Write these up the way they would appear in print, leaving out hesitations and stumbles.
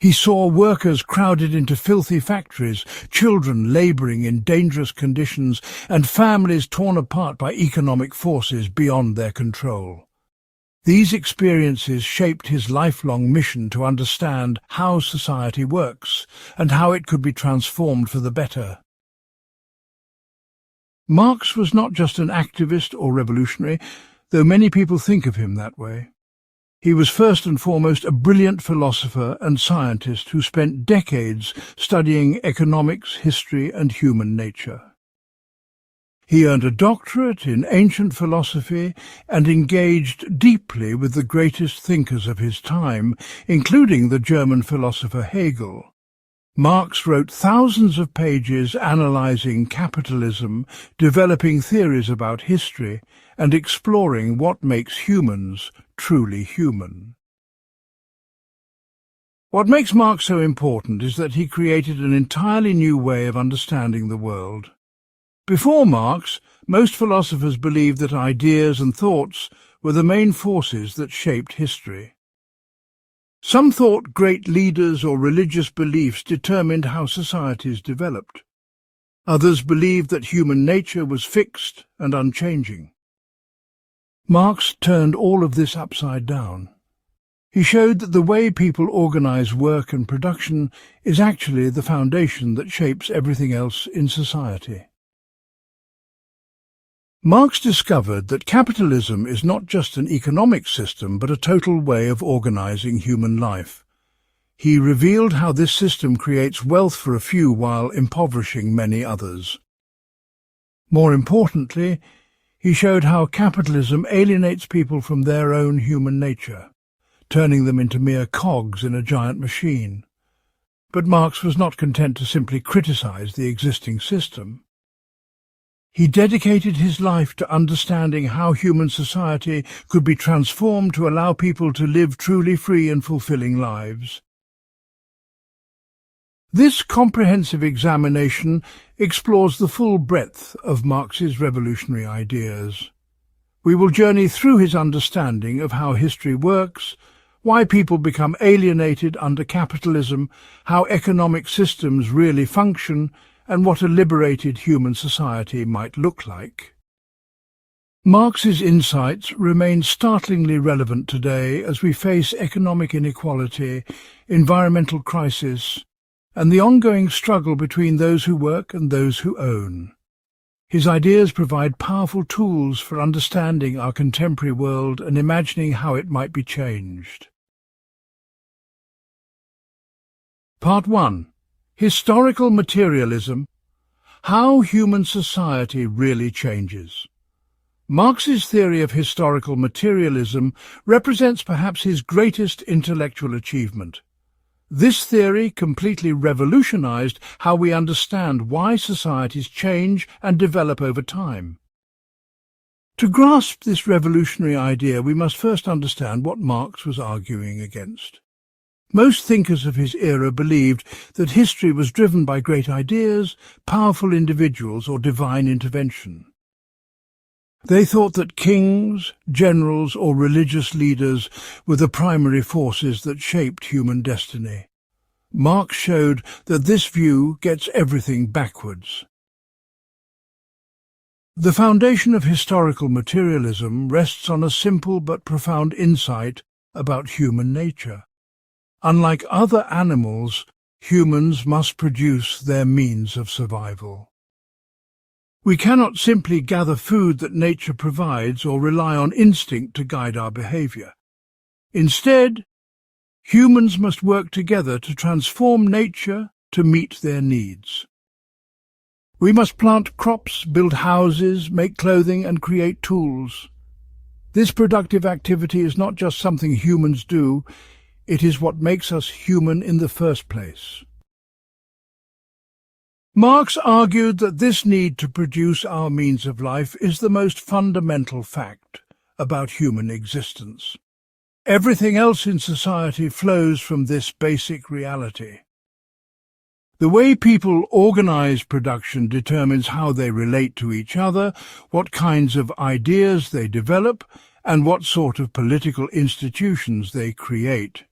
He saw workers crowded into filthy factories, children labouring in dangerous conditions, and families torn apart by economic forces beyond their control. These experiences shaped his lifelong mission to understand how society works and how it could be transformed for the better. Marx was not just an activist or revolutionary, though many people think of him that way. He was first and foremost a brilliant philosopher and scientist who spent decades studying economics, history, and human nature. He earned a doctorate in ancient philosophy and engaged deeply with the greatest thinkers of his time, including the German philosopher Hegel. Marx wrote thousands of pages analyzing capitalism, developing theories about history, and exploring what makes humans truly human. What makes Marx so important is that he created an entirely new way of understanding the world. Before Marx, most philosophers believed that ideas and thoughts were the main forces that shaped history. Some thought great leaders or religious beliefs determined how societies developed. Others believed that human nature was fixed and unchanging. Marx turned all of this upside down. He showed that the way people organize work and production is actually the foundation that shapes everything else in society. Marx discovered that capitalism is not just an economic system but a total way of organizing human life. He revealed how this system creates wealth for a few while impoverishing many others. More importantly, he showed how capitalism alienates people from their own human nature, turning them into mere cogs in a giant machine. But Marx was not content to simply criticize the existing system. He dedicated his life to understanding how human society could be transformed to allow people to live truly free and fulfilling lives. This comprehensive examination explores the full breadth of Marx's revolutionary ideas. We will journey through his understanding of how history works, why people become alienated under capitalism, how economic systems really function, and what a liberated human society might look like. Marx's insights remain startlingly relevant today as we face economic inequality, environmental crisis, and the ongoing struggle between those who work and those who own. His ideas provide powerful tools for understanding our contemporary world and imagining how it might be changed. Part 1. Historical Materialism: How Human Society Really Changes. Marx's theory of historical materialism represents perhaps his greatest intellectual achievement. This theory completely revolutionized how we understand why societies change and develop over time. To grasp this revolutionary idea, we must first understand what Marx was arguing against. Most thinkers of his era believed that history was driven by great ideas, powerful individuals, or divine intervention. They thought that kings, generals, or religious leaders were the primary forces that shaped human destiny. Marx showed that this view gets everything backwards. The foundation of historical materialism rests on a simple but profound insight about human nature. Unlike other animals, humans must produce their means of survival. We cannot simply gather food that nature provides or rely on instinct to guide our behavior. Instead, humans must work together to transform nature to meet their needs. We must plant crops, build houses, make clothing, and create tools. This productive activity is not just something humans do, it is what makes us human in the first place. Marx argued that this need to produce our means of life is the most fundamental fact about human existence. Everything else in society flows from this basic reality. The way people organize production determines how they relate to each other, what kinds of ideas they develop, and what sort of political institutions they create.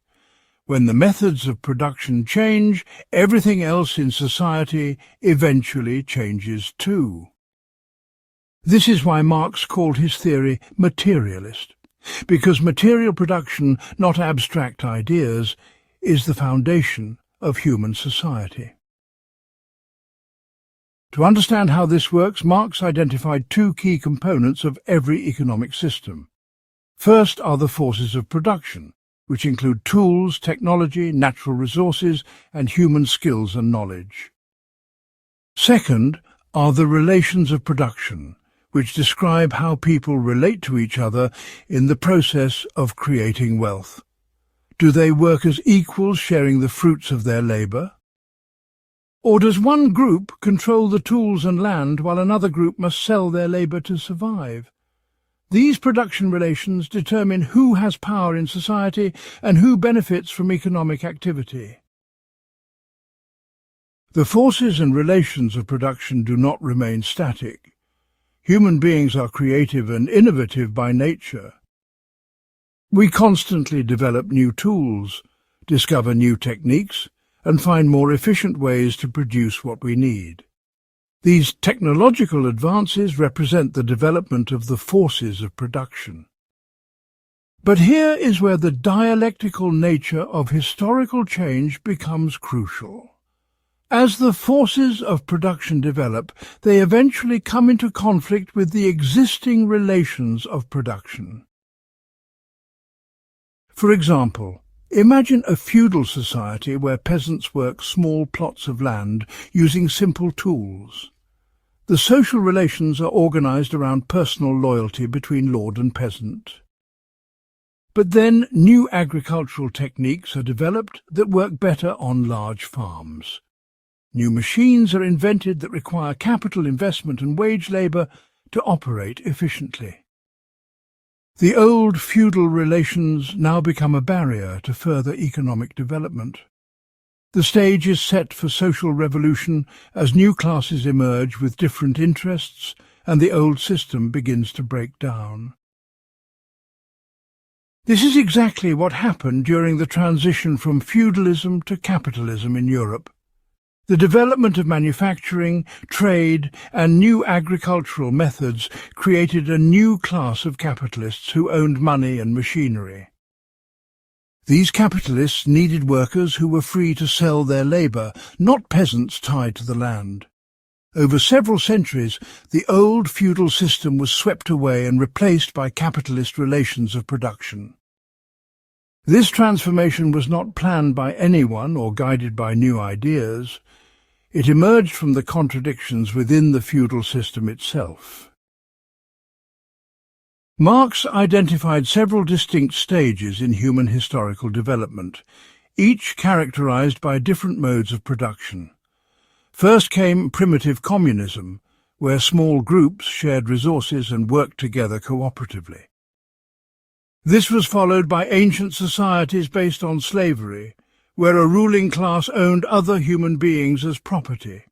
When the methods of production change, everything else in society eventually changes too. This is why Marx called his theory materialist, because material production, not abstract ideas, is the foundation of human society. To understand how this works, Marx identified two key components of every economic system. First are the forces of production, which include tools, technology, natural resources, and human skills and knowledge. Second are the relations of production, which describe how people relate to each other in the process of creating wealth. Do they work as equals, sharing the fruits of their labour? Or does one group control the tools and land while another group must sell their labour to survive? These production relations determine who has power in society and who benefits from economic activity. The forces and relations of production do not remain static. Human beings are creative and innovative by nature. We constantly develop new tools, discover new techniques, and find more efficient ways to produce what we need. These technological advances represent the development of the forces of production. But here is where the dialectical nature of historical change becomes crucial. As the forces of production develop, they eventually come into conflict with the existing relations of production. For example, imagine a feudal society where peasants work small plots of land using simple tools. The social relations are organized around personal loyalty between lord and peasant. But then new agricultural techniques are developed that work better on large farms. New machines are invented that require capital investment and wage labor to operate efficiently. The old feudal relations now become a barrier to further economic development. The stage is set for social revolution as new classes emerge with different interests and the old system begins to break down. This is exactly what happened during the transition from feudalism to capitalism in Europe. The development of manufacturing, trade, and new agricultural methods created a new class of capitalists who owned money and machinery. These capitalists needed workers who were free to sell their labour, not peasants tied to the land. Over several centuries, the old feudal system was swept away and replaced by capitalist relations of production. This transformation was not planned by anyone or guided by new ideas. It emerged from the contradictions within the feudal system itself. Marx identified several distinct stages in human historical development, each characterized by different modes of production. First came primitive communism, where small groups shared resources and worked together cooperatively. This was followed by ancient societies based on slavery, where a ruling class owned other human beings as property.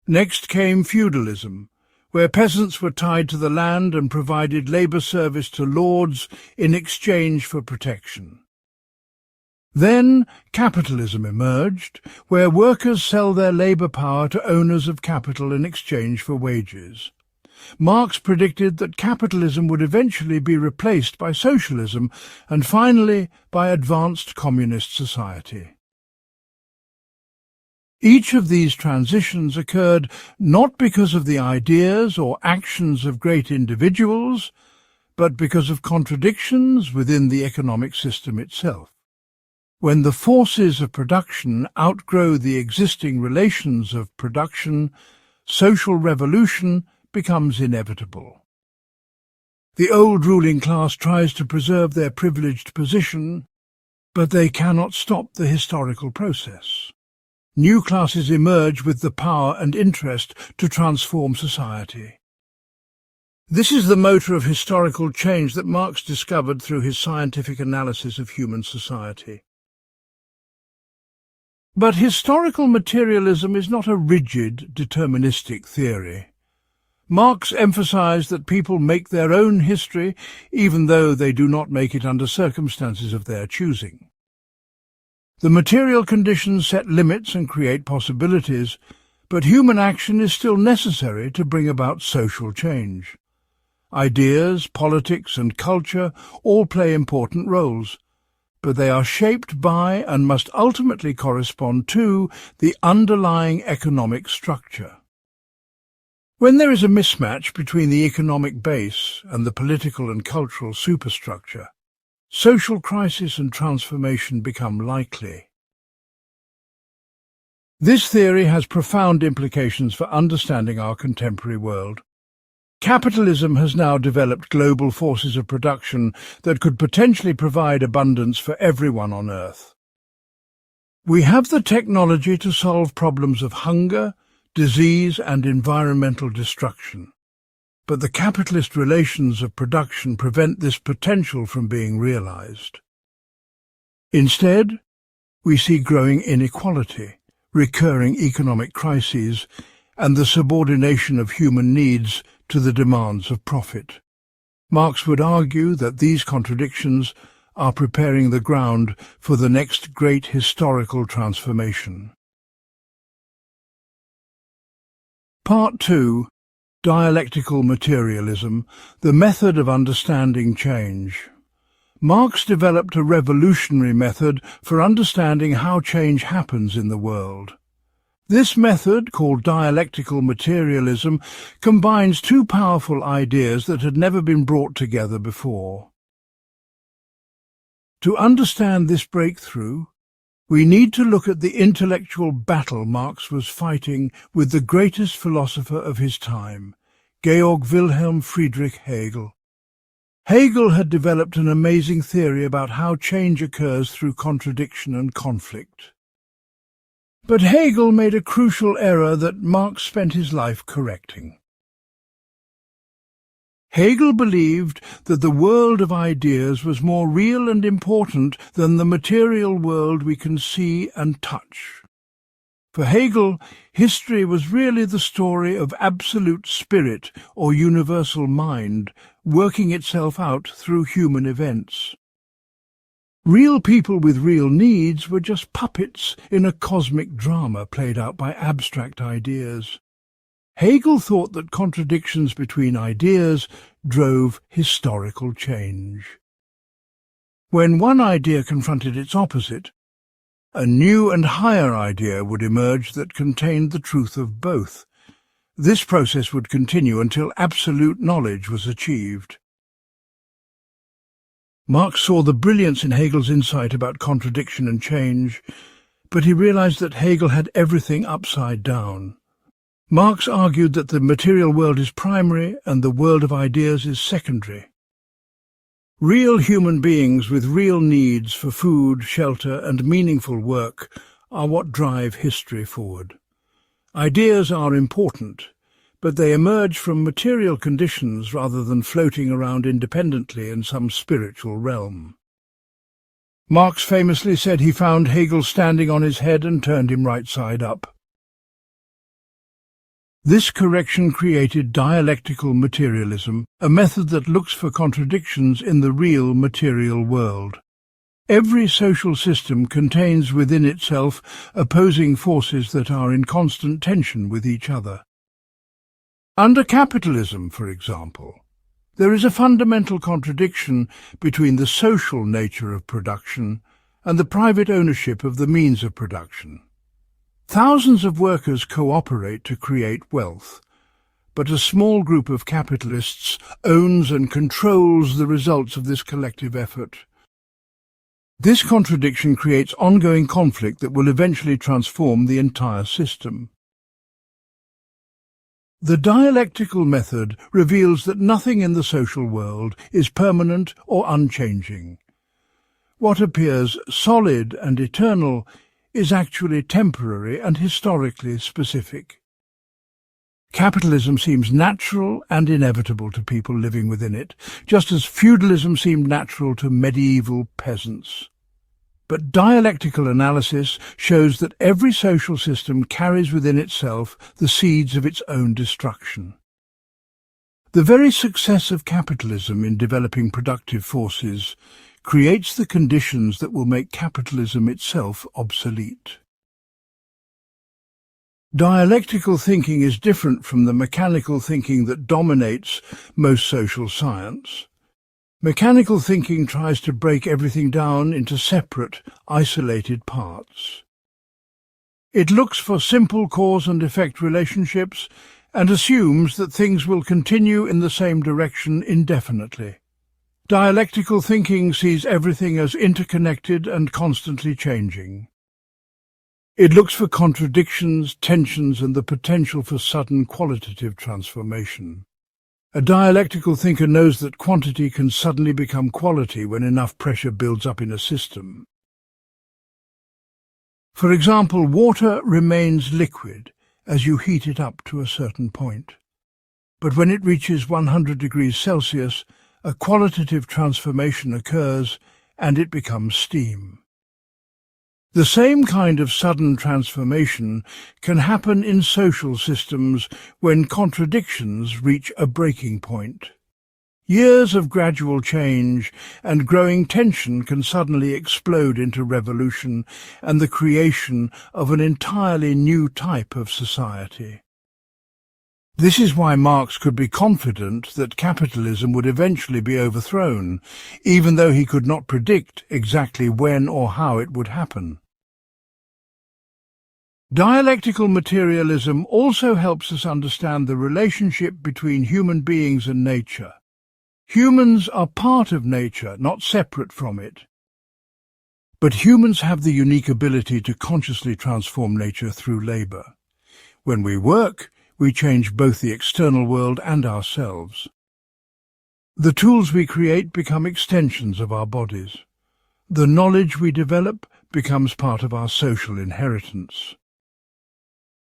Next came feudalism, where peasants were tied to the land and provided labour service to lords in exchange for protection. Then capitalism emerged, where workers sell their labour power to owners of capital in exchange for wages. Marx predicted that capitalism would eventually be replaced by socialism and finally by advanced communist society. Each of these transitions occurred not because of the ideas or actions of great individuals, but because of contradictions within the economic system itself. When the forces of production outgrow the existing relations of production, social revolution becomes inevitable. The old ruling class tries to preserve their privileged position, but they cannot stop the historical process. New classes emerge with the power and interest to transform society. This is the motor of historical change that Marx discovered through his scientific analysis of human society. But historical materialism is not a rigid, deterministic theory. Marx emphasized that people make their own history, even though they do not make it under circumstances of their choosing. The material conditions set limits and create possibilities, but human action is still necessary to bring about social change. Ideas, politics and culture all play important roles, but they are shaped by and must ultimately correspond to the underlying economic structure. When there is a mismatch between the economic base and the political and cultural superstructure, social crisis and transformation become likely. This theory has profound implications for understanding our contemporary world. Capitalism has now developed global forces of production that could potentially provide abundance for everyone on Earth. We have the technology to solve problems of hunger, disease and environmental destruction. But the capitalist relations of production prevent this potential from being realized. Instead, we see growing inequality, recurring economic crises, and the subordination of human needs to the demands of profit. Marx would argue that these contradictions are preparing the ground for the next great historical transformation. Part 2. Dialectical Materialism, the method of understanding change. Marx developed a revolutionary method for understanding how change happens in the world. This method, called Dialectical Materialism, combines two powerful ideas that had never been brought together before. To understand this breakthrough, we need to look at the intellectual battle Marx was fighting with the greatest philosopher of his time, Georg Wilhelm Friedrich Hegel. Hegel had developed an amazing theory about how change occurs through contradiction and conflict. But Hegel made a crucial error that Marx spent his life correcting. Hegel believed that the world of ideas was more real and important than the material world we can see and touch. For Hegel, history was really the story of absolute spirit or universal mind working itself out through human events. Real people with real needs were just puppets in a cosmic drama played out by abstract ideas. Hegel thought that contradictions between ideas drove historical change. When one idea confronted its opposite, a new and higher idea would emerge that contained the truth of both. This process would continue until absolute knowledge was achieved. Marx saw the brilliance in Hegel's insight about contradiction and change, but he realized that Hegel had everything upside down. Marx argued that the material world is primary and the world of ideas is secondary. Real human beings with real needs for food, shelter, and meaningful work are what drive history forward. Ideas are important, but they emerge from material conditions rather than floating around independently in some spiritual realm. Marx famously said he found Hegel standing on his head and turned him right side up. This correction created dialectical materialism, a method that looks for contradictions in the real material world. Every social system contains within itself opposing forces that are in constant tension with each other. Under capitalism, for example, there is a fundamental contradiction between the social nature of production and the private ownership of the means of production. Thousands of workers cooperate to create wealth, but a small group of capitalists owns and controls the results of this collective effort. This contradiction creates ongoing conflict that will eventually transform the entire system. The dialectical method reveals that nothing in the social world is permanent or unchanging. What appears solid and eternal is actually temporary and historically specific. Capitalism seems natural and inevitable to people living within it, just as feudalism seemed natural to medieval peasants. But dialectical analysis shows that every social system carries within itself the seeds of its own destruction. The very success of capitalism in developing productive forces creates the conditions that will make capitalism itself obsolete. Dialectical thinking is different from the mechanical thinking that dominates most social science. Mechanical thinking tries to break everything down into separate, isolated parts. It looks for simple cause and effect relationships and assumes that things will continue in the same direction indefinitely. Dialectical thinking sees everything as interconnected and constantly changing. It looks for contradictions, tensions, and the potential for sudden qualitative transformation. A dialectical thinker knows that quantity can suddenly become quality when enough pressure builds up in a system. For example, water remains liquid as you heat it up to a certain point. But when it reaches 100 degrees Celsius, a qualitative transformation occurs and it becomes steam. The same kind of sudden transformation can happen in social systems when contradictions reach a breaking point. Years of gradual change and growing tension can suddenly explode into revolution and the creation of an entirely new type of society. This is why Marx could be confident that capitalism would eventually be overthrown, even though he could not predict exactly when or how it would happen. Dialectical materialism also helps us understand the relationship between human beings and nature. Humans are part of nature, not separate from it. But humans have the unique ability to consciously transform nature through labor. When we work, we change both the external world and ourselves. The tools we create become extensions of our bodies. The knowledge we develop becomes part of our social inheritance.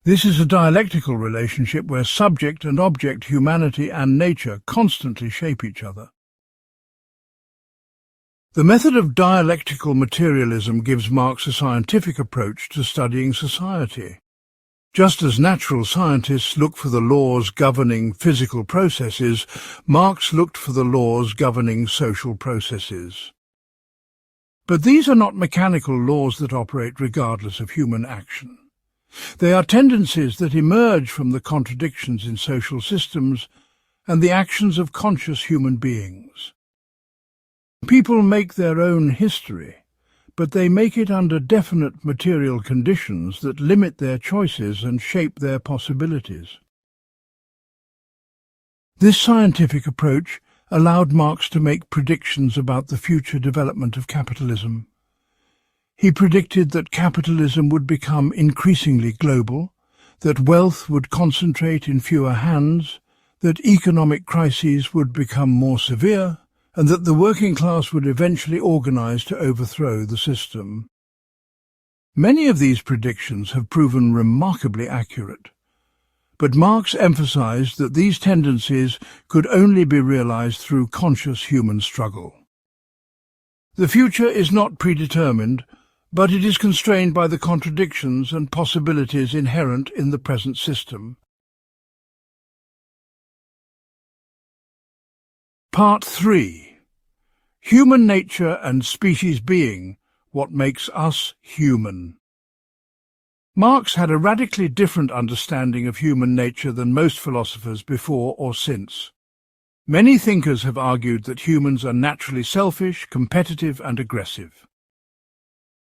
This is a dialectical relationship where subject and object, humanity and nature, constantly shape each other. The method of dialectical materialism gives Marx a scientific approach to studying society. Just as natural scientists look for the laws governing physical processes, Marx looked for the laws governing social processes. But these are not mechanical laws that operate regardless of human action. They are tendencies that emerge from the contradictions in social systems and the actions of conscious human beings. People make their own history, but they make it under definite material conditions that limit their choices and shape their possibilities. This scientific approach allowed Marx to make predictions about the future development of capitalism. He predicted that capitalism would become increasingly global, that wealth would concentrate in fewer hands, that economic crises would become more severe, and that the working class would eventually organize to overthrow the system. Many of these predictions have proven remarkably accurate, but Marx emphasized that these tendencies could only be realized through conscious human struggle. The future is not predetermined, but it is constrained by the contradictions and possibilities inherent in the present system. Part 3. Human nature and species being, what makes us human. Marx had a radically different understanding of human nature than most philosophers before or since. Many thinkers have argued that humans are naturally selfish, competitive and aggressive.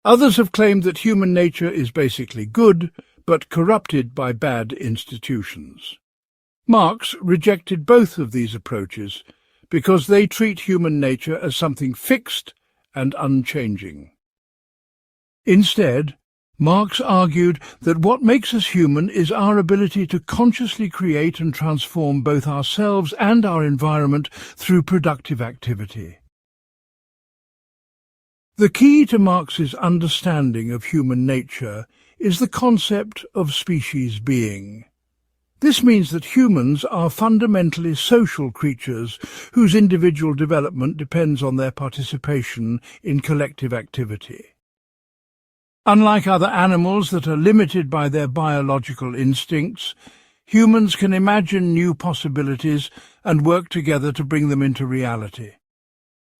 Others have claimed that human nature is basically good, but corrupted by bad institutions. Marx rejected both of these approaches because they treat human nature as something fixed and unchanging. Instead, Marx argued that what makes us human is our ability to consciously create and transform both ourselves and our environment through productive activity. The key to Marx's understanding of human nature is the concept of species being. This means that humans are fundamentally social creatures whose individual development depends on their participation in collective activity. Unlike other animals that are limited by their biological instincts, humans can imagine new possibilities and work together to bring them into reality.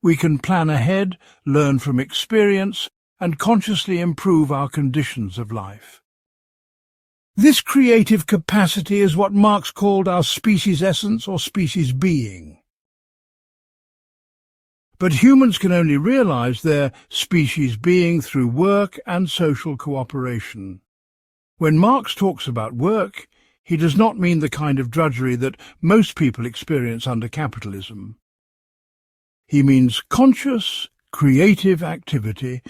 We can plan ahead, learn from experience, and consciously improve our conditions of life. This creative capacity is what Marx called our species essence or species being. But humans can only realize their species being through work and social cooperation. When Marx talks about work, he does not mean the kind of drudgery that most people experience under capitalism. He means conscious, creative activity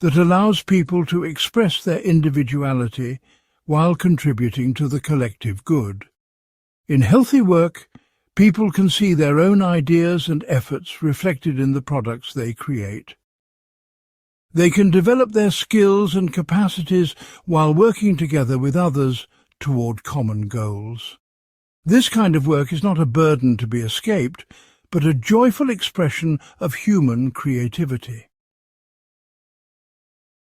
that allows people to express their individuality while contributing to the collective good. In healthy work, people can see their own ideas and efforts reflected in the products they create. They can develop their skills and capacities while working together with others toward common goals. This kind of work is not a burden to be escaped, but a joyful expression of human creativity.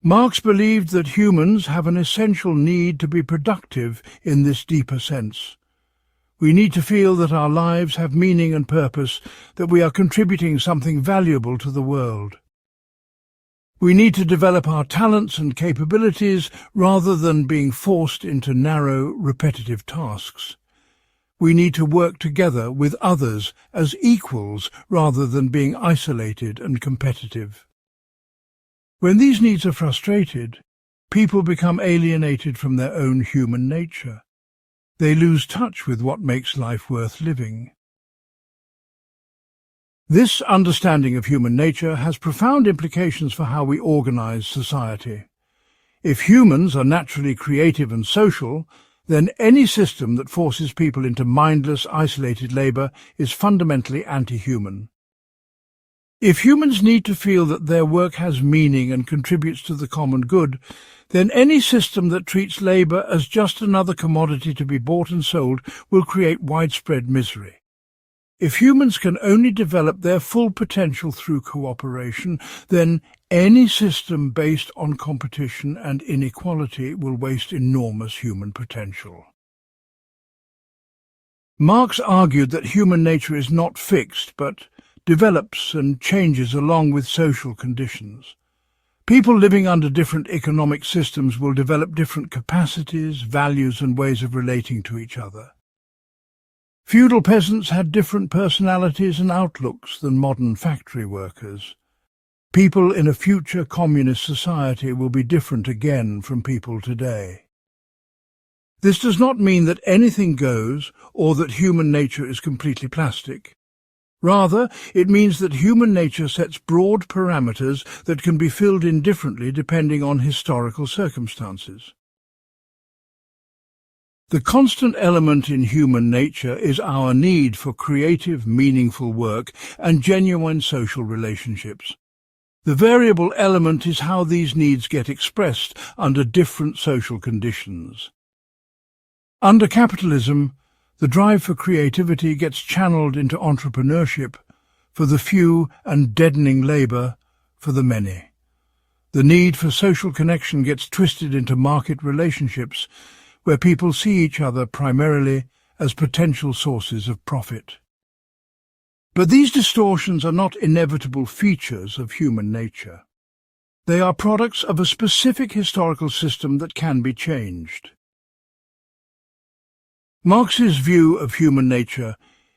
Marx believed that humans have an essential need to be productive in this deeper sense. We need to feel that our lives have meaning and purpose, that we are contributing something valuable to the world. We need to develop our talents and capabilities rather than being forced into narrow, repetitive tasks. We need to work together with others as equals rather than being isolated and competitive. When these needs are frustrated, people become alienated from their own human nature. They lose touch with what makes life worth living. This understanding of human nature has profound implications for how we organize society. If humans are naturally creative and social, then any system that forces people into mindless, isolated labor is fundamentally anti-human. If humans need to feel that their work has meaning and contributes to the common good, then any system that treats labor as just another commodity to be bought and sold will create widespread misery. If humans can only develop their full potential through cooperation, then any system based on competition and inequality will waste enormous human potential. Marx argued that human nature is not fixed, but develops and changes along with social conditions. People living under different economic systems will develop different capacities, values, and ways of relating to each other. Feudal peasants had different personalities and outlooks than modern factory workers. People in a future communist society will be different again from people today. This does not mean that anything goes or that human nature is completely plastic. Rather, it means that human nature sets broad parameters that can be filled in differently depending on historical circumstances. The constant element in human nature is our need for creative, meaningful work and genuine social relationships. The variable element is how these needs get expressed under different social conditions. Under capitalism, the drive for creativity gets channeled into entrepreneurship for the few and deadening labor for the many. The need for social connection gets twisted into market relationships where people see each other primarily as potential sources of profit. But these distortions are not inevitable features of human nature. They are products of a specific historical system that can be changed. Marx's view of human nature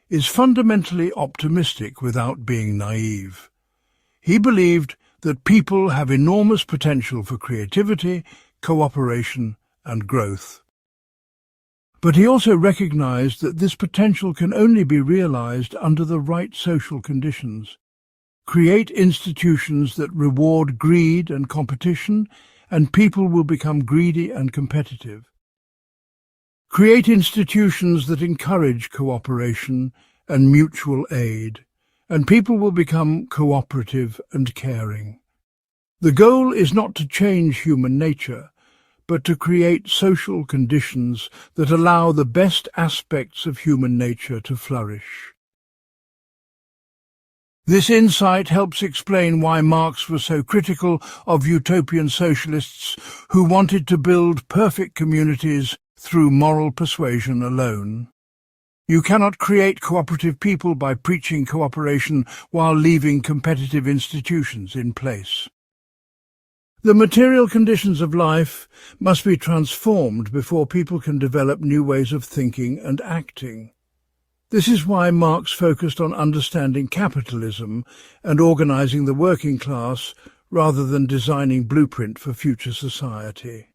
is fundamentally optimistic without being naive. He believed that people have enormous potential for creativity, cooperation, and growth. But he also recognized that this potential can only be realized under the right social conditions. Create institutions that reward greed and competition, and people will become greedy and competitive. Create institutions that encourage cooperation and mutual aid, and people will become cooperative and caring. The goal is not to change human nature, but to create social conditions that allow the best aspects of human nature to flourish. This insight helps explain why Marx was so critical of utopian socialists who wanted to build perfect communities through moral persuasion alone. You cannot create cooperative people by preaching cooperation while leaving competitive institutions in place. The material conditions of life must be transformed before people can develop new ways of thinking and acting. This is why Marx focused on understanding capitalism and organizing the working class rather than designing blueprint for future society.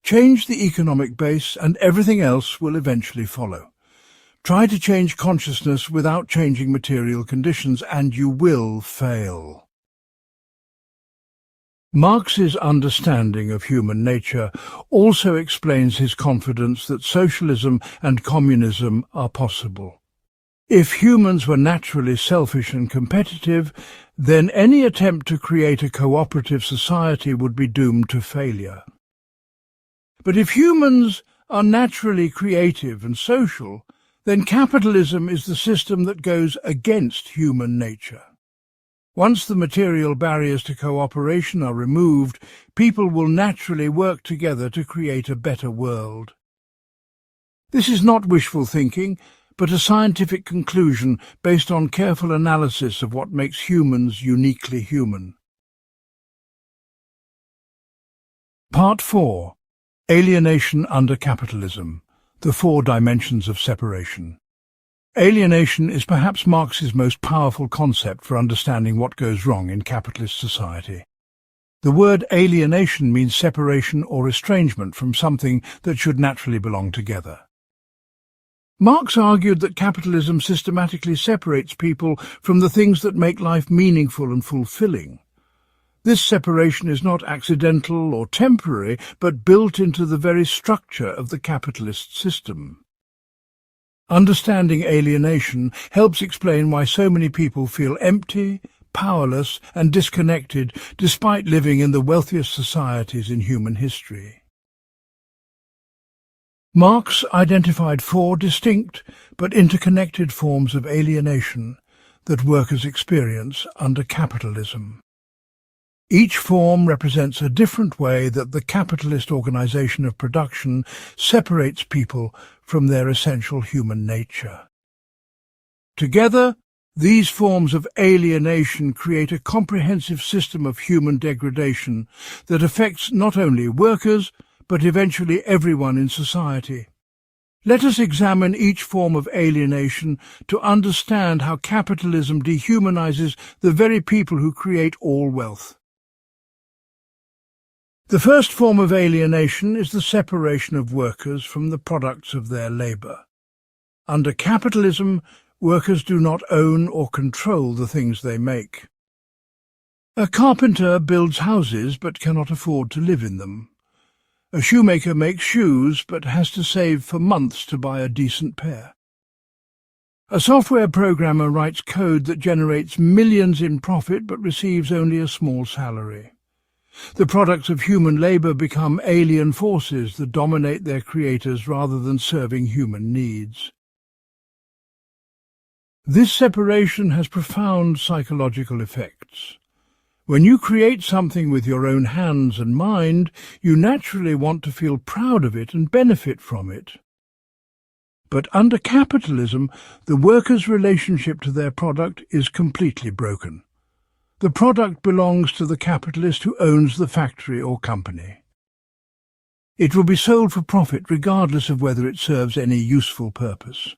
Change the economic base and everything else will eventually follow. Try to change consciousness without changing material conditions, and you will fail. Marx's understanding of human nature also explains his confidence that socialism and communism are possible. If humans were naturally selfish and competitive, then any attempt to create a cooperative society would be doomed to failure. But if humans are naturally creative and social, then capitalism is the system that goes against human nature. Once the material barriers to cooperation are removed, people will naturally work together to create a better world. This is not wishful thinking, but a scientific conclusion based on careful analysis of what makes humans uniquely human. Part 4. Alienation under Capitalism. The 4 dimensions of separation. Alienation is perhaps Marx's most powerful concept for understanding what goes wrong in capitalist society. The word alienation means separation or estrangement from something that should naturally belong together. Marx argued that capitalism systematically separates people from the things that make life meaningful and fulfilling. This separation is not accidental or temporary, but built into the very structure of the capitalist system. Understanding alienation helps explain why so many people feel empty, powerless, and disconnected despite living in the wealthiest societies in human history. Marx identified 4 distinct but interconnected forms of alienation that workers experience under capitalism. Each form represents a different way that the capitalist organization of production separates people from their essential human nature. Together, these forms of alienation create a comprehensive system of human degradation that affects not only workers, but eventually everyone in society. Let us examine each form of alienation to understand how capitalism dehumanizes the very people who create all wealth. The first form of alienation is the separation of workers from the products of their labor. Under capitalism, workers do not own or control the things they make. A carpenter builds houses but cannot afford to live in them. A shoemaker makes shoes but has to save for months to buy a decent pair. A software programmer writes code that generates millions in profit but receives only a small salary. The products of human labor become alien forces that dominate their creators rather than serving human needs. This separation has profound psychological effects. When you create something with your own hands and mind, you naturally want to feel proud of it and benefit from it. But under capitalism, the worker's relationship to their product is completely broken. The product belongs to the capitalist who owns the factory or company. It will be sold for profit regardless of whether it serves any useful purpose.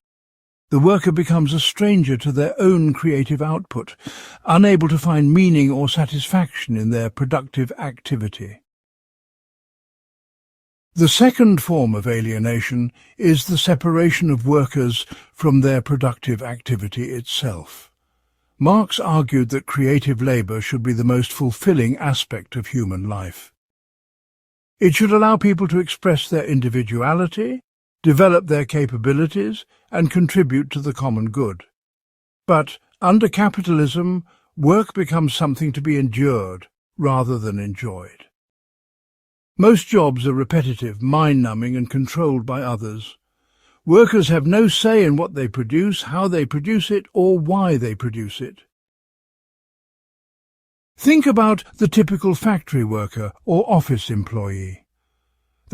The worker becomes a stranger to their own creative output, unable to find meaning or satisfaction in their productive activity. The second form of alienation is the separation of workers from their productive activity itself. Marx argued that creative labor should be the most fulfilling aspect of human life. It should allow people to express their individuality, develop their capabilities, and contribute to the common good. But under capitalism, work becomes something to be endured rather than enjoyed. Most jobs are repetitive, mind-numbing, and controlled by others. Workers have no say in what they produce, how they produce it, or why they produce it. Think about the typical factory worker or office employee.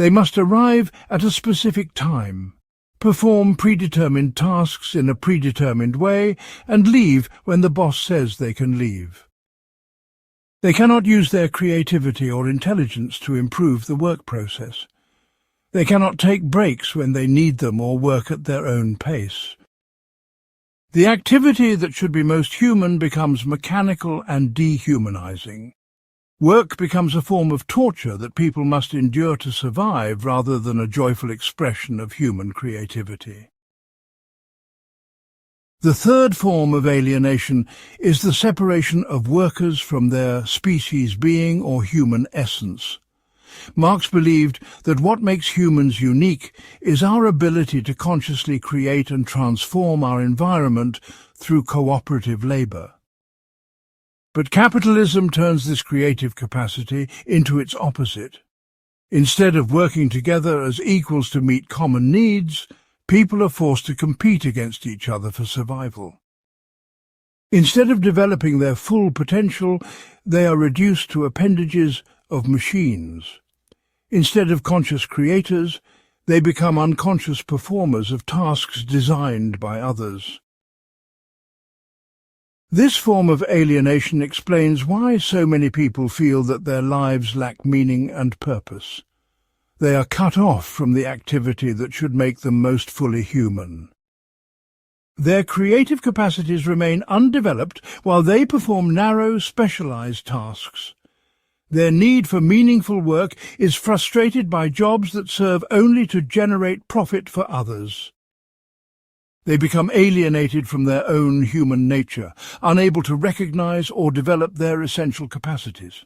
They must arrive at a specific time, perform predetermined tasks in a predetermined way, and leave when the boss says they can leave. They cannot use their creativity or intelligence to improve the work process. They cannot take breaks when they need them or work at their own pace. The activity that should be most human becomes mechanical and dehumanizing. Work becomes a form of torture that people must endure to survive rather than a joyful expression of human creativity. The third form of alienation is the separation of workers from their species being or human essence. Marx believed that what makes humans unique is our ability to consciously create and transform our environment through cooperative labour. But capitalism turns this creative capacity into its opposite. Instead of working together as equals to meet common needs, people are forced to compete against each other for survival. Instead of developing their full potential, they are reduced to appendages of machines. Instead of conscious creators, they become unconscious performers of tasks designed by others. This form of alienation explains why so many people feel that their lives lack meaning and purpose. They are cut off from the activity that should make them most fully human. Their creative capacities remain undeveloped while they perform narrow, specialized tasks. Their need for meaningful work is frustrated by jobs that serve only to generate profit for others. They become alienated from their own human nature, unable to recognize or develop their essential capacities.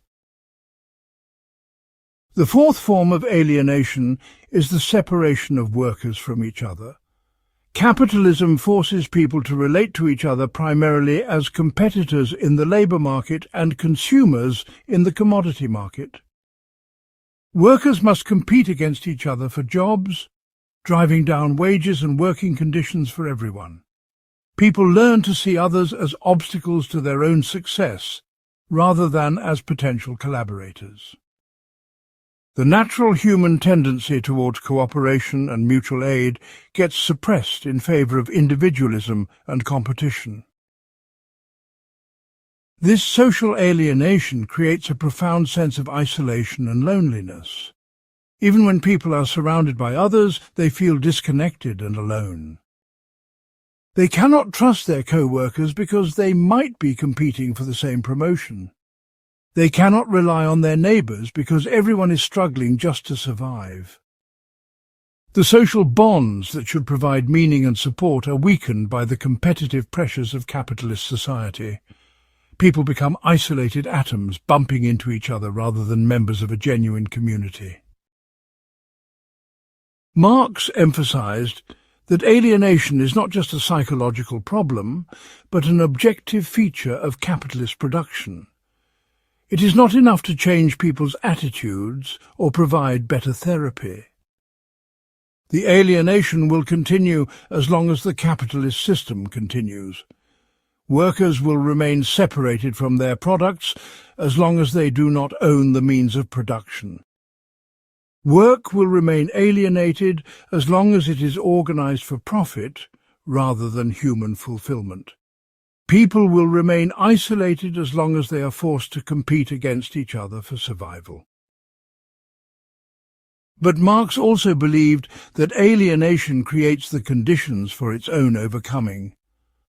The fourth form of alienation is the separation of workers from each other. Capitalism forces people to relate to each other primarily as competitors in the labour market and consumers in the commodity market. Workers must compete against each other for jobs, driving down wages and working conditions for everyone. People learn to see others as obstacles to their own success, rather than as potential collaborators. The natural human tendency towards cooperation and mutual aid gets suppressed in favour of individualism and competition. This social alienation creates a profound sense of isolation and loneliness. Even when people are surrounded by others, they feel disconnected and alone. They cannot trust their co-workers because they might be competing for the same promotion. They cannot rely on their neighbours because everyone is struggling just to survive. The social bonds that should provide meaning and support are weakened by the competitive pressures of capitalist society. People become isolated atoms bumping into each other rather than members of a genuine community. Marx emphasized that alienation is not just a psychological problem, but an objective feature of capitalist production. It is not enough to change people's attitudes or provide better therapy. The alienation will continue as long as the capitalist system continues. Workers will remain separated from their products as long as they do not own the means of production. Work will remain alienated as long as it is organized for profit rather than human fulfillment. People will remain isolated as long as they are forced to compete against each other for survival. But Marx also believed that alienation creates the conditions for its own overcoming.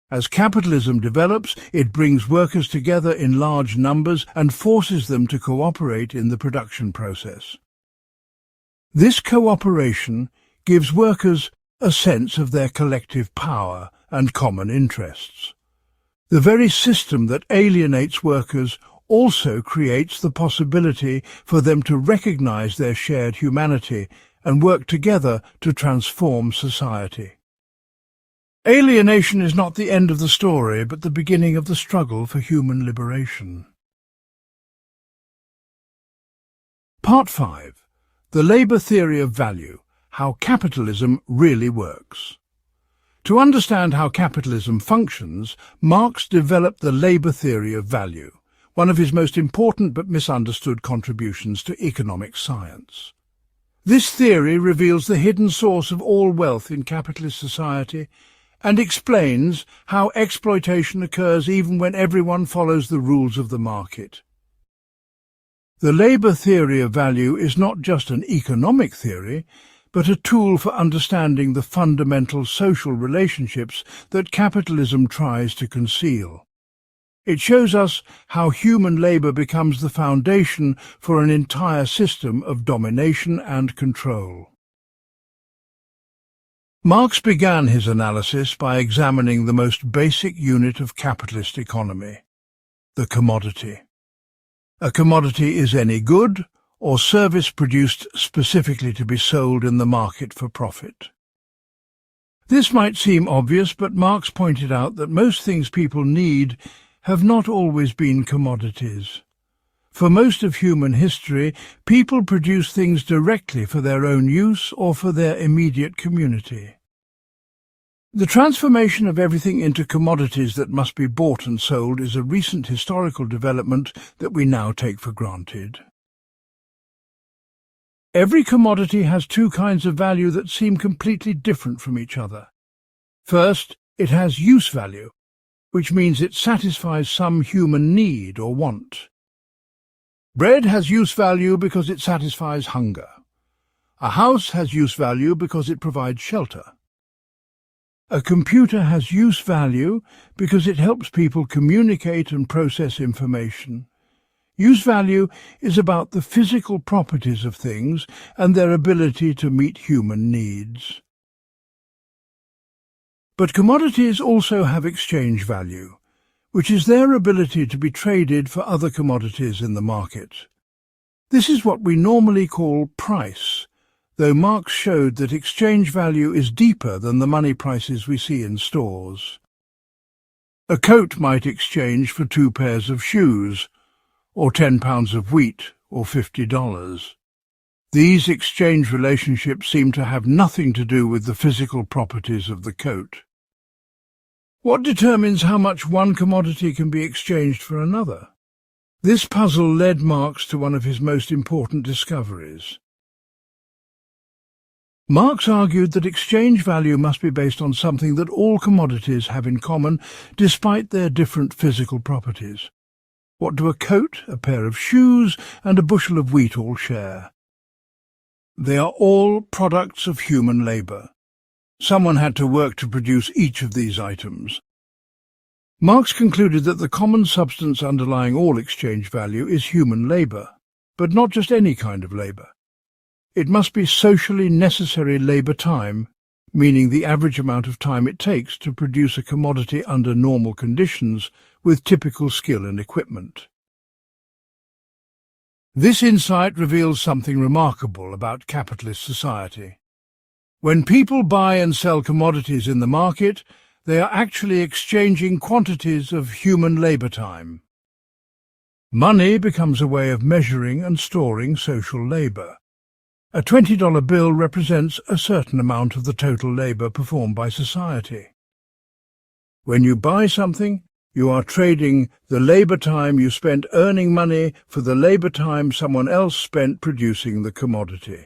As capitalism develops, it brings workers together in large numbers and forces them to cooperate in the production process. This cooperation gives workers a sense of their collective power and common interests. The very system that alienates workers also creates the possibility for them to recognize their shared humanity and work together to transform society. Alienation is not the end of the story, but the beginning of the struggle for human liberation. Part 5. The Labour Theory of Value, How Capitalism Really Works. To understand how capitalism functions, Marx developed the labour theory of value, one of his most important but misunderstood contributions to economic science. This theory reveals the hidden source of all wealth in capitalist society and explains how exploitation occurs even when everyone follows the rules of the market. The labour theory of value is not just an economic theory, but a tool for understanding the fundamental social relationships that capitalism tries to conceal. It shows us how human labour becomes the foundation for an entire system of domination and control. Marx began his analysis by examining the most basic unit of capitalist economy, the commodity. A commodity is any good or service produced specifically to be sold in the market for profit. This might seem obvious, but Marx pointed out that most things people need have not always been commodities. For most of human history, people produce things directly for their own use or for their immediate community. The transformation of everything into commodities that must be bought and sold is a recent historical development that we now take for granted. Every commodity has two kinds of value that seem completely different from each other. First, it has use value, which means it satisfies some human need or want. Bread has use value because it satisfies hunger. A house has use value because it provides shelter. A computer has use value because it helps people communicate and process information. Use value is about the physical properties of things and their ability to meet human needs. But commodities also have exchange value, which is their ability to be traded for other commodities in the market. This is what we normally call price, though Marx showed that exchange value is deeper than the money prices we see in stores. A coat might exchange for 2 pairs of shoes, or 10 pounds of wheat, or $50. These exchange relationships seem to have nothing to do with the physical properties of the coat. What determines how much one commodity can be exchanged for another? This puzzle led Marx to one of his most important discoveries. Marx argued that exchange value must be based on something that all commodities have in common, despite their different physical properties. What do a coat, a pair of shoes, and a bushel of wheat all share? They are all products of human labour. Someone had to work to produce each of these items. Marx concluded that the common substance underlying all exchange value is human labour, but not just any kind of labour. It must be socially necessary labour time, meaning the average amount of time it takes to produce a commodity under normal conditions with typical skill and equipment. This insight reveals something remarkable about capitalist society. When people buy and sell commodities in the market, they are actually exchanging quantities of human labour time. Money becomes a way of measuring and storing social labour. A $20 bill represents a certain amount of the total labour performed by society. When you buy something, you are trading the labour time you spent earning money for the labour time someone else spent producing the commodity.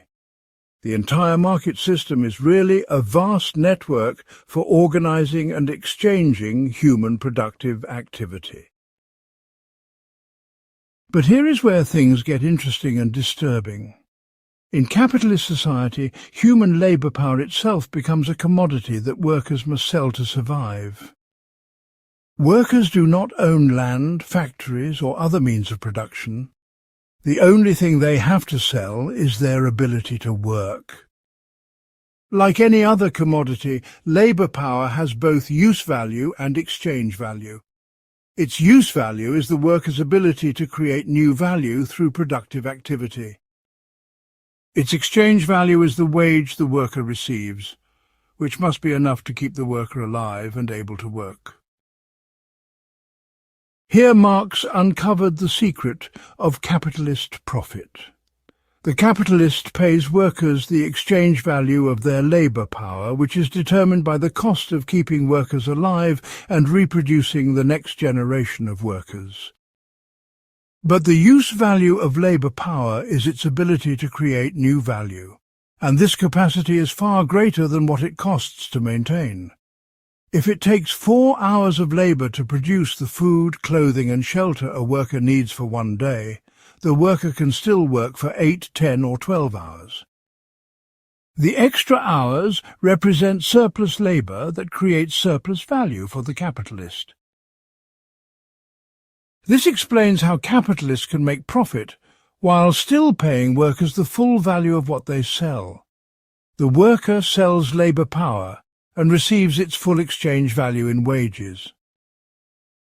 The entire market system is really a vast network for organising and exchanging human productive activity. But here is where things get interesting and disturbing. In capitalist society, human labour power itself becomes a commodity that workers must sell to survive. Workers do not own land, factories, or other means of production. The only thing they have to sell is their ability to work. Like any other commodity, labour power has both use value and exchange value. Its use value is the worker's ability to create new value through productive activity. Its exchange value is the wage the worker receives, which must be enough to keep the worker alive and able to work. Here Marx uncovered the secret of capitalist profit. The capitalist pays workers the exchange value of their labour power, which is determined by the cost of keeping workers alive and reproducing the next generation of workers. But the use value of labour power is its ability to create new value. and this capacity is far greater than what it costs to maintain. If it takes 4 hours of labour to produce the food, clothing and shelter a worker needs for one day, the worker can still work for 8, 10 or 12 hours. The extra hours represent surplus labour that creates surplus value for the capitalist. This explains how capitalists can make profit while still paying workers the full value of what they sell. The worker sells labour power and receives its full exchange value in wages.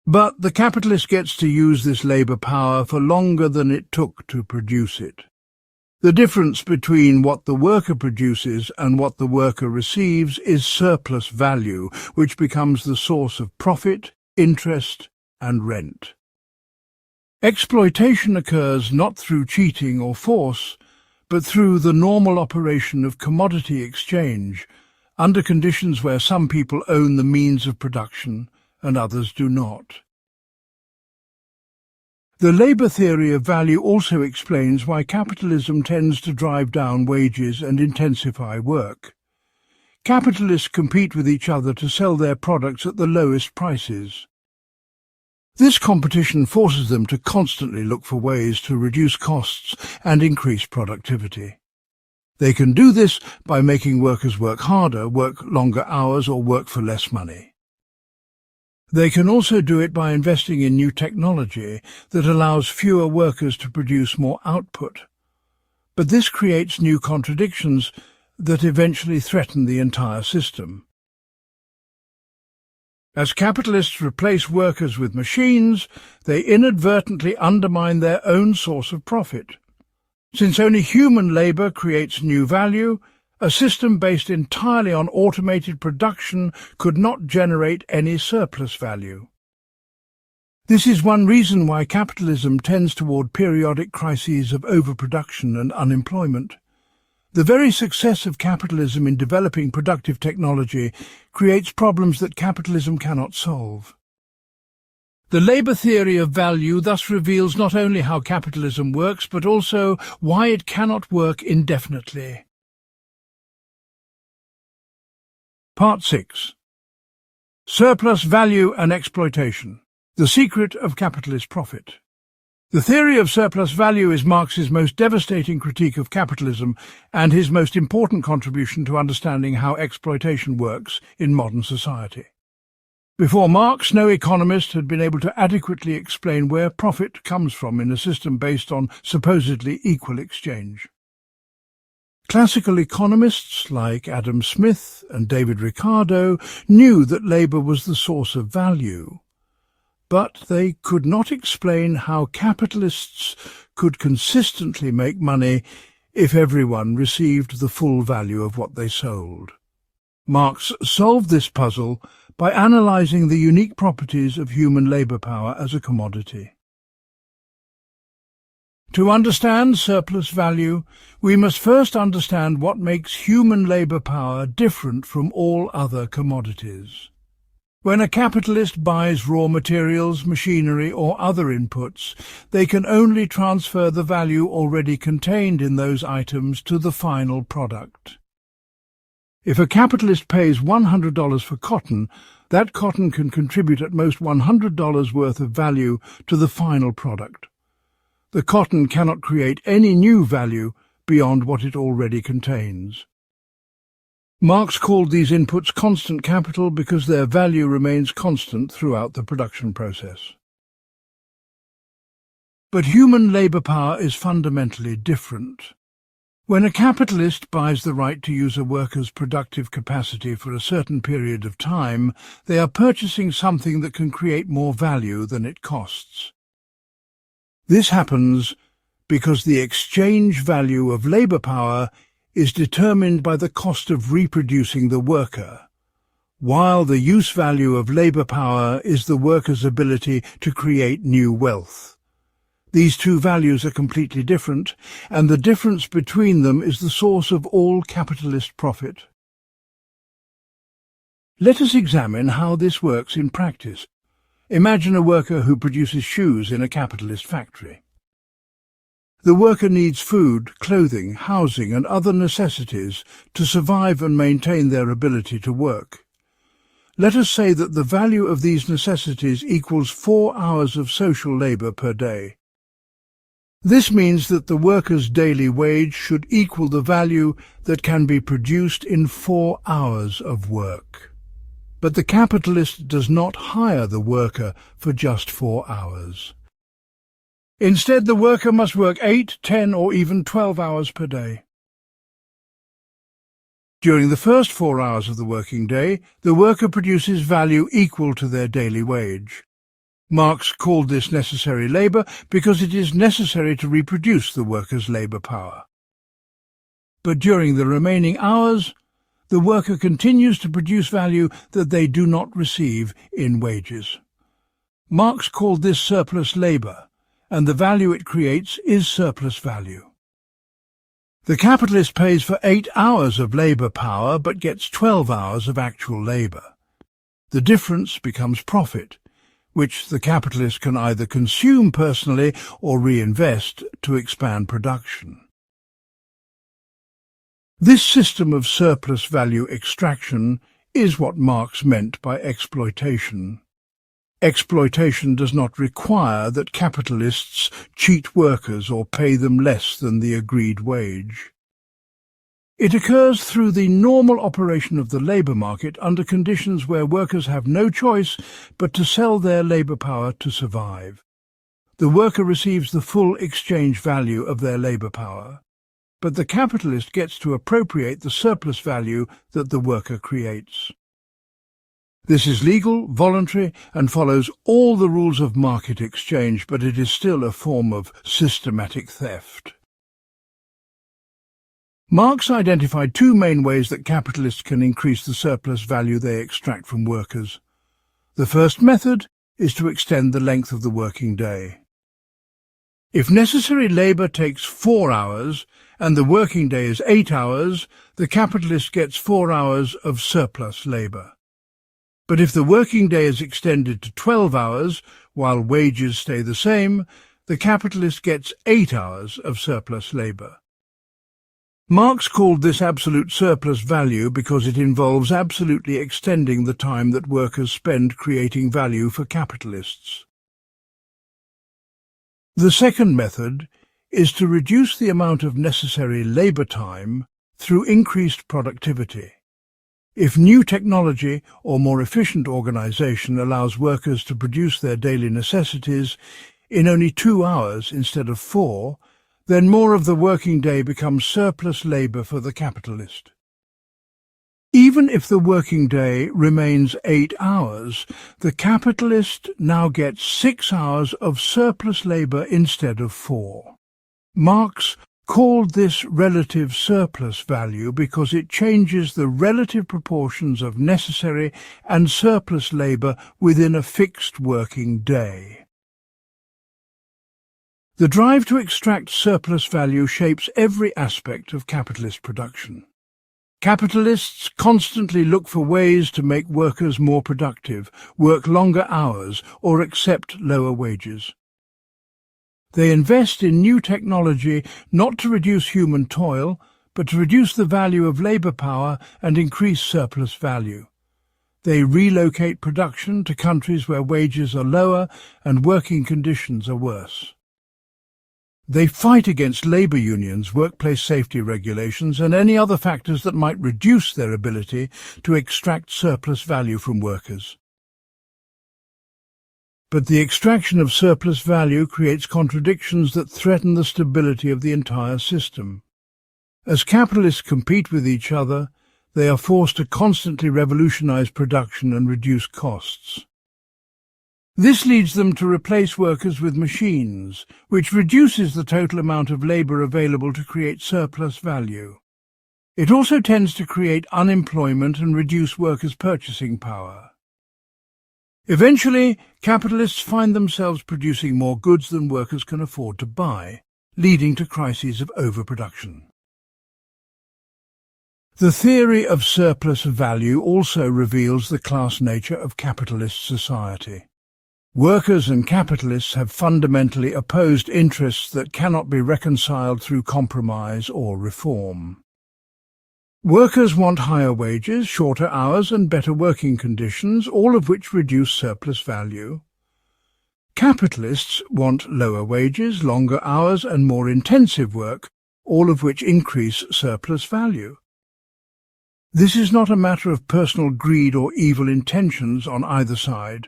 But the capitalist gets to use this labour power for longer than it took to produce it. The difference between what the worker produces and what the worker receives is surplus value, which becomes the source of profit, interest and rent. Exploitation occurs not through cheating or force, but through the normal operation of commodity exchange, under conditions where some people own the means of production and others do not. The labour theory of value also explains why capitalism tends to drive down wages and intensify work. Capitalists compete with each other to sell their products at the lowest prices. This competition forces them to constantly look for ways to reduce costs and increase productivity. They can do this by making workers work harder, work longer hours, or work for less money. They can also do it by investing in new technology that allows fewer workers to produce more output. But this creates new contradictions that eventually threaten the entire system. As capitalists replace workers with machines, they inadvertently undermine their own source of profit. Since only human labour creates new value, a system based entirely on automated production could not generate any surplus value. This is one reason why capitalism tends toward periodic crises of overproduction and unemployment. The very success of capitalism in developing productive technology creates problems that capitalism cannot solve. The labour theory of value thus reveals not only how capitalism works, but also why it cannot work indefinitely. Part 6. Surplus value and exploitation. The secret of capitalist profit. The theory of surplus value is Marx's most devastating critique of capitalism and his most important contribution to understanding how exploitation works in modern society. Before Marx, no economist had been able to adequately explain where profit comes from in a system based on supposedly equal exchange. Classical economists like Adam Smith and David Ricardo knew that labour was the source of value, but they could not explain how capitalists could consistently make money if everyone received the full value of what they sold. Marx solved this puzzle by analysing the unique properties of human labour power as a commodity. To understand surplus value, we must first understand what makes human labour power different from all other commodities. When a capitalist buys raw materials, machinery or other inputs, they can only transfer the value already contained in those items to the final product. If a capitalist pays $100 for cotton, that cotton can contribute at most $100 worth of value to the final product. The cotton cannot create any new value beyond what it already contains. Marx called these inputs constant capital because their value remains constant throughout the production process. But human labour power is fundamentally different. When a capitalist buys the right to use a worker's productive capacity for a certain period of time, they are purchasing something that can create more value than it costs. This happens because the exchange value of labour power is determined by the cost of reproducing the worker, while the use value of labour power is the worker's ability to create new wealth. These two values are completely different, and the difference between them is the source of all capitalist profit. Let us examine how this works in practice. Imagine a worker who produces shoes in a capitalist factory. The worker needs food, clothing, housing and other necessities to survive and maintain their ability to work. Let us say that the value of these necessities equals 4 hours of social labour per day. This means that the worker's daily wage should equal the value that can be produced in 4 hours of work. But the capitalist does not hire the worker for just 4 hours. Instead, the worker must work 8, 10 or even 12 hours per day. During the first 4 hours of the working day, the worker produces value equal to their daily wage. Marx called this necessary labour because it is necessary to reproduce the worker's labour power. But during the remaining hours, the worker continues to produce value that they do not receive in wages. Marx called this surplus labour, and the value it creates is surplus value. The capitalist pays for 8 hours of labour power but gets 12 hours of actual labour. The difference becomes profit, which the capitalist can either consume personally or reinvest to expand production. This system of surplus value extraction is what Marx meant by exploitation. Exploitation does not require that capitalists cheat workers or pay them less than the agreed wage. It occurs through the normal operation of the labour market under conditions where workers have no choice but to sell their labour power to survive. The worker receives the full exchange value of their labour power, but the capitalist gets to appropriate the surplus value that the worker creates. This is legal, voluntary, and follows all the rules of market exchange, but it is still a form of systematic theft. Marx identified 2 main ways that capitalists can increase the surplus value they extract from workers. The first method is to extend the length of the working day. If necessary labour takes 4 hours and the working day is 8 hours, the capitalist gets 4 hours of surplus labour. But if the working day is extended to 12 hours, while wages stay the same, the capitalist gets 8 hours of surplus labour. Marx called this absolute surplus value because it involves absolutely extending the time that workers spend creating value for capitalists. The second method is to reduce the amount of necessary labour time through increased productivity. If new technology or more efficient organisation allows workers to produce their daily necessities in only 2 hours instead of 4, then more of the working day becomes surplus labour for the capitalist. Even if the working day remains 8 hours, the capitalist now gets 6 hours of surplus labour instead of 4. Marx called this relative surplus value because it changes the relative proportions of necessary and surplus labour within a fixed working day. The drive to extract surplus value shapes every aspect of capitalist production. Capitalists constantly look for ways to make workers more productive, work longer hours, or accept lower wages. They invest in new technology not to reduce human toil, but to reduce the value of labour power and increase surplus value. They relocate production to countries where wages are lower and working conditions are worse. They fight against labour unions, workplace safety regulations, and any other factors that might reduce their ability to extract surplus value from workers. But the extraction of surplus value creates contradictions that threaten the stability of the entire system. As capitalists compete with each other, they are forced to constantly revolutionize production and reduce costs. This leads them to replace workers with machines, which reduces the total amount of labour available to create surplus value. It also tends to create unemployment and reduce workers' purchasing power. Eventually, capitalists find themselves producing more goods than workers can afford to buy, leading to crises of overproduction. The theory of surplus value also reveals the class nature of capitalist society. Workers and capitalists have fundamentally opposed interests that cannot be reconciled through compromise or reform. Workers want higher wages, shorter hours and better working conditions, all of which reduce surplus value. Capitalists want lower wages, longer hours and more intensive work, all of which increase surplus value. This is not a matter of personal greed or evil intentions on either side.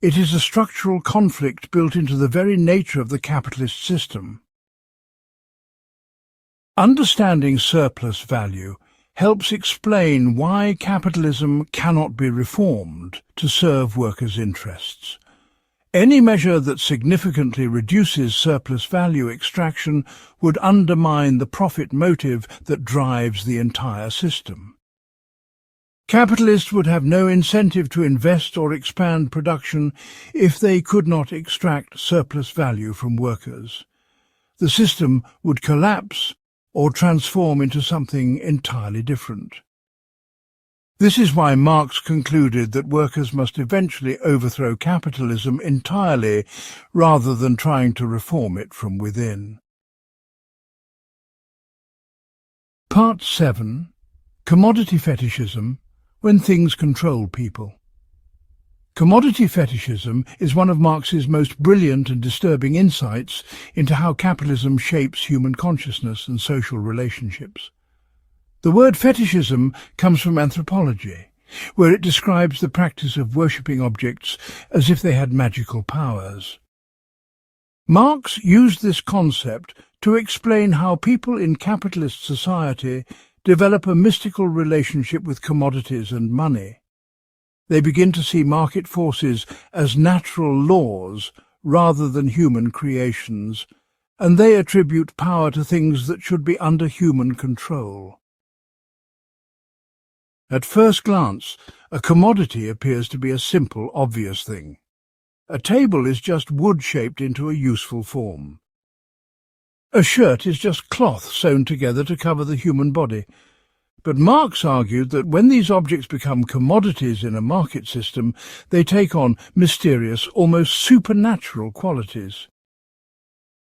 It is a structural conflict built into the very nature of the capitalist system. Understanding surplus value helps explain why capitalism cannot be reformed to serve workers' interests. Any measure that significantly reduces surplus value extraction would undermine the profit motive that drives the entire system. Capitalists would have no incentive to invest or expand production if they could not extract surplus value from workers. The system would collapse or transform into something entirely different. This is why Marx concluded that workers must eventually overthrow capitalism entirely rather than trying to reform it from within. Part 7. Commodity Fetishism. When things control people. Commodity fetishism is one of Marx's most brilliant and disturbing insights into how capitalism shapes human consciousness and social relationships. The word fetishism comes from anthropology, where it describes the practice of worshipping objects as if they had magical powers. Marx used this concept to explain how people in capitalist society develop a mystical relationship with commodities and money. They begin to see market forces as natural laws rather than human creations, and they attribute power to things that should be under human control. At first glance, a commodity appears to be a simple, obvious thing. A table is just wood shaped into a useful form. A shirt is just cloth sewn together to cover the human body. But Marx argued that when these objects become commodities in a market system, they take on mysterious, almost supernatural qualities.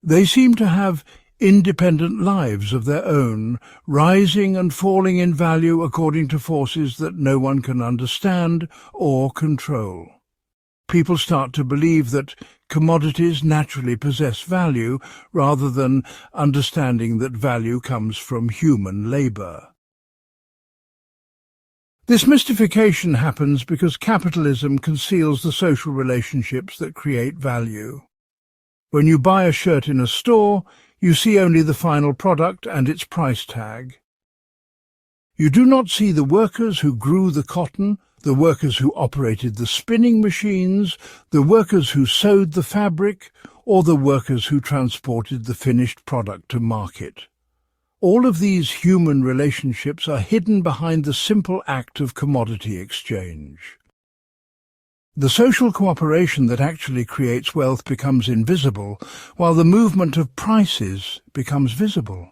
They seem to have independent lives of their own, rising and falling in value according to forces that no one can understand or control. People start to believe that commodities naturally possess value, rather than understanding that value comes from human labour. This mystification happens because capitalism conceals the social relationships that create value. When you buy a shirt in a store, you see only the final product and its price tag. You do not see the workers who grew the cotton, the workers who operated the spinning machines, the workers who sewed the fabric, or the workers who transported the finished product to market. All of these human relationships are hidden behind the simple act of commodity exchange. The social cooperation that actually creates wealth becomes invisible, while the movement of prices becomes visible.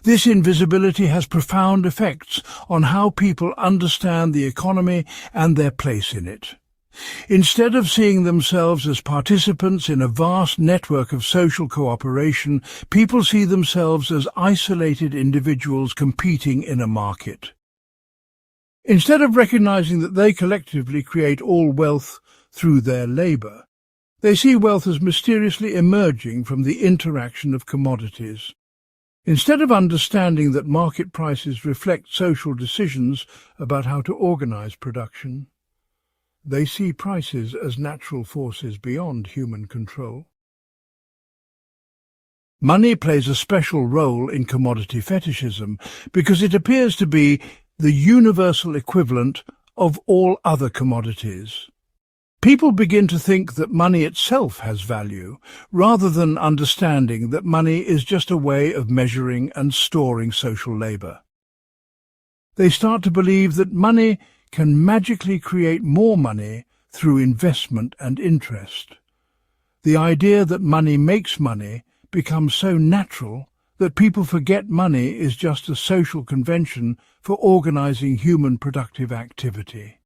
This invisibility has profound effects on how people understand the economy and their place in it. Instead of seeing themselves as participants in a vast network of social cooperation, people see themselves as isolated individuals competing in a market. Instead of recognizing that they collectively create all wealth through their labor, they see wealth as mysteriously emerging from the interaction of commodities. Instead of understanding that market prices reflect social decisions about how to organize production, they see prices as natural forces beyond human control. Money plays a special role in commodity fetishism because it appears to be the universal equivalent of all other commodities. People begin to think that money itself has value, rather than understanding that money is just a way of measuring and storing social labor. They start to believe that money can magically create more money through investment and interest. The idea that money makes money becomes so natural that people forget money is just a social convention for organizing human productive activity.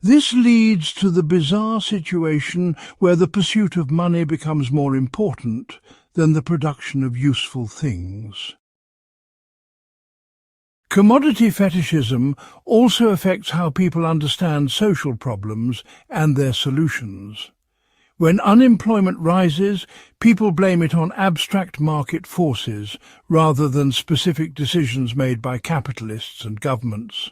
This leads to the bizarre situation where the pursuit of money becomes more important than the production of useful things. Commodity fetishism also affects how people understand social problems and their solutions. When unemployment rises, people blame it on abstract market forces rather than specific decisions made by capitalists and governments.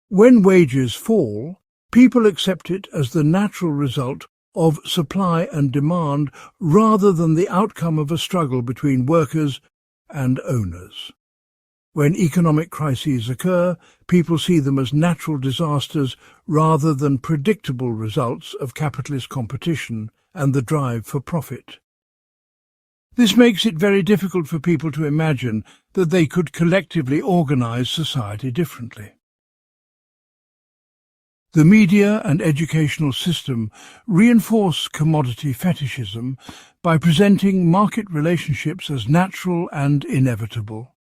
When wages fall, people accept it as the natural result of supply and demand rather than the outcome of a struggle between workers and owners. When economic crises occur, people see them as natural disasters rather than predictable results of capitalist competition and the drive for profit. This makes it very difficult for people to imagine that they could collectively organize society differently. The media and educational system reinforce commodity fetishism by presenting market relationships as natural and inevitable.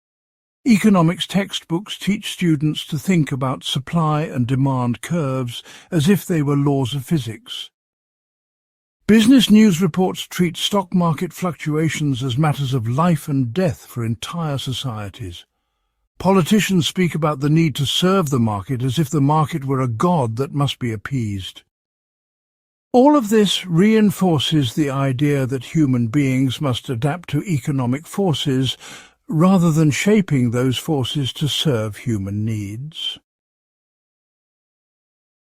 Economics textbooks teach students to think about supply and demand curves as if they were laws of physics. Business news reports treat stock market fluctuations as matters of life and death for entire societies. Politicians speak about the need to serve the market as if the market were a god that must be appeased. All of this reinforces the idea that human beings must adapt to economic forces rather than shaping those forces to serve human needs.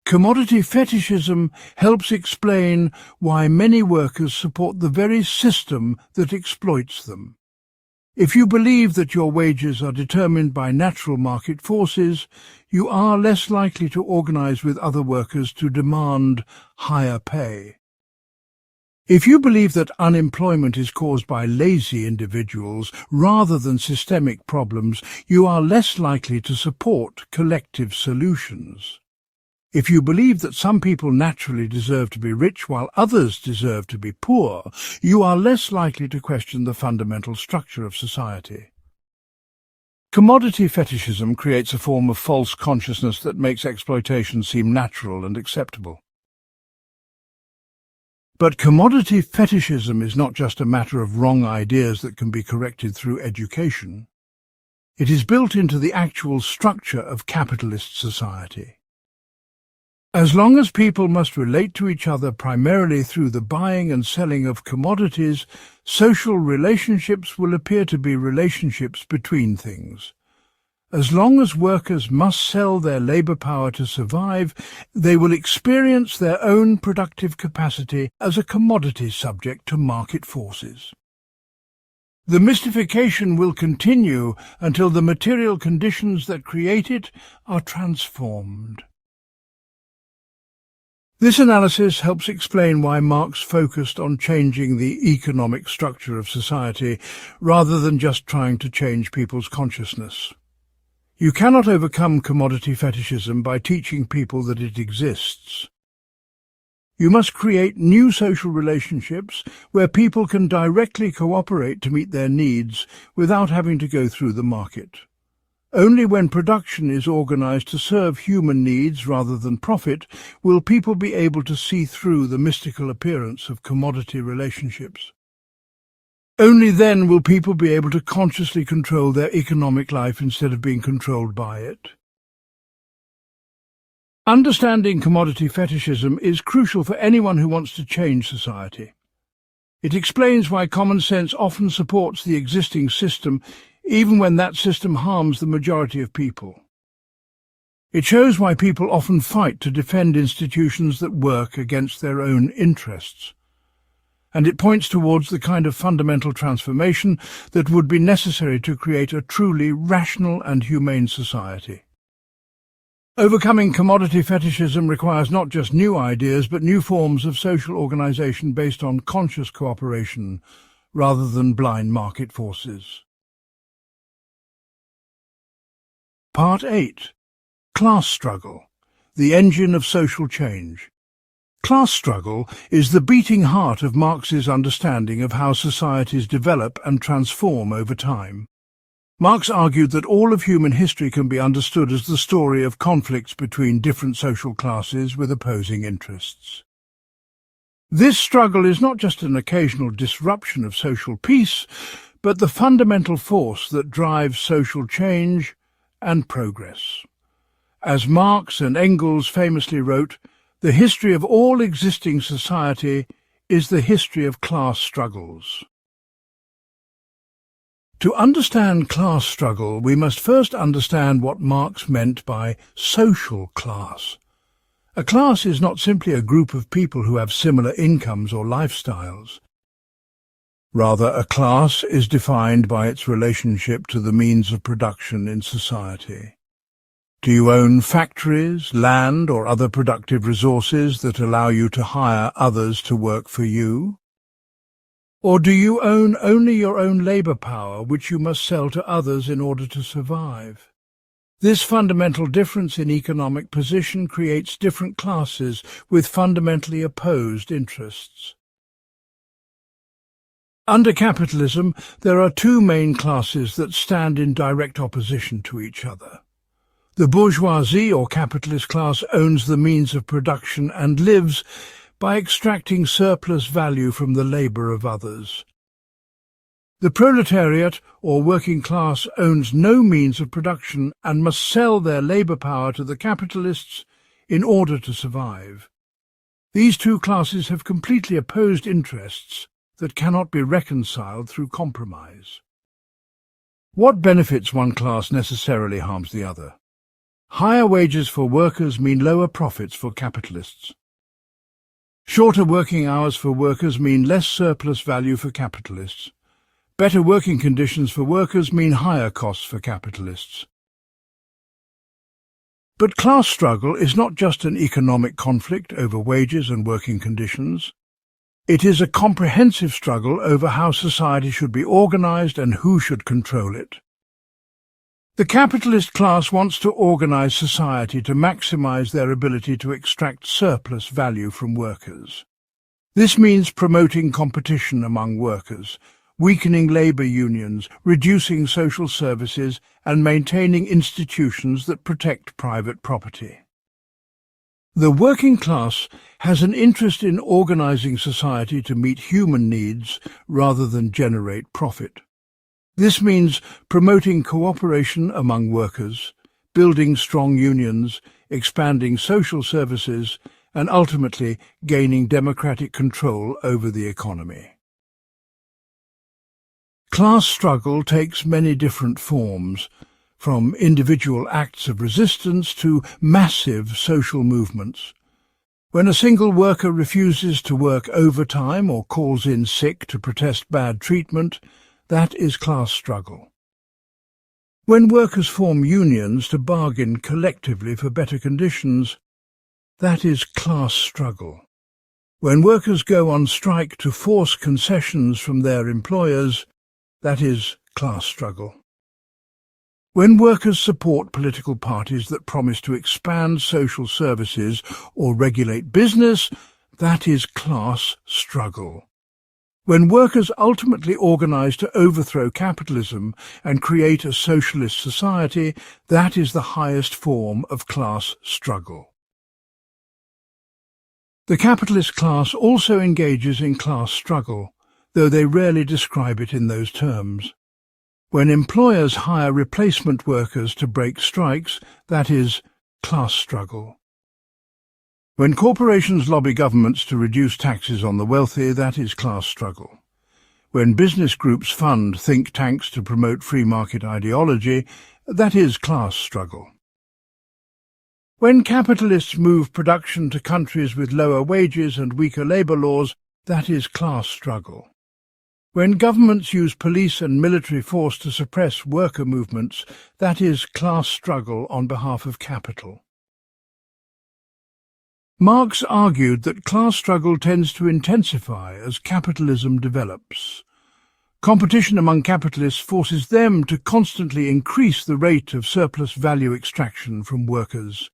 Commodity fetishism helps explain why many workers support the very system that exploits them. If you believe that your wages are determined by natural market forces, you are less likely to organize with other workers to demand higher pay. If you believe that unemployment is caused by lazy individuals rather than systemic problems, you are less likely to support collective solutions. If you believe that some people naturally deserve to be rich while others deserve to be poor, you are less likely to question the fundamental structure of society. Commodity fetishism creates a form of false consciousness that makes exploitation seem natural and acceptable. But commodity fetishism is not just a matter of wrong ideas that can be corrected through education. It is built into the actual structure of capitalist society. As long as people must relate to each other primarily through the buying and selling of commodities, social relationships will appear to be relationships between things. As long as workers must sell their labor power to survive, they will experience their own productive capacity as a commodity subject to market forces. The mystification will continue until the material conditions that create it are transformed. This analysis helps explain why Marx focused on changing the economic structure of society rather than just trying to change people's consciousness. You cannot overcome commodity fetishism by teaching people that it exists. You must create new social relationships where people can directly cooperate to meet their needs without having to go through the market. Only when production is organized to serve human needs rather than profit will people be able to see through the mystical appearance of commodity relationships. Only then will people be able to consciously control their economic life instead of being controlled by it. Understanding commodity fetishism is crucial for anyone who wants to change society. It explains why common sense often supports the existing system, even when that system harms the majority of people. It shows why people often fight to defend institutions that work against their own interests. And it points towards the kind of fundamental transformation that would be necessary to create a truly rational and humane society. Overcoming commodity fetishism requires not just new ideas, but new forms of social organization based on conscious cooperation rather than blind market forces. Part 8. Class struggle, the engine of social change. Class struggle is the beating heart of Marx's understanding of how societies develop and transform over time. Marx argued that all of human history can be understood as the story of conflicts between different social classes with opposing interests. This struggle is not just an occasional disruption of social peace, but the fundamental force that drives social change and progress. As Marx and Engels famously wrote, the history of all existing society is the history of class struggles. To understand class struggle, we must first understand what Marx meant by social class. A class is not simply a group of people who have similar incomes or lifestyles. Rather, a class is defined by its relationship to the means of production in society. Do you own factories, land, or other productive resources that allow you to hire others to work for you? Or do you own only your own labour power, which you must sell to others in order to survive? This fundamental difference in economic position creates different classes with fundamentally opposed interests. Under capitalism, there are two main classes that stand in direct opposition to each other. The bourgeoisie or capitalist class owns the means of production and lives by extracting surplus value from the labour of others. The proletariat or working class owns no means of production and must sell their labour power to the capitalists in order to survive. These two classes have completely opposed interests that cannot be reconciled through compromise. What benefits one class necessarily harms the other. Higher wages for workers mean lower profits for capitalists. Shorter working hours for workers mean less surplus value for capitalists. Better working conditions for workers mean higher costs for capitalists. But class struggle is not just an economic conflict over wages and working conditions. It is a comprehensive struggle over how society should be organized and who should control it. The capitalist class wants to organize society to maximize their ability to extract surplus value from workers. This means promoting competition among workers, weakening labor unions, reducing social services, and maintaining institutions that protect private property. The working class has an interest in organizing society to meet human needs rather than generate profit. This means promoting cooperation among workers, building strong unions, expanding social services, and ultimately gaining democratic control over the economy. Class struggle takes many different forms, from individual acts of resistance to massive social movements. When a single worker refuses to work overtime or calls in sick to protest bad treatment, that is class struggle. When workers form unions to bargain collectively for better conditions, that is class struggle. When workers go on strike to force concessions from their employers, that is class struggle. When workers support political parties that promise to expand social services or regulate business, that is class struggle. When workers ultimately organize to overthrow capitalism and create a socialist society, that is the highest form of class struggle. The capitalist class also engages in class struggle, though they rarely describe it in those terms. When employers hire replacement workers to break strikes, that is class struggle. When corporations lobby governments to reduce taxes on the wealthy, that is class struggle. When business groups fund think tanks to promote free market ideology, that is class struggle. When capitalists move production to countries with lower wages and weaker labour laws, that is class struggle. When governments use police and military force to suppress worker movements, that is class struggle on behalf of capital. Marx argued that class struggle tends to intensify as capitalism develops. Competition among capitalists forces them to constantly increase the rate of surplus value extraction from workers.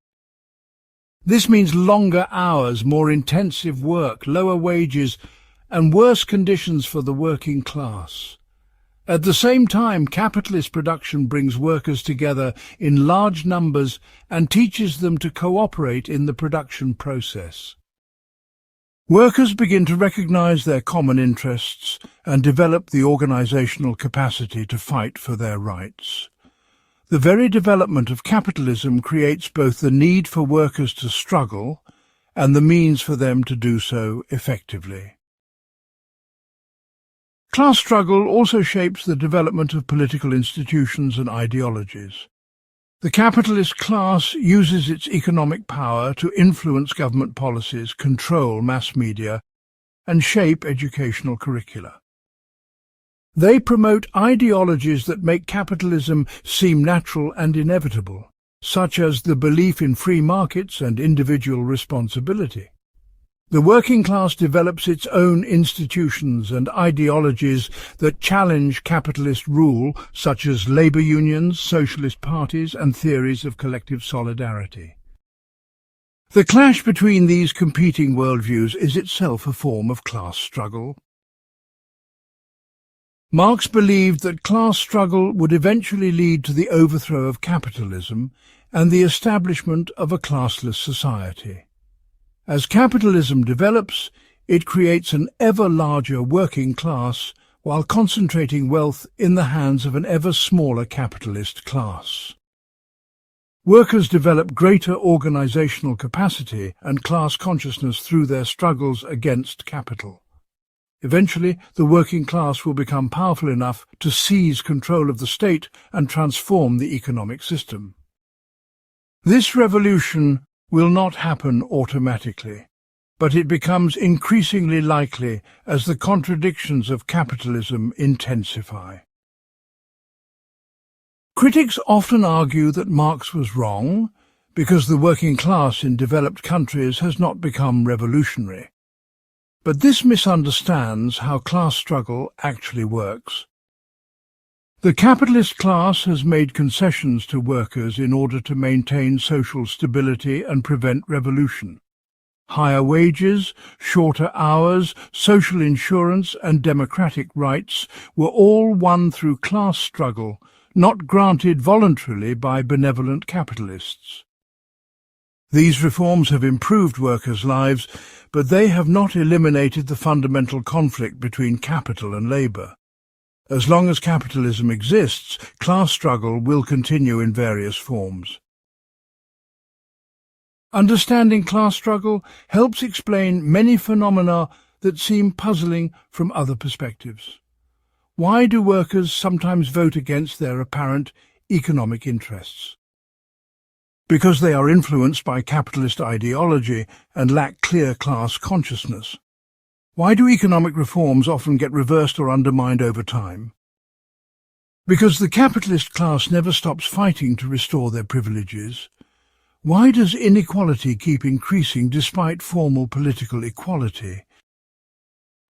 This means longer hours, more intensive work, lower wages, and worse conditions for the working class. At the same time, capitalist production brings workers together in large numbers and teaches them to cooperate in the production process. Workers begin to recognize their common interests and develop the organizational capacity to fight for their rights. The very development of capitalism creates both the need for workers to struggle and the means for them to do so effectively. Class struggle also shapes the development of political institutions and ideologies. The capitalist class uses its economic power to influence government policies, control mass media, and shape educational curricula. They promote ideologies that make capitalism seem natural and inevitable, such as the belief in free markets and individual responsibility. The working class develops its own institutions and ideologies that challenge capitalist rule, such as labor unions, socialist parties, and theories of collective solidarity. The clash between these competing worldviews is itself a form of class struggle. Marx believed that class struggle would eventually lead to the overthrow of capitalism and the establishment of a classless society. As capitalism develops, it creates an ever larger working class while concentrating wealth in the hands of an ever smaller capitalist class. Workers develop greater organizational capacity and class consciousness through their struggles against capital. Eventually, the working class will become powerful enough to seize control of the state and transform the economic system. This revolution will not happen automatically, but it becomes increasingly likely as the contradictions of capitalism intensify. Critics often argue that Marx was wrong because the working class in developed countries has not become revolutionary. But this misunderstands how class struggle actually works. The capitalist class has made concessions to workers in order to maintain social stability and prevent revolution. Higher wages, shorter hours, social insurance and democratic rights were all won through class struggle, not granted voluntarily by benevolent capitalists. These reforms have improved workers' lives, but they have not eliminated the fundamental conflict between capital and labour. As long as capitalism exists, class struggle will continue in various forms. Understanding class struggle helps explain many phenomena that seem puzzling from other perspectives. Why do workers sometimes vote against their apparent economic interests? Because they are influenced by capitalist ideology and lack clear class consciousness. Why do economic reforms often get reversed or undermined over time? Because the capitalist class never stops fighting to restore their privileges. Why does inequality keep increasing despite formal political equality?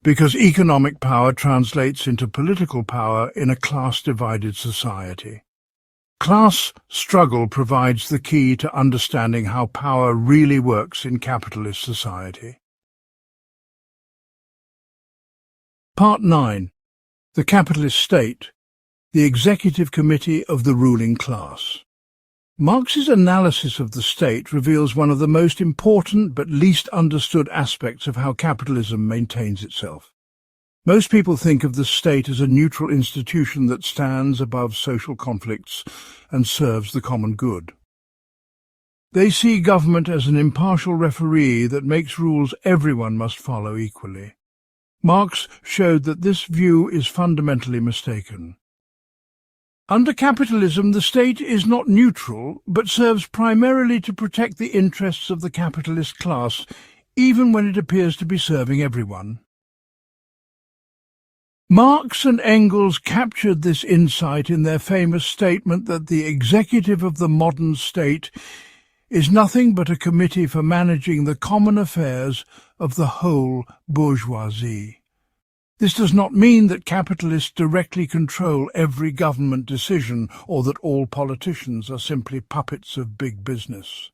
Because economic power translates into political power in a class-divided society. Class struggle provides the key to understanding how power really works in capitalist society. Part 9. The Capitalist State, the Executive Committee of the Ruling Class. Marx's analysis of the state reveals one of the most important but least understood aspects of how capitalism maintains itself. Most people think of the state as a neutral institution that stands above social conflicts and serves the common good. They see government as an impartial referee that makes rules everyone must follow equally. Marx showed that this view is fundamentally mistaken. Under capitalism, the state is not neutral, but serves primarily to protect the interests of the capitalist class, even when it appears to be serving everyone. Marx and Engels captured this insight in their famous statement that the executive of the modern state is nothing but a committee for managing the common affairs of the whole bourgeoisie. This does not mean that capitalists directly control every government decision or that all politicians are simply puppets of big business.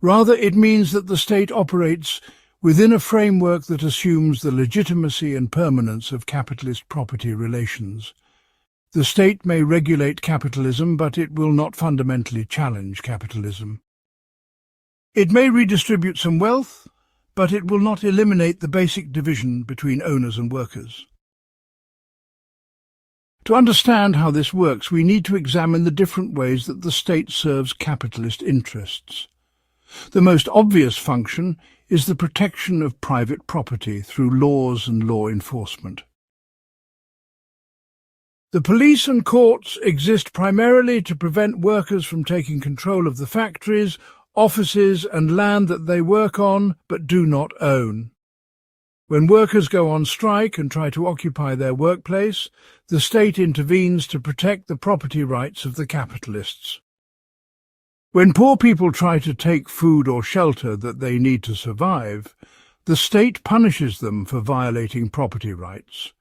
Rather, it means that the state operates within a framework that assumes the legitimacy and permanence of capitalist property relations. The state may regulate capitalism, but it will not fundamentally challenge capitalism. It may redistribute some wealth, but it will not eliminate the basic division between owners and workers. To understand how this works, we need to examine the different ways that the state serves capitalist interests. The most obvious function is the protection of private property through laws and law enforcement. The police and courts exist primarily to prevent workers from taking control of the factories, offices and land that they work on but do not own. When workers go on strike and try to occupy their workplace, the state intervenes to protect the property rights of the capitalists. When poor people try to take food or shelter that they need to survive, the state punishes them for violating property rights.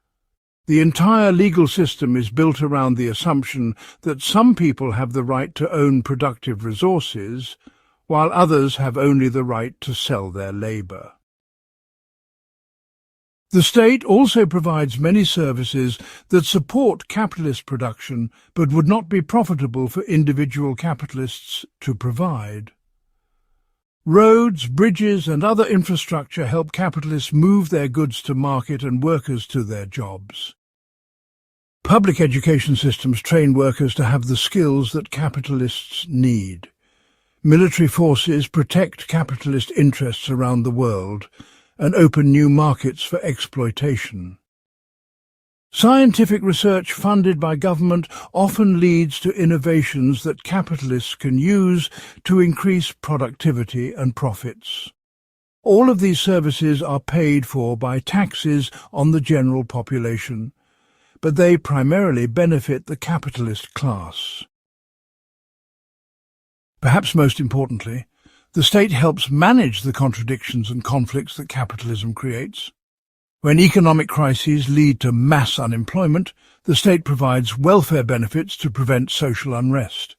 The entire legal system is built around the assumption that some people have the right to own productive resources, while others have only the right to sell their labour. The state also provides many services that support capitalist production but would not be profitable for individual capitalists to provide. Roads, bridges and other infrastructure help capitalists move their goods to market and workers to their jobs. Public education systems train workers to have the skills that capitalists need. Military forces protect capitalist interests around the world and open new markets for exploitation. Scientific research funded by government often leads to innovations that capitalists can use to increase productivity and profits. All of these services are paid for by taxes on the general population, but they primarily benefit the capitalist class. Perhaps most importantly, the state helps manage the contradictions and conflicts that capitalism creates. When economic crises lead to mass unemployment, the state provides welfare benefits to prevent social unrest.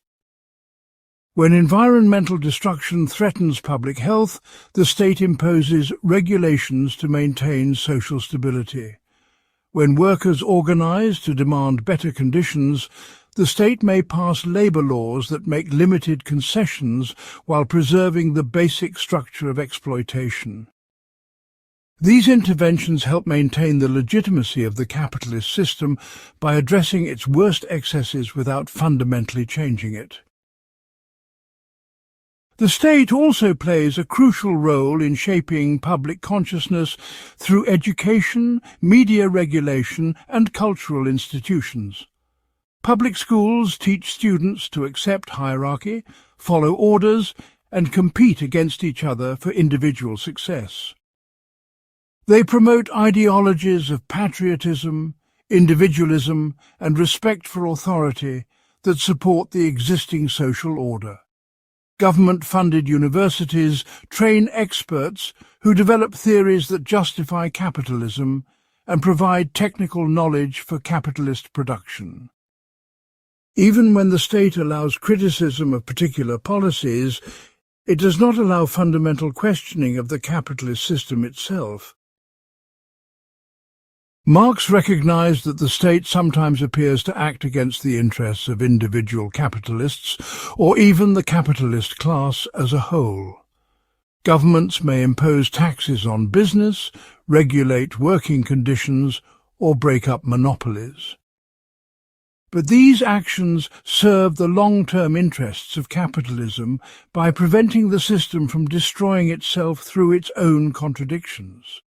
When environmental destruction threatens public health, the state imposes regulations to maintain social stability. When workers organize to demand better conditions, the state may pass labour laws that make limited concessions while preserving the basic structure of exploitation. These interventions help maintain the legitimacy of the capitalist system by addressing its worst excesses without fundamentally changing it. The state also plays a crucial role in shaping public consciousness through education, media regulation and cultural institutions. Public schools teach students to accept hierarchy, follow orders, and compete against each other for individual success. They promote ideologies of patriotism, individualism, and respect for authority that support the existing social order. Government-funded universities train experts who develop theories that justify capitalism and provide technical knowledge for capitalist production. Even when the state allows criticism of particular policies, it does not allow fundamental questioning of the capitalist system itself. Marx recognized that the state sometimes appears to act against the interests of individual capitalists, or even the capitalist class as a whole. Governments may impose taxes on business, regulate working conditions, or break up monopolies. But these actions serve the long-term interests of capitalism by preventing the system from destroying itself through its own contradictions.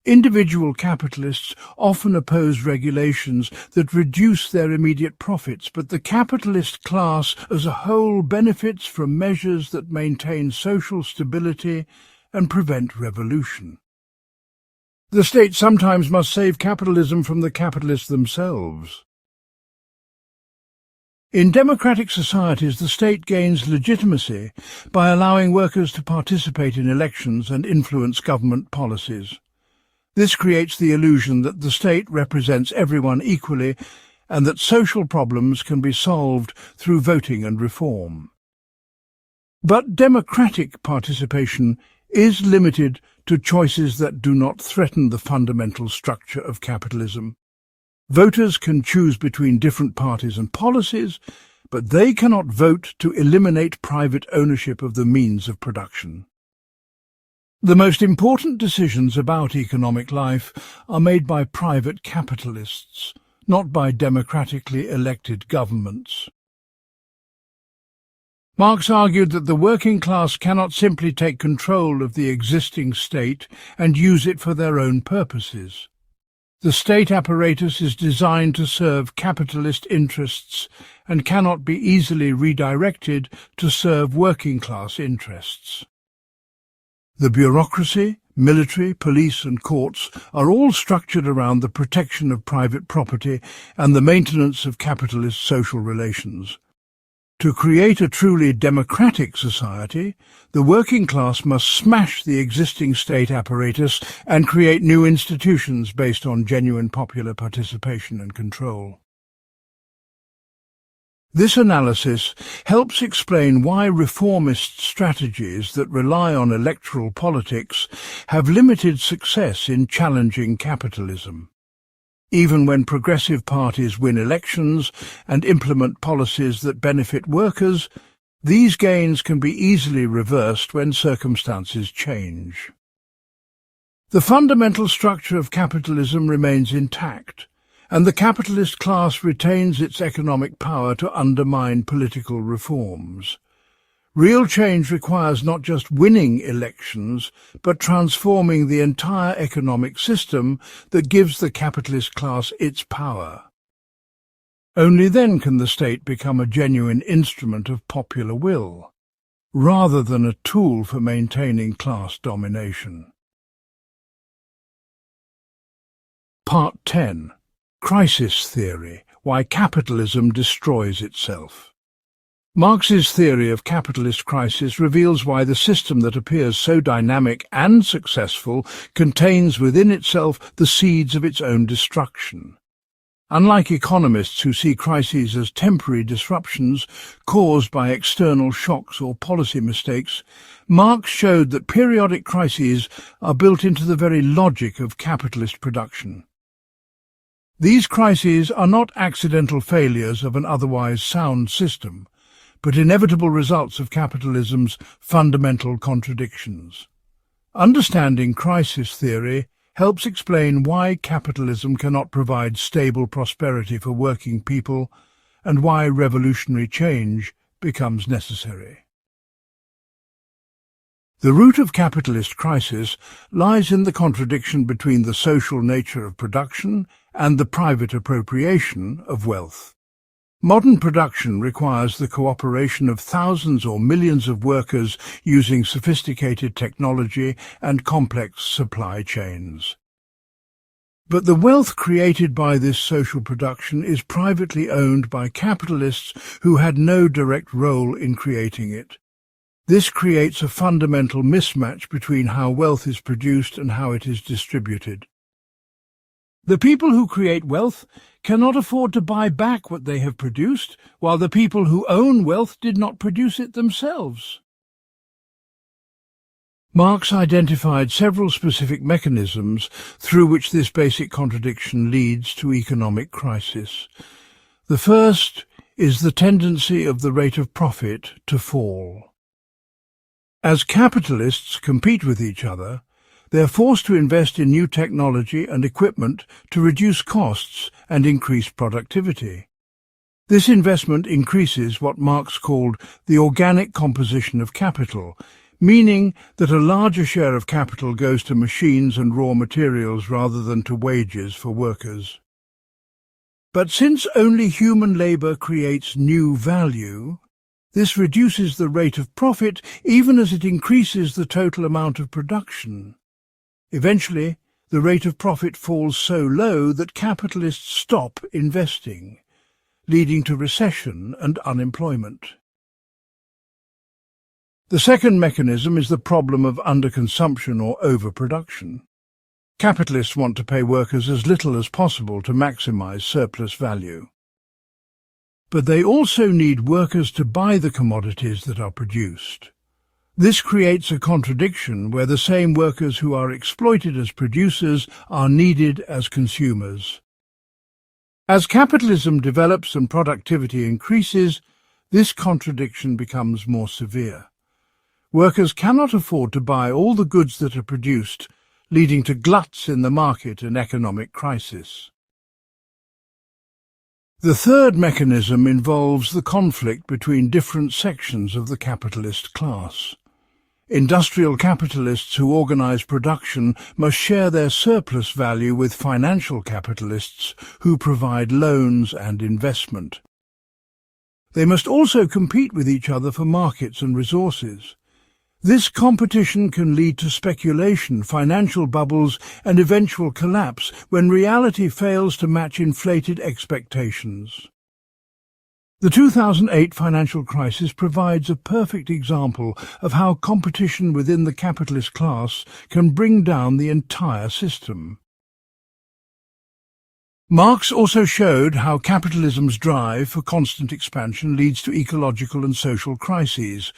Individual capitalists often oppose regulations that reduce their immediate profits, but the capitalist class as a whole benefits from measures that maintain social stability and prevent revolution. The state sometimes must save capitalism from the capitalists themselves. In democratic societies, the state gains legitimacy by allowing workers to participate in elections and influence government policies. This creates the illusion that the state represents everyone equally and that social problems can be solved through voting and reform. But democratic participation is limited to choices that do not threaten the fundamental structure of capitalism. Voters can choose between different parties and policies, but they cannot vote to eliminate private ownership of the means of production. The most important decisions about economic life are made by private capitalists, not by democratically elected governments. Marx argued that the working class cannot simply take control of the existing state and use it for their own purposes. The state apparatus is designed to serve capitalist interests and cannot be easily redirected to serve working class interests. The bureaucracy, military, police and courts are all structured around the protection of private property and the maintenance of capitalist social relations. To create a truly democratic society, the working class must smash the existing state apparatus and create new institutions based on genuine popular participation and control. This analysis helps explain why reformist strategies that rely on electoral politics have limited success in challenging capitalism. Even when progressive parties win elections and implement policies that benefit workers, these gains can be easily reversed when circumstances change. The fundamental structure of capitalism remains intact, and the capitalist class retains its economic power to undermine political reforms. Real change requires not just winning elections, but transforming the entire economic system that gives the capitalist class its power. Only then can the state become a genuine instrument of popular will, rather than a tool for maintaining class domination. Part 10. Crisis Theory: Why Capitalism Destroys Itself. Marx's theory of capitalist crisis reveals why the system that appears so dynamic and successful contains within itself the seeds of its own destruction. Unlike economists who see crises as temporary disruptions caused by external shocks or policy mistakes, Marx showed that periodic crises are built into the very logic of capitalist production. These crises are not accidental failures of an otherwise sound system, but inevitable results of capitalism's fundamental contradictions. Understanding crisis theory helps explain why capitalism cannot provide stable prosperity for working people and why revolutionary change becomes necessary. The root of capitalist crisis lies in the contradiction between the social nature of production and the private appropriation of wealth. Modern production requires the cooperation of thousands or millions of workers using sophisticated technology and complex supply chains. But the wealth created by this social production is privately owned by capitalists who had no direct role in creating it. This creates a fundamental mismatch between how wealth is produced and how it is distributed. The people who create wealth cannot afford to buy back what they have produced, while the people who own wealth did not produce it themselves. Marx identified several specific mechanisms through which this basic contradiction leads to economic crisis. The first is the tendency of the rate of profit to fall. As capitalists compete with each other, they are forced to invest in new technology and equipment to reduce costs and increase productivity. This investment increases what Marx called the organic composition of capital, meaning that a larger share of capital goes to machines and raw materials rather than to wages for workers. But since only human labor creates new value, this reduces the rate of profit even as it increases the total amount of production. Eventually, the rate of profit falls so low that capitalists stop investing, leading to recession and unemployment. The second mechanism is the problem of underconsumption or overproduction. Capitalists want to pay workers as little as possible to maximize surplus value. But they also need workers to buy the commodities that are produced. This creates a contradiction where the same workers who are exploited as producers are needed as consumers. As capitalism develops and productivity increases, this contradiction becomes more severe. Workers cannot afford to buy all the goods that are produced, leading to gluts in the market and economic crisis. The third mechanism involves the conflict between different sections of the capitalist class. Industrial capitalists who organize production must share their surplus value with financial capitalists who provide loans and investment. They must also compete with each other for markets and resources. This competition can lead to speculation, financial bubbles, and eventual collapse when reality fails to match inflated expectations. The 2008 financial crisis provides a perfect example of how competition within the capitalist class can bring down the entire system. Marx also showed how capitalism's drive for constant expansion leads to ecological and social crises.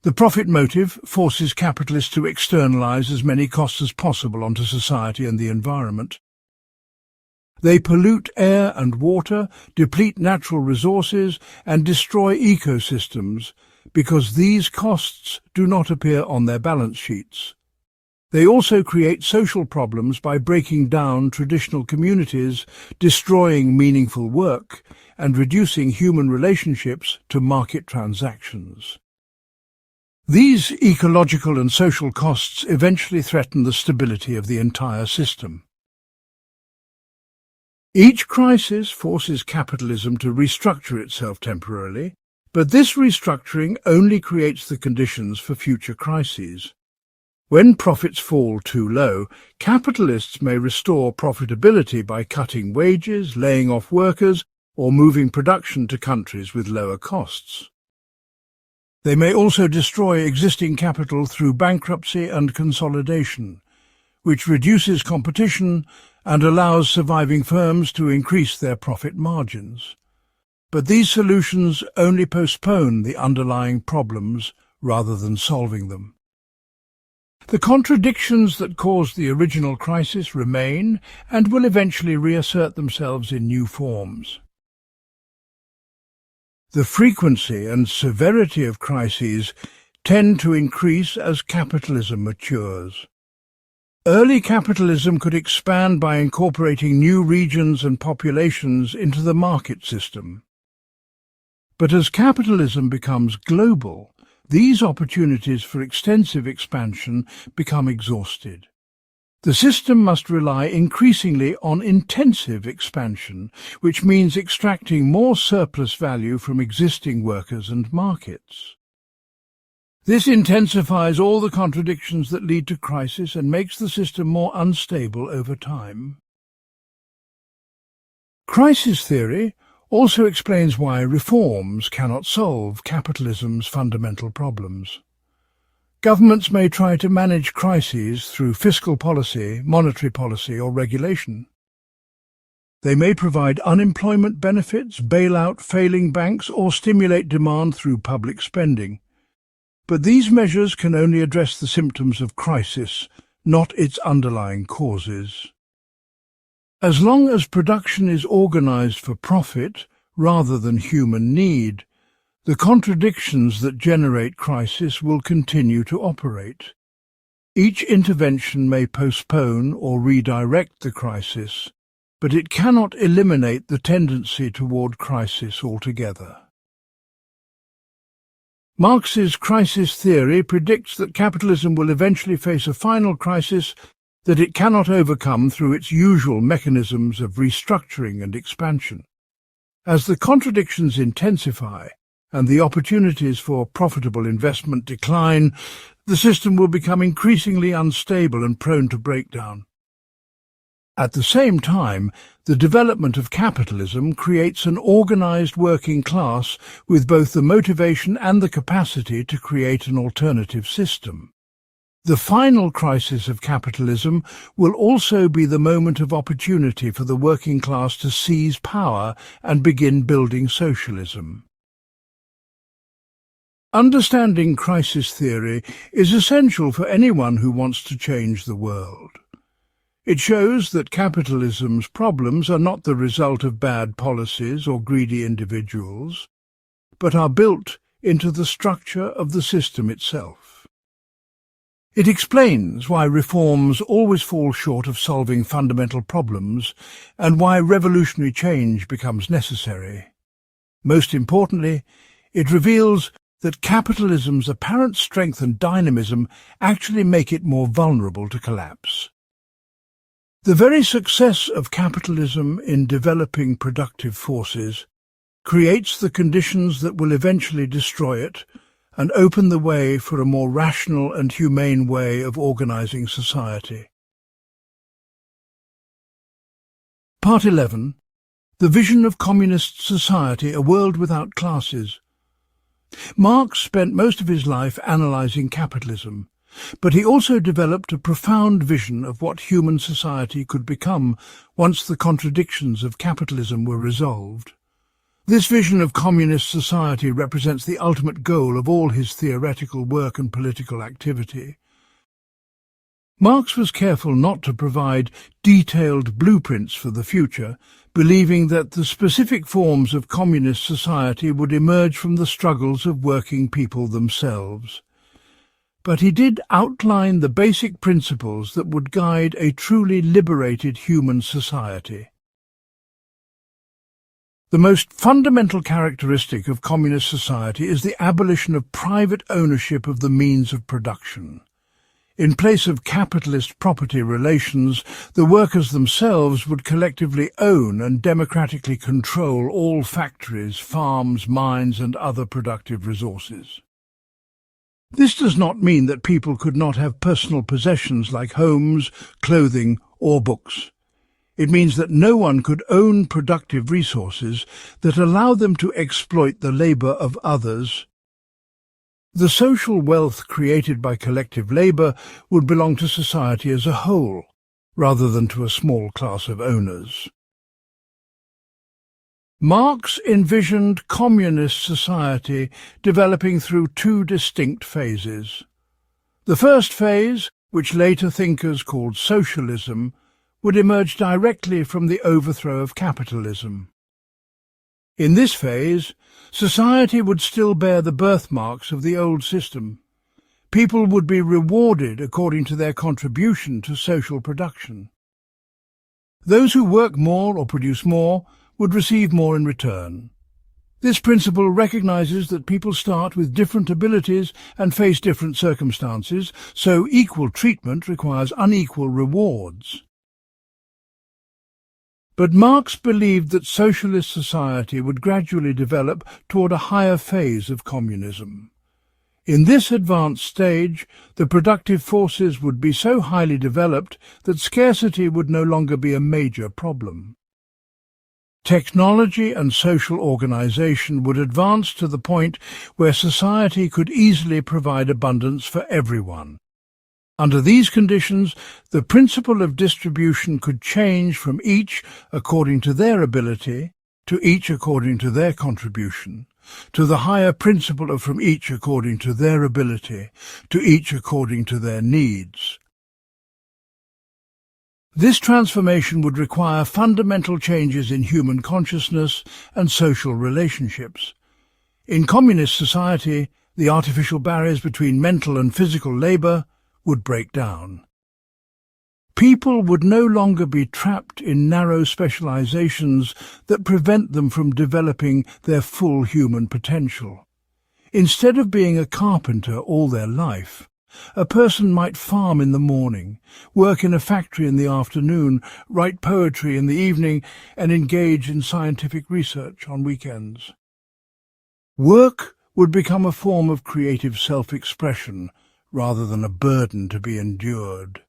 The profit motive forces capitalists to externalize as many costs as possible onto society and the environment. They pollute air and water, deplete natural resources, and destroy ecosystems because these costs do not appear on their balance sheets. They also create social problems by breaking down traditional communities, destroying meaningful work, and reducing human relationships to market transactions. These ecological and social costs eventually threaten the stability of the entire system. Each crisis forces capitalism to restructure itself temporarily, but this restructuring only creates the conditions for future crises. When profits fall too low, capitalists may restore profitability by cutting wages, laying off workers, or moving production to countries with lower costs. They may also destroy existing capital through bankruptcy and consolidation, which reduces competition and allows surviving firms to increase their profit margins. But these solutions only postpone the underlying problems rather than solving them. The contradictions that caused the original crisis remain and will eventually reassert themselves in new forms. The frequency and severity of crises tend to increase as capitalism matures. Early capitalism could expand by incorporating new regions and populations into the market system. But as capitalism becomes global, these opportunities for extensive expansion become exhausted. The system must rely increasingly on intensive expansion, which means extracting more surplus value from existing workers and markets. This intensifies all the contradictions that lead to crisis and makes the system more unstable over time. Crisis theory also explains why reforms cannot solve capitalism's fundamental problems. Governments may try to manage crises through fiscal policy, monetary policy, or regulation. They may provide unemployment benefits, bail out failing banks, or stimulate demand through public spending. But these measures can only address the symptoms of crisis, not its underlying causes. As long as production is organized for profit rather than human need, the contradictions that generate crisis will continue to operate. Each intervention may postpone or redirect the crisis, but it cannot eliminate the tendency toward crisis altogether. Marx's crisis theory predicts that capitalism will eventually face a final crisis that it cannot overcome through its usual mechanisms of restructuring and expansion. As the contradictions intensify and the opportunities for profitable investment decline, the system will become increasingly unstable and prone to breakdown. At the same time, the development of capitalism creates an organized working class with both the motivation and the capacity to create an alternative system. The final crisis of capitalism will also be the moment of opportunity for the working class to seize power and begin building socialism. Understanding crisis theory is essential for anyone who wants to change the world. It shows that capitalism's problems are not the result of bad policies or greedy individuals, but are built into the structure of the system itself. It explains why reforms always fall short of solving fundamental problems and why revolutionary change becomes necessary. Most importantly, it reveals that capitalism's apparent strength and dynamism actually make it more vulnerable to collapse. The very success of capitalism in developing productive forces creates the conditions that will eventually destroy it and open the way for a more rational and humane way of organizing society. Part 11. The Vision of Communist Society, a World Without Classes. Marx spent most of his life analyzing capitalism, but he also developed a profound vision of what human society could become once the contradictions of capitalism were resolved. This vision of communist society represents the ultimate goal of all his theoretical work and political activity. Marx was careful not to provide detailed blueprints for the future, believing that the specific forms of communist society would emerge from the struggles of working people themselves. But he did outline the basic principles that would guide a truly liberated human society. The most fundamental characteristic of communist society is the abolition of private ownership of the means of production. In place of capitalist property relations, the workers themselves would collectively own and democratically control all factories, farms, mines, and other productive resources. This does not mean that people could not have personal possessions like homes, clothing, or books. It means that no one could own productive resources that allow them to exploit the labor of others. The social wealth created by collective labor would belong to society as a whole, rather than to a small class of owners. Marx envisioned communist society developing through two distinct phases. The first phase, which later thinkers called Socialism, would emerge directly from the overthrow of capitalism. In this phase, society would still bear the birthmarks of the old system. People would be rewarded according to their contribution to social production. Those who work more or produce more would receive more in return. This principle recognizes that people start with different abilities and face different circumstances, so equal treatment requires unequal rewards. But Marx believed that socialist society would gradually develop toward a higher phase of communism. In this advanced stage, the productive forces would be so highly developed that scarcity would no longer be a major problem. Technology and social organization would advance to the point where society could easily provide abundance for everyone. Under these conditions, the principle of distribution could change from each according to their ability to each according to their contribution, to the higher principle of from each according to their ability to each according to their needs. This transformation would require fundamental changes in human consciousness and social relationships. In communist society, the artificial barriers between mental and physical labor would break down. People would no longer be trapped in narrow specializations that prevent them from developing their full human potential. Instead of being a carpenter all their life, a person might farm in the morning, work in a factory in the afternoon, write poetry in the evening, and engage in scientific research on weekends. Work would become a form of creative self-expression rather than a burden to be endured.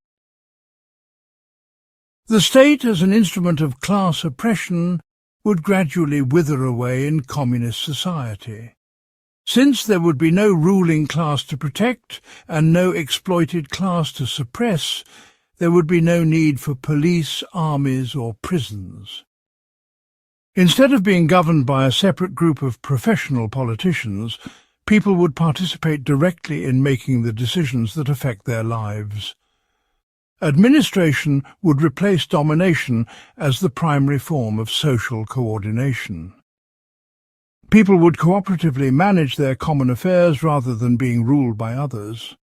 The state as an instrument of class oppression would gradually wither away in communist society. Since there would be no ruling class to protect and no exploited class to suppress, there would be no need for police, armies, or prisons. Instead of being governed by a separate group of professional politicians, People would participate directly in making the decisions that affect their lives. Administration would replace domination as the primary form of social coordination. People would cooperatively manage their common affairs rather than being ruled by others.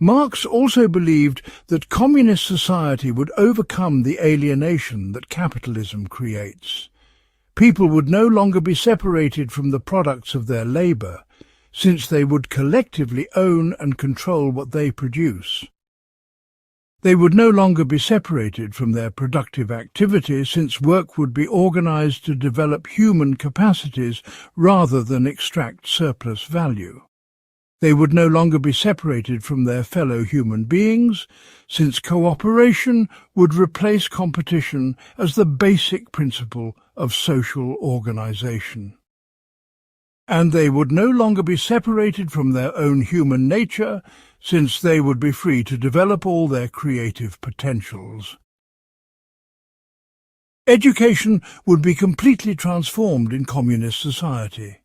Marx also believed that communist society would overcome the alienation that capitalism creates. People would no longer be separated from the products of their labour, since they would collectively own and control what they produce. They would no longer be separated from their productive activity, since work would be organised to develop human capacities rather than extract surplus value. They would no longer be separated from their fellow human beings, since cooperation would replace competition as the basic principle of social organisation. And they would no longer be separated from their own human nature, since they would be free to develop all their creative potentials. Education would be completely transformed in communist society.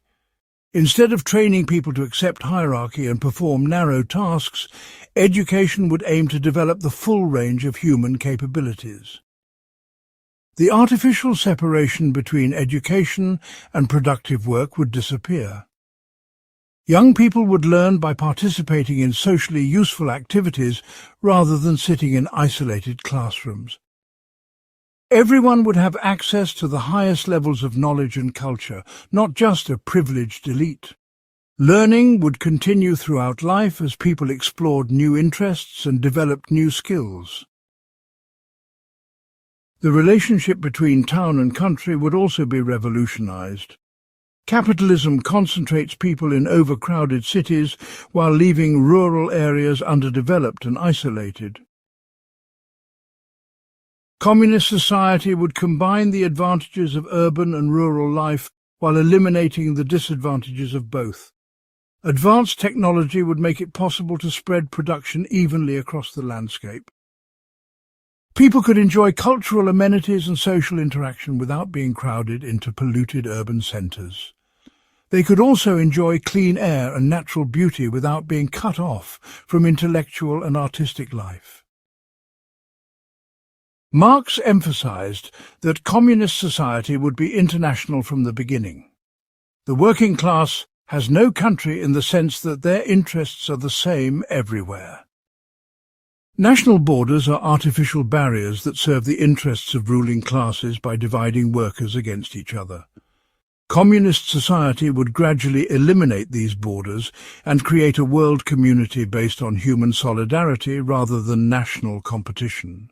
Instead of training people to accept hierarchy and perform narrow tasks, education would aim to develop the full range of human capabilities. The artificial separation between education and productive work would disappear. Young people would learn by participating in socially useful activities rather than sitting in isolated classrooms. Everyone would have access to the highest levels of knowledge and culture, not just a privileged elite. Learning would continue throughout life as people explored new interests and developed new skills. The relationship between town and country would also be revolutionized. Capitalism concentrates people in overcrowded cities while leaving rural areas underdeveloped and isolated. Communist society would combine the advantages of urban and rural life while eliminating the disadvantages of both. Advanced technology would make it possible to spread production evenly across the landscape. People could enjoy cultural amenities and social interaction without being crowded into polluted urban centres. They could also enjoy clean air and natural beauty without being cut off from intellectual and artistic life. Marx emphasized that communist society would be international from the beginning. The working class has no country in the sense that their interests are the same everywhere. National borders are artificial barriers that serve the interests of ruling classes by dividing workers against each other. Communist society would gradually eliminate these borders and create a world community based on human solidarity rather than national competition.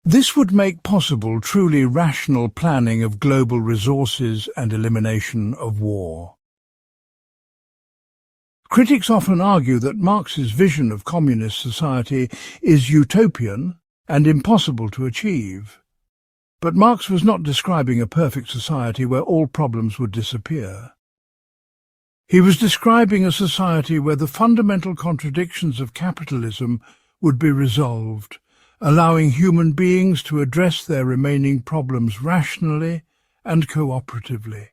This would make possible truly rational planning of global resources and elimination of war. Critics often argue that Marx's vision of communist society is utopian and impossible to achieve. But Marx was not describing a perfect society where all problems would disappear. He was describing a society where the fundamental contradictions of capitalism would be resolved, allowing human beings to address their remaining problems rationally and cooperatively.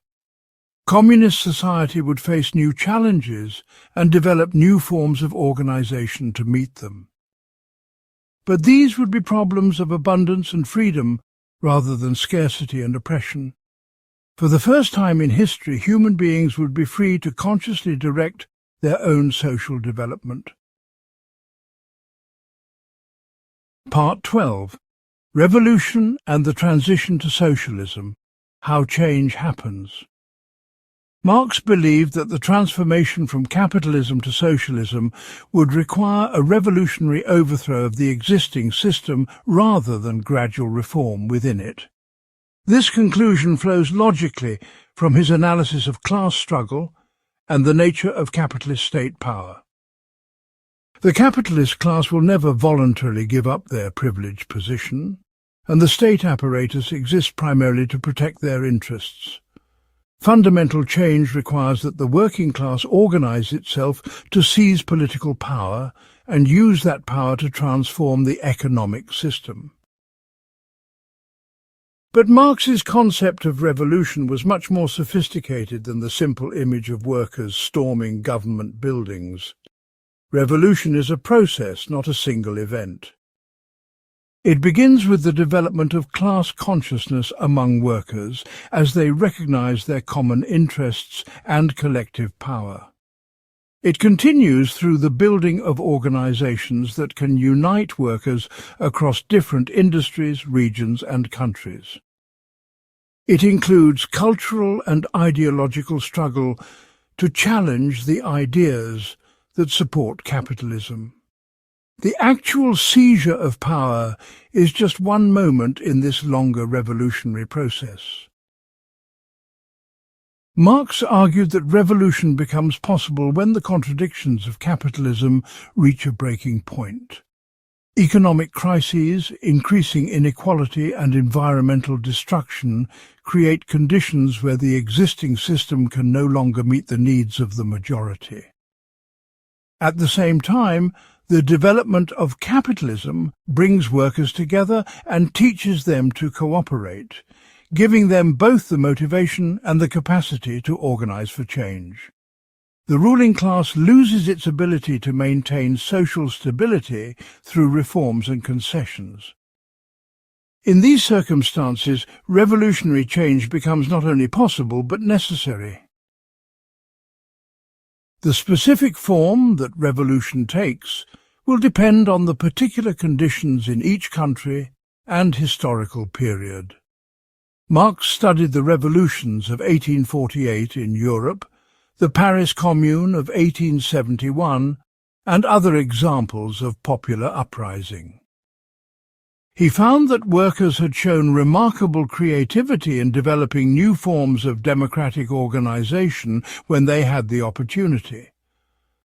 Communist society would face new challenges and develop new forms of organization to meet them. But these would be problems of abundance and freedom rather than scarcity and oppression. For the first time in history, human beings would be free to consciously direct their own social development. Part 12. Revolution and the Transition to Socialism. How Change Happens. Marx believed that the transformation from capitalism to socialism would require a revolutionary overthrow of the existing system rather than gradual reform within it. This conclusion flows logically from his analysis of class struggle and the nature of capitalist state power. The capitalist class will never voluntarily give up their privileged position, and the state apparatus exists primarily to protect their interests. Fundamental change requires that the working class organize itself to seize political power and use that power to transform the economic system. But Marx's concept of revolution was much more sophisticated than the simple image of workers storming government buildings. Revolution is a process, not a single event. It begins with the development of class consciousness among workers as they recognize their common interests and collective power. It continues through the building of organizations that can unite workers across different industries, regions, and countries. It includes cultural and ideological struggle to challenge the ideas that support capitalism. The actual seizure of power is just one moment in this longer revolutionary process. Marx argued that revolution becomes possible when the contradictions of capitalism reach a breaking point. Economic crises, increasing inequality and environmental destruction create conditions where the existing system can no longer meet the needs of the majority. At the same time, the development of capitalism brings workers together and teaches them to cooperate, giving them both the motivation and the capacity to organize for change. The ruling class loses its ability to maintain social stability through reforms and concessions. In these circumstances, revolutionary change becomes not only possible but necessary. The specific form that revolution takes will depend on the particular conditions in each country and historical period. Marx studied the revolutions of 1848 in Europe, the Paris Commune of 1871, and other examples of popular uprising. He found that workers had shown remarkable creativity in developing new forms of democratic organization when they had the opportunity.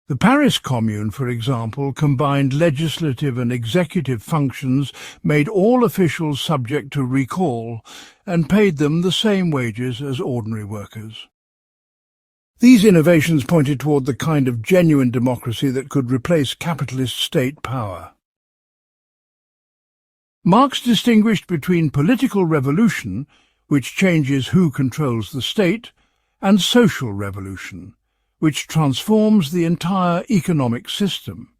The Paris Commune, for example, combined legislative and executive functions, made all officials subject to recall, and paid them the same wages as ordinary workers. These innovations pointed toward the kind of genuine democracy that could replace capitalist state power. Marx distinguished between political revolution, which changes who controls the state, and social revolution, which transforms the entire economic system.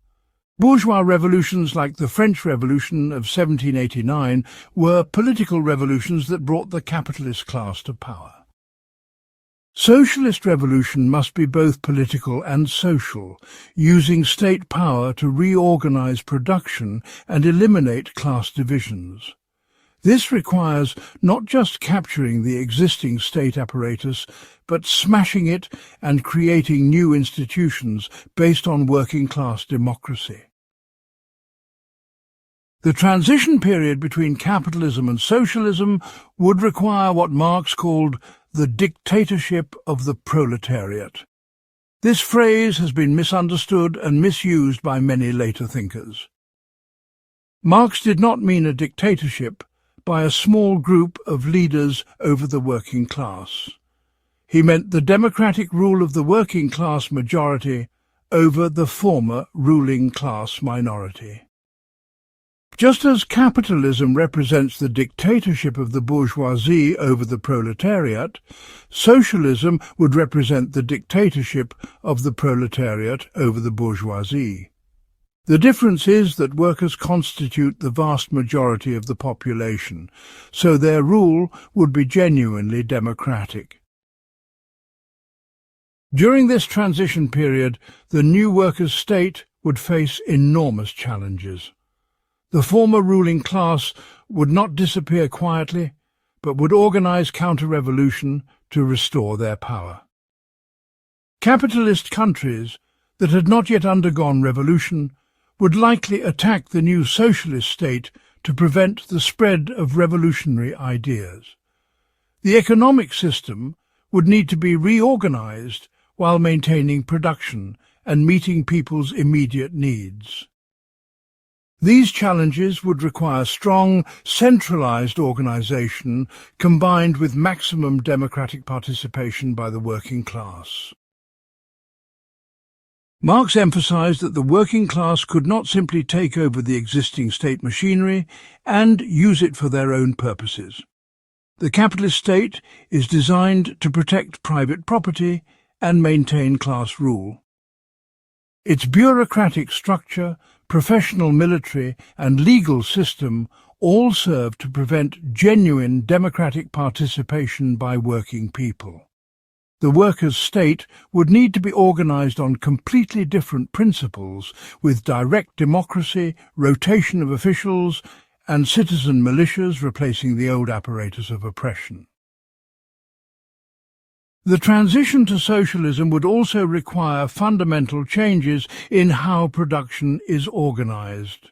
Bourgeois revolutions like the French Revolution of 1789 were political revolutions that brought the capitalist class to power. Socialist revolution must be both political and social, using state power to reorganize production and eliminate class divisions. This requires not just capturing the existing state apparatus, but smashing it and creating new institutions based on working-class democracy. The transition period between capitalism and socialism would require what Marx called the dictatorship of the proletariat. This phrase has been misunderstood and misused by many later thinkers. Marx did not mean a dictatorship by a small group of leaders over the working class. He meant the democratic rule of the working class majority over the former ruling class minority. Just as capitalism represents the dictatorship of the bourgeoisie over the proletariat, socialism would represent the dictatorship of the proletariat over the bourgeoisie. The difference is that workers constitute the vast majority of the population, so their rule would be genuinely democratic. During this transition period, the new workers' state would face enormous challenges. The former ruling class would not disappear quietly, but would organize counter-revolution to restore their power. Capitalist countries that had not yet undergone revolution would likely attack the new socialist state to prevent the spread of revolutionary ideas. The economic system would need to be reorganized while maintaining production and meeting people's immediate needs. These challenges would require strong, centralized organization combined with maximum democratic participation by the working class. Marx emphasized that the working class could not simply take over the existing state machinery and use it for their own purposes. The capitalist state is designed to protect private property and maintain class rule. Its bureaucratic structure, professional military and legal system all serve to prevent genuine democratic participation by working people. The workers' state would need to be organized on completely different principles, with direct democracy, rotation of officials, and citizen militias replacing the old apparatus of oppression. The transition to socialism would also require fundamental changes in how production is organized.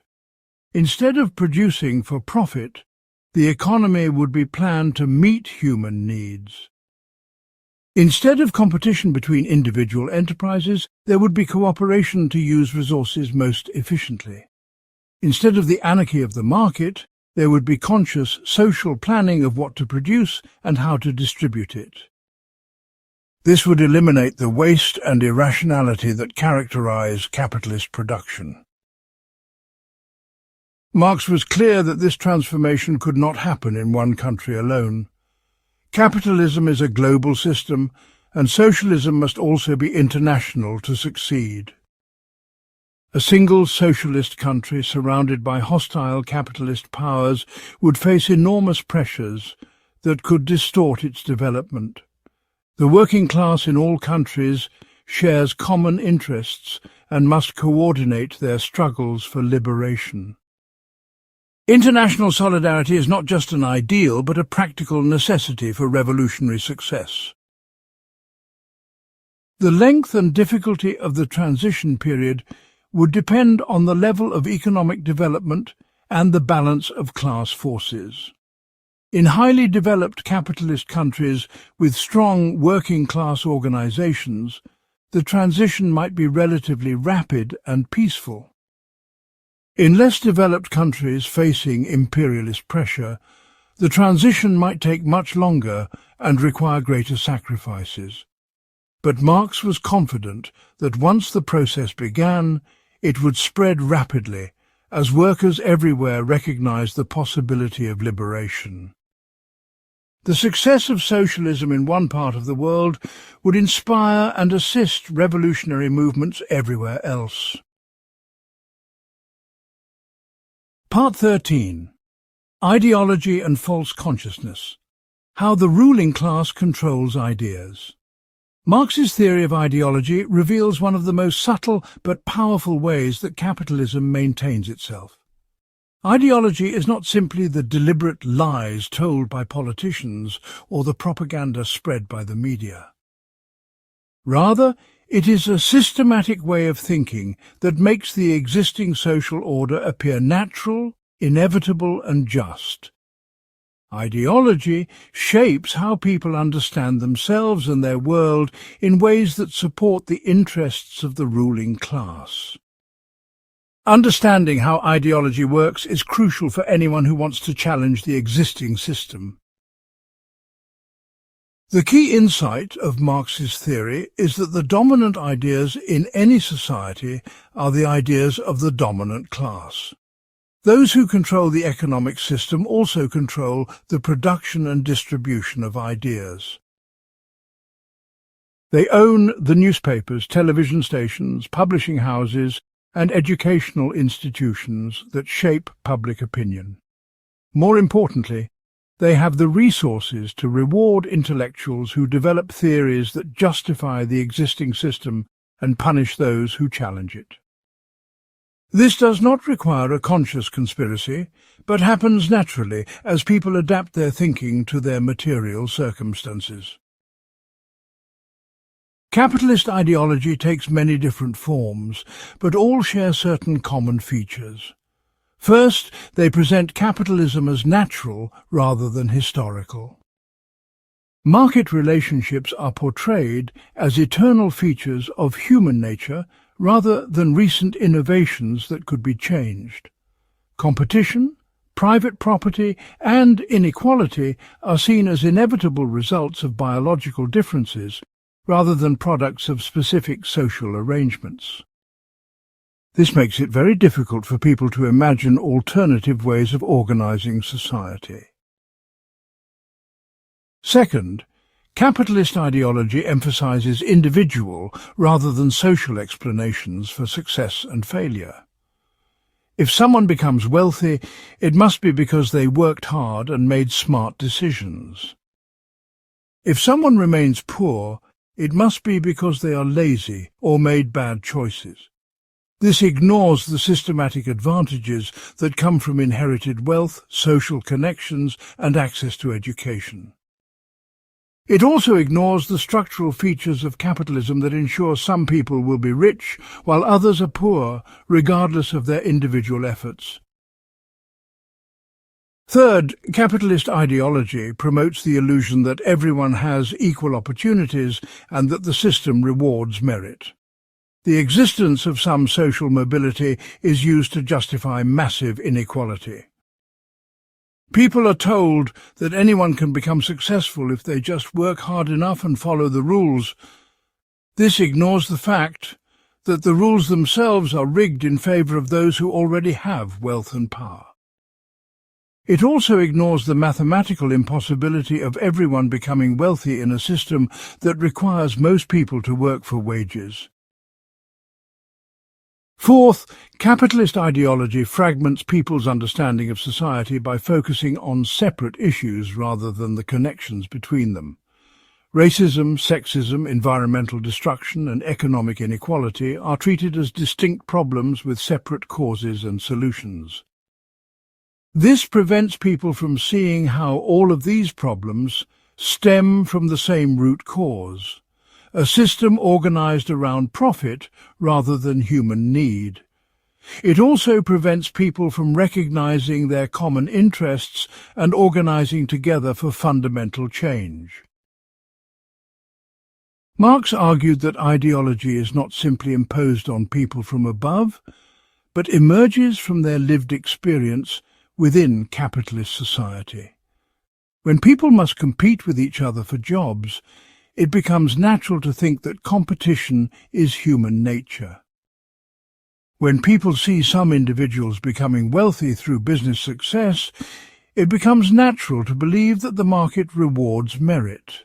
Instead of producing for profit, the economy would be planned to meet human needs. Instead of competition between individual enterprises, there would be cooperation to use resources most efficiently. Instead of the anarchy of the market, there would be conscious social planning of what to produce and how to distribute it. This would eliminate the waste and irrationality that characterize capitalist production. Marx was clear that this transformation could not happen in one country alone. Capitalism is a global system, and socialism must also be international to succeed. A single socialist country surrounded by hostile capitalist powers would face enormous pressures that could distort its development. The working class in all countries shares common interests and must coordinate their struggles for liberation. International solidarity is not just an ideal, but a practical necessity for revolutionary success. The length and difficulty of the transition period would depend on the level of economic development and the balance of class forces. In highly developed capitalist countries with strong working-class organizations, the transition might be relatively rapid and peaceful. In less developed countries facing imperialist pressure, the transition might take much longer and require greater sacrifices. But Marx was confident that once the process began, it would spread rapidly, as workers everywhere recognized the possibility of liberation. The success of socialism in one part of the world would inspire and assist revolutionary movements everywhere else. Part 13. Ideology and False Consciousness. How the ruling class controls ideas. Marx's theory of ideology reveals one of the most subtle but powerful ways that capitalism maintains itself. Ideology is not simply the deliberate lies told by politicians or the propaganda spread by the media. Rather, it is a systematic way of thinking that makes the existing social order appear natural, inevitable, and just. Ideology shapes how people understand themselves and their world in ways that support the interests of the ruling class. Understanding how ideology works is crucial for anyone who wants to challenge the existing system. The key insight of Marx's theory is that the dominant ideas in any society are the ideas of the dominant class. Those who control the economic system also control the production and distribution of ideas. They own the newspapers, television stations, publishing houses, and educational institutions that shape public opinion. More importantly, they have the resources to reward intellectuals who develop theories that justify the existing system and punish those who challenge it. This does not require a conscious conspiracy, but happens naturally as people adapt their thinking to their material circumstances. Capitalist ideology takes many different forms, but all share certain common features. First, they present capitalism as natural rather than historical. Market relationships are portrayed as eternal features of human nature rather than recent innovations that could be changed. Competition, private property, and inequality are seen as inevitable results of biological differences rather than products of specific social arrangements. This makes it very difficult for people to imagine alternative ways of organizing society. Second, capitalist ideology emphasizes individual rather than social explanations for success and failure. If someone becomes wealthy, it must be because they worked hard and made smart decisions. If someone remains poor, it must be because they are lazy or made bad choices. This ignores the systematic advantages that come from inherited wealth, social connections, and access to education. It also ignores the structural features of capitalism that ensure some people will be rich while others are poor, regardless of their individual efforts. Third, capitalist ideology promotes the illusion that everyone has equal opportunities and that the system rewards merit. The existence of some social mobility is used to justify massive inequality. People are told that anyone can become successful if they just work hard enough and follow the rules. This ignores the fact that the rules themselves are rigged in favor of those who already have wealth and power. It also ignores the mathematical impossibility of everyone becoming wealthy in a system that requires most people to work for wages. Fourth, capitalist ideology fragments people's understanding of society by focusing on separate issues rather than the connections between them. Racism, sexism, environmental destruction, and economic inequality are treated as distinct problems with separate causes and solutions. This prevents people from seeing how all of these problems stem from the same root cause: a system organized around profit rather than human need. It also prevents people from recognizing their common interests and organizing together for fundamental change. Marx argued that ideology is not simply imposed on people from above, but emerges from their lived experience within capitalist society. When people must compete with each other for jobs, it becomes natural to think that competition is human nature. When people see some individuals becoming wealthy through business success, it becomes natural to believe that the market rewards merit.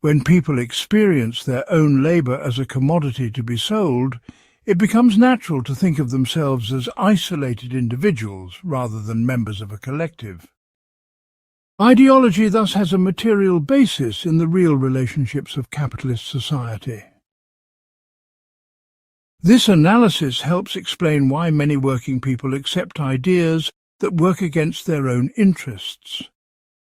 When people experience their own labor as a commodity to be sold, it becomes natural to think of themselves as isolated individuals rather than members of a collective. Ideology thus has a material basis in the real relationships of capitalist society. This analysis helps explain why many working people accept ideas that work against their own interests.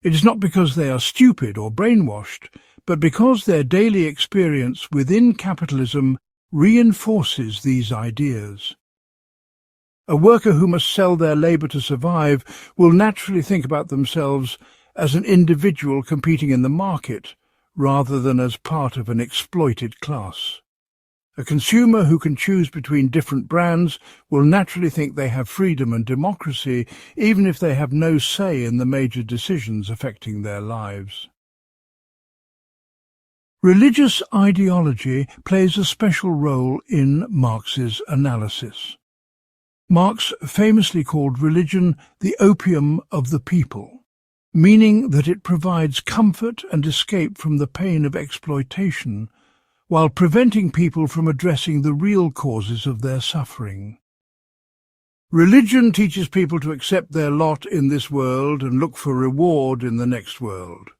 It is not because they are stupid or brainwashed, but because their daily experience within capitalism reinforces these ideas. A worker who must sell their labor to survive will naturally think about themselves as an individual competing in the market, rather than as part of an exploited class. A consumer who can choose between different brands will naturally think they have freedom and democracy, even if they have no say in the major decisions affecting their lives. Religious ideology plays a special role in Marx's analysis. Marx famously called religion the opium of the people, meaning that it provides comfort and escape from the pain of exploitation, while preventing people from addressing the real causes of their suffering. Religion teaches people to accept their lot in this world and look for reward in the next world.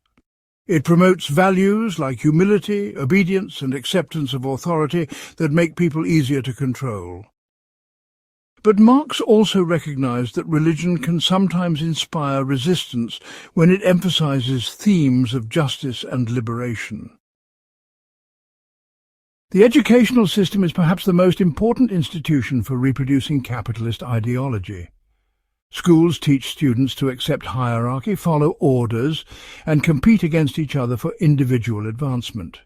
It promotes values like humility, obedience, and acceptance of authority that make people easier to control. But Marx also recognized that religion can sometimes inspire resistance when it emphasizes themes of justice and liberation. The educational system is perhaps the most important institution for reproducing capitalist ideology. Schools teach students to accept hierarchy, follow orders, and compete against each other for individual advancement.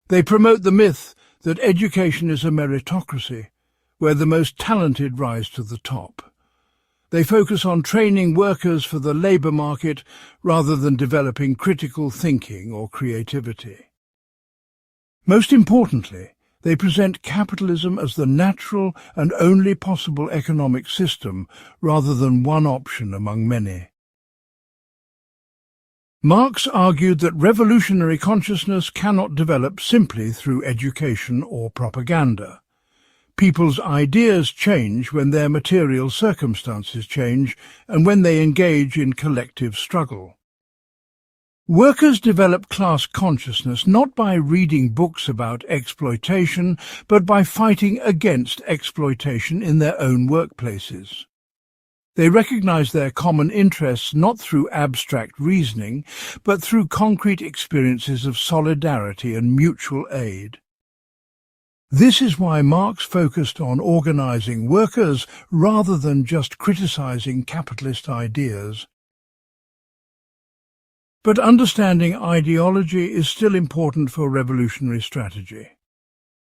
They promote the myth that education is a meritocracy, where the most talented rise to the top. They focus on training workers for the labour market rather than developing critical thinking or creativity. Most importantly, they present capitalism as the natural and only possible economic system rather than one option among many. Marx argued that revolutionary consciousness cannot develop simply through education or propaganda. People's ideas change when their material circumstances change and when they engage in collective struggle. Workers develop class consciousness not by reading books about exploitation, but by fighting against exploitation in their own workplaces. They recognize their common interests not through abstract reasoning, but through concrete experiences of solidarity and mutual aid. This is why Marx focused on organizing workers rather than just criticizing capitalist ideas. But understanding ideology is still important for revolutionary strategy.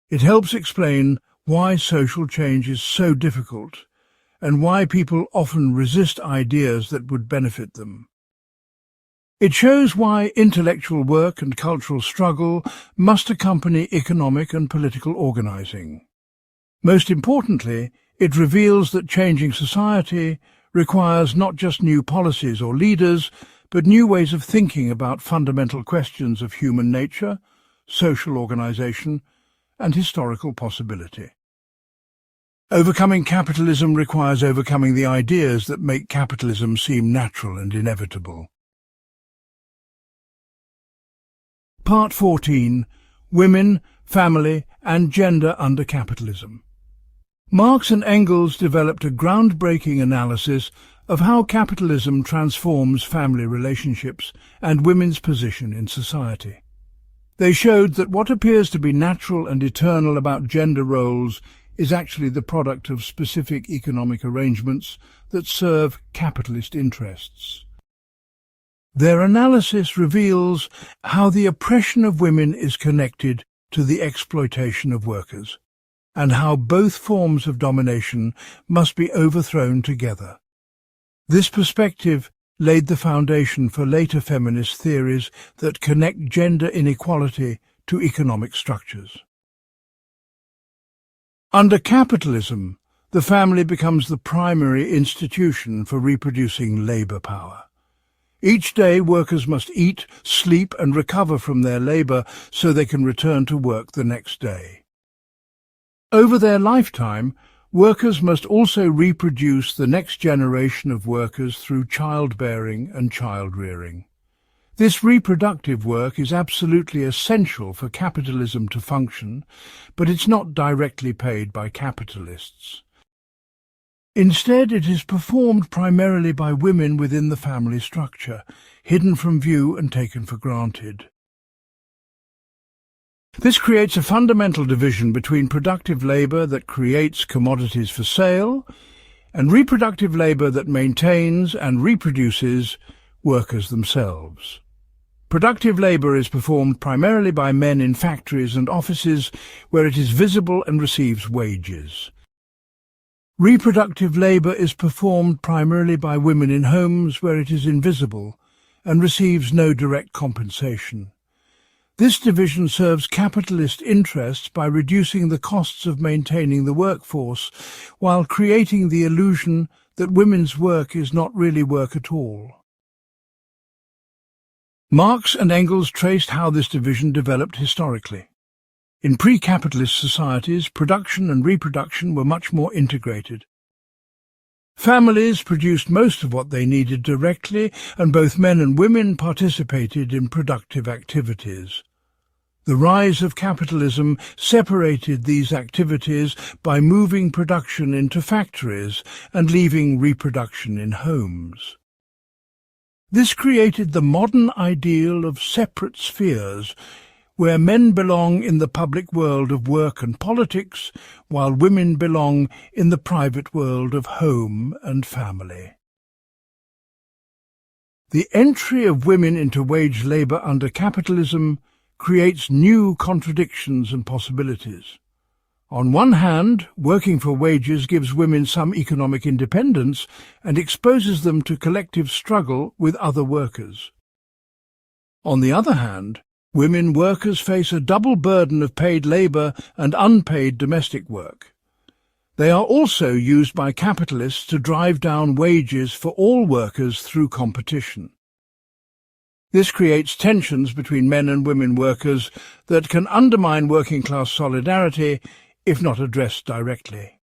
It helps explain why social change is so difficult and why people often resist ideas that would benefit them. It shows why intellectual work and cultural struggle must accompany economic and political organizing. Most importantly, it reveals that changing society requires not just new policies or leaders, but new ways of thinking about fundamental questions of human nature, social organization, and historical possibility. Overcoming capitalism requires overcoming the ideas that make capitalism seem natural and inevitable. Part 14. Women, Family and Gender under Capitalism. Marx and Engels developed a groundbreaking analysis of how capitalism transforms family relationships and women's position in society. They showed that what appears to be natural and eternal about gender roles is actually the product of specific economic arrangements that serve capitalist interests. Their analysis reveals how the oppression of women is connected to the exploitation of workers, and how both forms of domination must be overthrown together. This perspective laid the foundation for later feminist theories that connect gender inequality to economic structures. Under capitalism, the family becomes the primary institution for reproducing labor power. Each day, workers must eat, sleep, and recover from their labor so they can return to work the next day. Over their lifetime, workers must also reproduce the next generation of workers through childbearing and child-rearing. This reproductive work is absolutely essential for capitalism to function, but it's not directly paid by capitalists. Instead, it is performed primarily by women within the family structure, hidden from view and taken for granted. This creates a fundamental division between productive labor that creates commodities for sale and reproductive labor that maintains and reproduces workers themselves. Productive labor is performed primarily by men in factories and offices where it is visible and receives wages. Reproductive labor is performed primarily by women in homes where it is invisible and receives no direct compensation. This division serves capitalist interests by reducing the costs of maintaining the workforce while creating the illusion that women's work is not really work at all. Marx and Engels traced how this division developed historically. In pre-capitalist societies, production and reproduction were much more integrated. Families produced most of what they needed directly, and both men and women participated in productive activities. The rise of capitalism separated these activities by moving production into factories and leaving reproduction in homes. This created the modern ideal of separate spheres, where men belong in the public world of work and politics, while women belong in the private world of home and family. The entry of women into wage labor under capitalism creates new contradictions and possibilities. On one hand, working for wages gives women some economic independence and exposes them to collective struggle with other workers. On the other hand, women workers face a double burden of paid labor and unpaid domestic work. They are also used by capitalists to drive down wages for all workers through competition. This creates tensions between men and women workers that can undermine working-class solidarity if not addressed directly.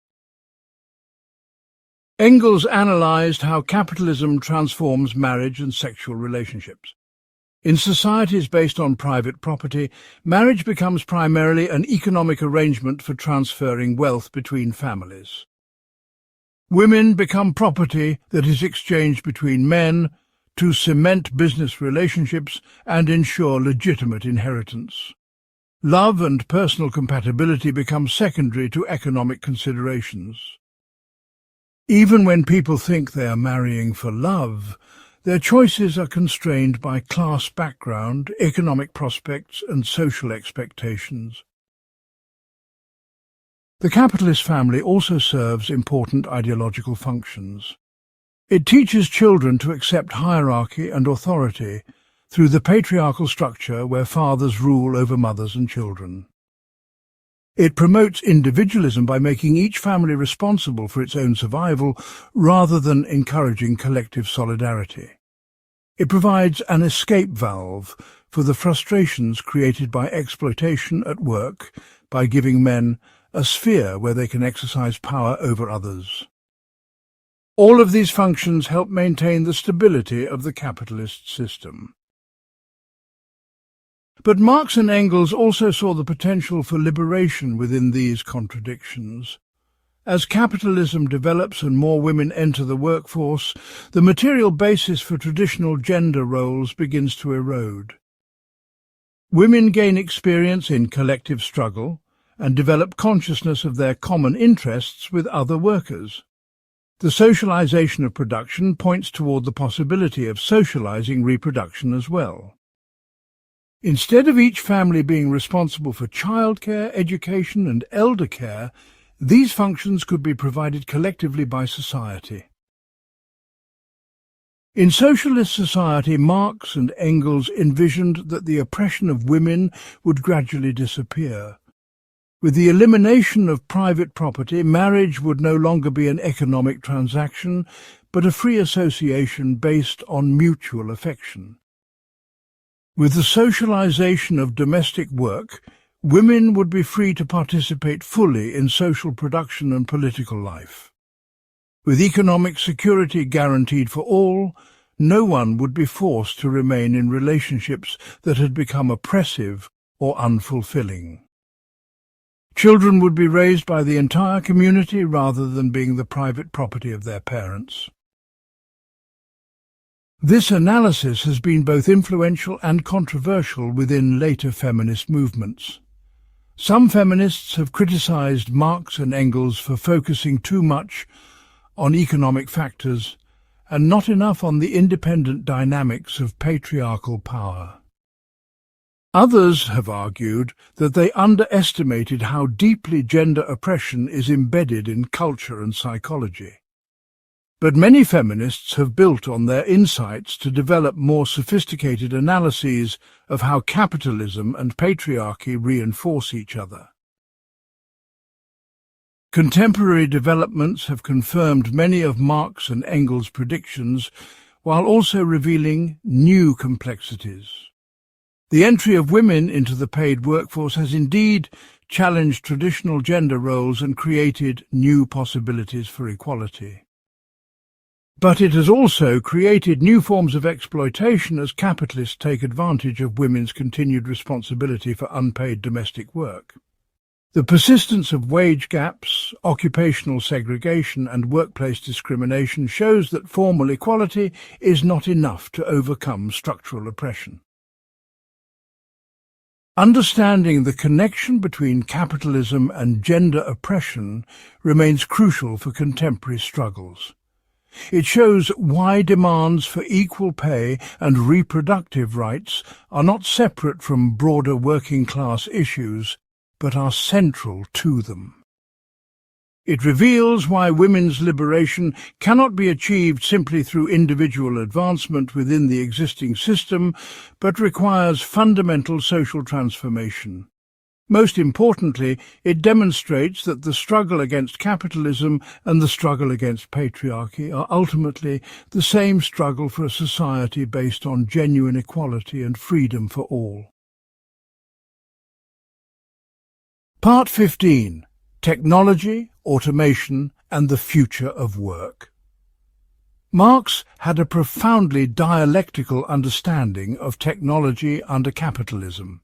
Engels analysed how capitalism transforms marriage and sexual relationships. In societies based on private property, marriage becomes primarily an economic arrangement for transferring wealth between families. Women become property that is exchanged between men to cement business relationships and ensure legitimate inheritance. Love and personal compatibility become secondary to economic considerations. Even when people think they are marrying for love, their choices are constrained by class background, economic prospects, and social expectations. The capitalist family also serves important ideological functions. It teaches children to accept hierarchy and authority through the patriarchal structure where fathers rule over mothers and children. It promotes individualism by making each family responsible for its own survival rather than encouraging collective solidarity. It provides an escape valve for the frustrations created by exploitation at work by giving men a sphere where they can exercise power over others. All of these functions help maintain the stability of the capitalist system. But Marx and Engels also saw the potential for liberation within these contradictions. As capitalism develops and more women enter the workforce, the material basis for traditional gender roles begins to erode. Women gain experience in collective struggle and develop consciousness of their common interests with other workers. The socialization of production points toward the possibility of socializing reproduction as well. Instead of each family being responsible for childcare, education, and elder care, these functions could be provided collectively by society. In socialist society, Marx and Engels envisioned that the oppression of women would gradually disappear. With the elimination of private property, marriage would no longer be an economic transaction, but a free association based on mutual affection. With the socialization of domestic work, women would be free to participate fully in social production and political life. With economic security guaranteed for all, no one would be forced to remain in relationships that had become oppressive or unfulfilling. Children would be raised by the entire community rather than being the private property of their parents. This analysis has been both influential and controversial within later feminist movements. Some feminists have criticized Marx and Engels for focusing too much on economic factors and not enough on the independent dynamics of patriarchal power. Others have argued that they underestimated how deeply gender oppression is embedded in culture and psychology. But many feminists have built on their insights to develop more sophisticated analyses of how capitalism and patriarchy reinforce each other. Contemporary developments have confirmed many of Marx and Engels' predictions, while also revealing new complexities. The entry of women into the paid workforce has indeed challenged traditional gender roles and created new possibilities for equality. But it has also created new forms of exploitation as capitalists take advantage of women's continued responsibility for unpaid domestic work. The persistence of wage gaps, occupational segregation, and workplace discrimination shows that formal equality is not enough to overcome structural oppression. Understanding the connection between capitalism and gender oppression remains crucial for contemporary struggles. It shows why demands for equal pay and reproductive rights are not separate from broader working-class issues, but are central to them. It reveals why women's liberation cannot be achieved simply through individual advancement within the existing system, but requires fundamental social transformation. Most importantly, it demonstrates that the struggle against capitalism and the struggle against patriarchy are ultimately the same struggle for a society based on genuine equality and freedom for all. Part 15. Technology, Automation, and the Future of Work. Marx had a profoundly dialectical understanding of technology under capitalism.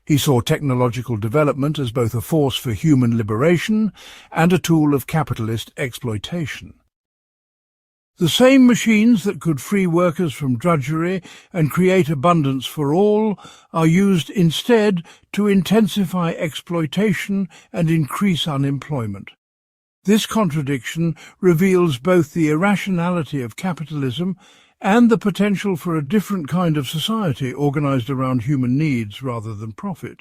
He saw technological development as both a force for human liberation and a tool of capitalist exploitation. The same machines that could free workers from drudgery and create abundance for all are used instead to intensify exploitation and increase unemployment. This contradiction reveals both the irrationality of capitalism and the potential for a different kind of society organized around human needs rather than profit.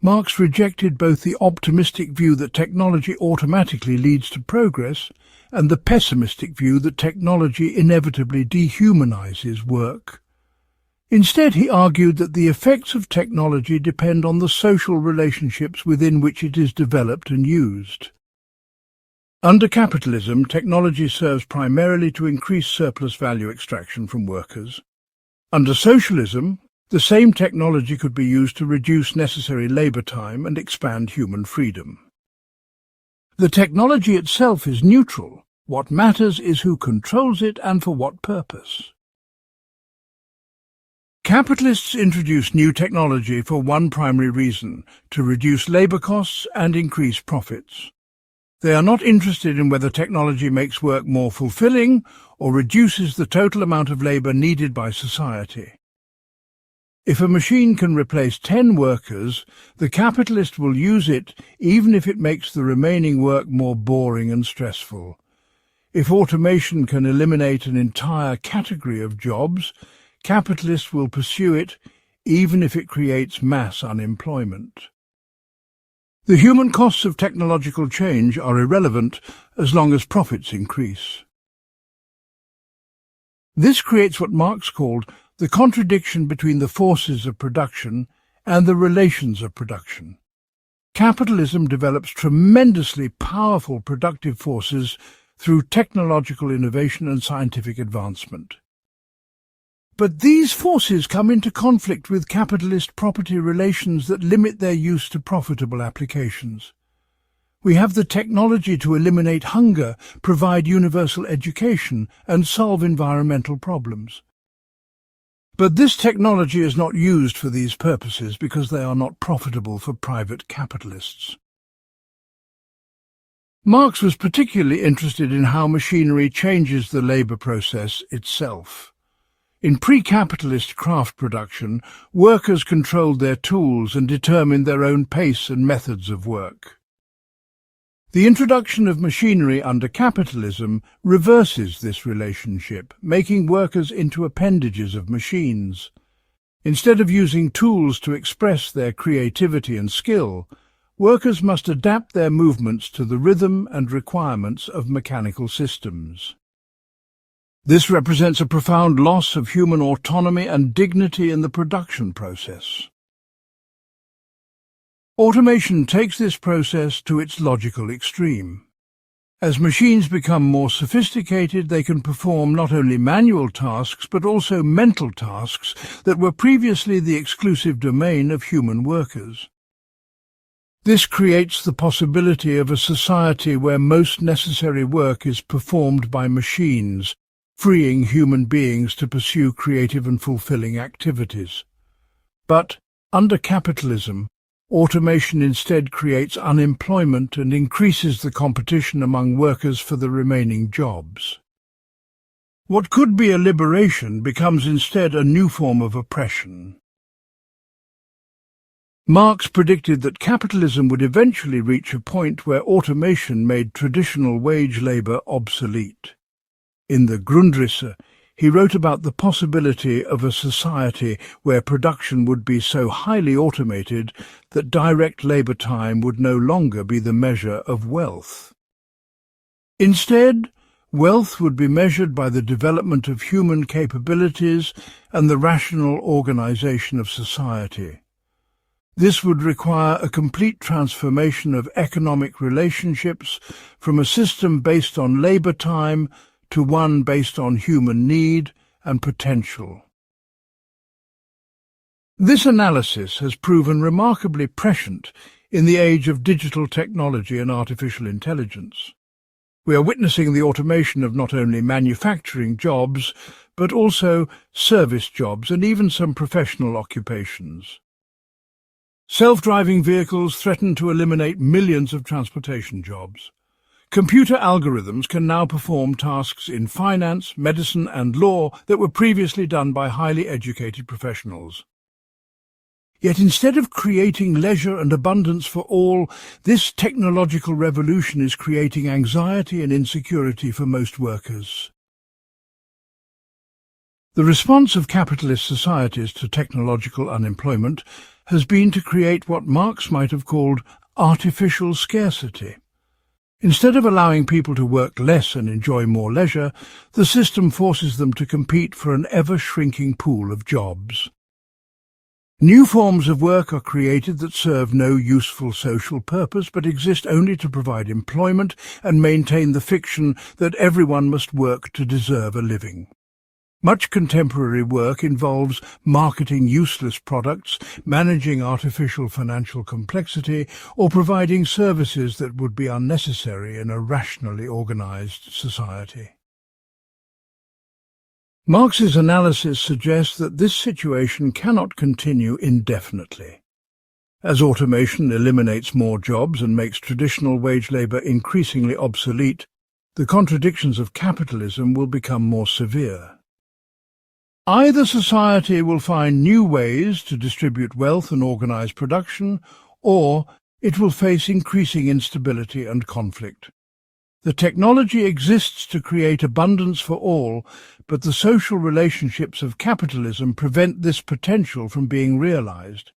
Marx rejected both the optimistic view that technology automatically leads to progress and the pessimistic view that technology inevitably dehumanizes work. Instead, he argued that the effects of technology depend on the social relationships within which it is developed and used. Under capitalism, technology serves primarily to increase surplus value extraction from workers. Under socialism, the same technology could be used to reduce necessary labor time and expand human freedom. The technology itself is neutral. What matters is who controls it and for what purpose. Capitalists introduce new technology for one primary reason: to reduce labor costs and increase profits. They are not interested in whether technology makes work more fulfilling or reduces the total amount of labor needed by society. If a machine can replace 10 workers, the capitalist will use it even if it makes the remaining work more boring and stressful. If automation can eliminate an entire category of jobs, capitalists will pursue it even if it creates mass unemployment. The human costs of technological change are irrelevant as long as profits increase. This creates what Marx called the contradiction between the forces of production and the relations of production. Capitalism develops tremendously powerful productive forces through technological innovation and scientific advancement. But these forces come into conflict with capitalist property relations that limit their use to profitable applications. We have the technology to eliminate hunger, provide universal education, and solve environmental problems. But this technology is not used for these purposes because they are not profitable for private capitalists. Marx was particularly interested in how machinery changes the labor process itself. In pre-capitalist craft production, workers controlled their tools and determined their own pace and methods of work. The introduction of machinery under capitalism reverses this relationship, making workers into appendages of machines. Instead of using tools to express their creativity and skill, workers must adapt their movements to the rhythm and requirements of mechanical systems. This represents a profound loss of human autonomy and dignity in the production process. Automation takes this process to its logical extreme. As machines become more sophisticated, they can perform not only manual tasks but also mental tasks that were previously the exclusive domain of human workers. This creates the possibility of a society where most necessary work is performed by machines, freeing human beings to pursue creative and fulfilling activities. But, under capitalism, automation instead creates unemployment and increases the competition among workers for the remaining jobs. What could be a liberation becomes instead a new form of oppression. Marx predicted that capitalism would eventually reach a point where automation made traditional wage labor obsolete. In the Grundrisse, he wrote about the possibility of a society where production would be so highly automated that direct labor time would no longer be the measure of wealth. Instead, wealth would be measured by the development of human capabilities and the rational organization of society. This would require a complete transformation of economic relationships from a system based on labour time to one based on human need and potential. This analysis has proven remarkably prescient in the age of digital technology and artificial intelligence. We are witnessing the automation of not only manufacturing jobs, but also service jobs and even some professional occupations. Self-driving vehicles threaten to eliminate millions of transportation jobs. Computer algorithms can now perform tasks in finance, medicine and law that were previously done by highly educated professionals. Yet instead of creating leisure and abundance for all, this technological revolution is creating anxiety and insecurity for most workers. The response of capitalist societies to technological unemployment has been to create what Marx might have called artificial scarcity. Instead of allowing people to work less and enjoy more leisure, the system forces them to compete for an ever-shrinking pool of jobs. New forms of work are created that serve no useful social purpose but exist only to provide employment and maintain the fiction that everyone must work to deserve a living. Much contemporary work involves marketing useless products, managing artificial financial complexity, or providing services that would be unnecessary in a rationally organized society. Marx's analysis suggests that this situation cannot continue indefinitely. As automation eliminates more jobs and makes traditional wage labour increasingly obsolete, the contradictions of capitalism will become more severe. Either society will find new ways to distribute wealth and organise production, or it will face increasing instability and conflict. The technology exists to create abundance for all, but the social relationships of capitalism prevent this potential from being realized.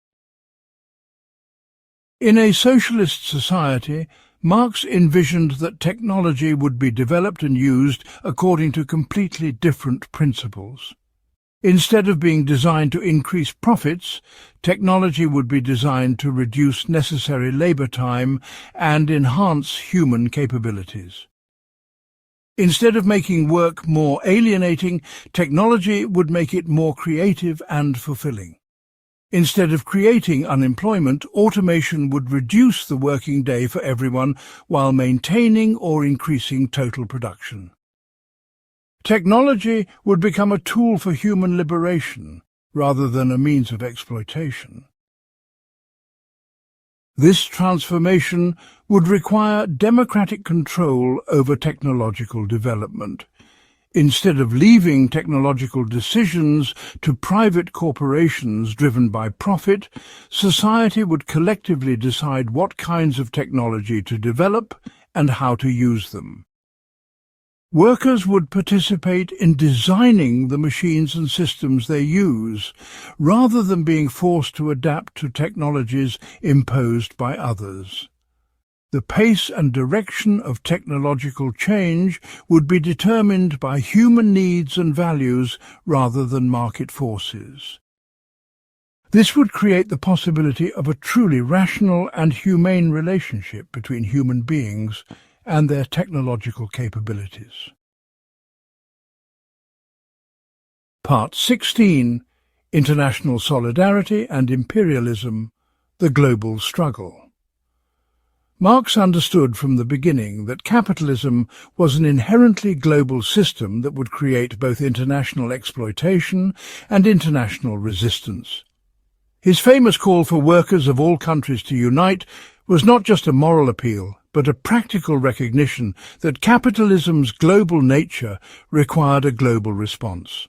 In a socialist society, Marx envisioned that technology would be developed and used according to completely different principles. Instead of being designed to increase profits, technology would be designed to reduce necessary labor time and enhance human capabilities. Instead of making work more alienating, technology would make it more creative and fulfilling. Instead of creating unemployment, automation would reduce the working day for everyone while maintaining or increasing total production. Technology would become a tool for human liberation rather than a means of exploitation. This transformation would require democratic control over technological development. Instead of leaving technological decisions to private corporations driven by profit, society would collectively decide what kinds of technology to develop and how to use them. Workers would participate in designing the machines and systems they use, rather than being forced to adapt to technologies imposed by others. The pace and direction of technological change would be determined by human needs and values rather than market forces. This would create the possibility of a truly rational and humane relationship between human beings and their technological capabilities. Part 16. International Solidarity and Imperialism, the Global Struggle. Marx understood from the beginning that capitalism was an inherently global system that would create both international exploitation and international resistance. His famous call for workers of all countries to unite was not just a moral appeal, but a practical recognition that capitalism's global nature required a global response.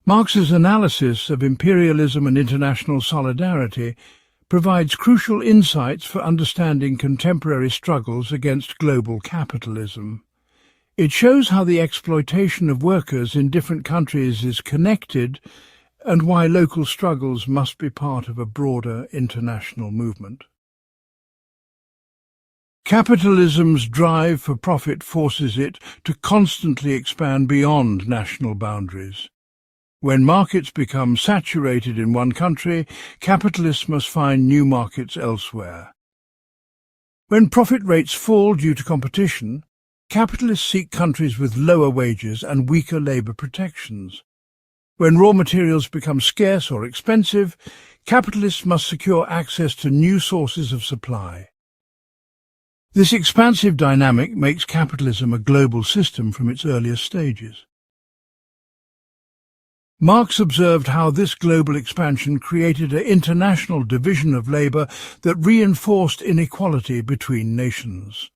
Marx's analysis of imperialism and international solidarity provides crucial insights for understanding contemporary struggles against global capitalism. It shows how the exploitation of workers in different countries is connected and why local struggles must be part of a broader international movement. Capitalism's drive for profit forces it to constantly expand beyond national boundaries. When markets become saturated in one country, capitalists must find new markets elsewhere. When profit rates fall due to competition, capitalists seek countries with lower wages and weaker labour protections. When raw materials become scarce or expensive, capitalists must secure access to new sources of supply. This expansive dynamic makes capitalism a global system from its earliest stages. Marx observed how this global expansion created an international division of labour that reinforced inequality between nations.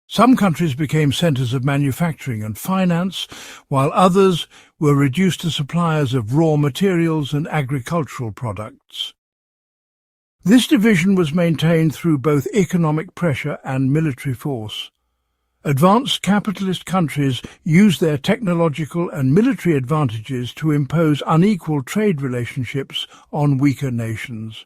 Some countries became centres of manufacturing and finance, while others were reduced to suppliers of raw materials and agricultural products. This division was maintained through both economic pressure and military force. Advanced capitalist countries used their technological and military advantages to impose unequal trade relationships on weaker nations.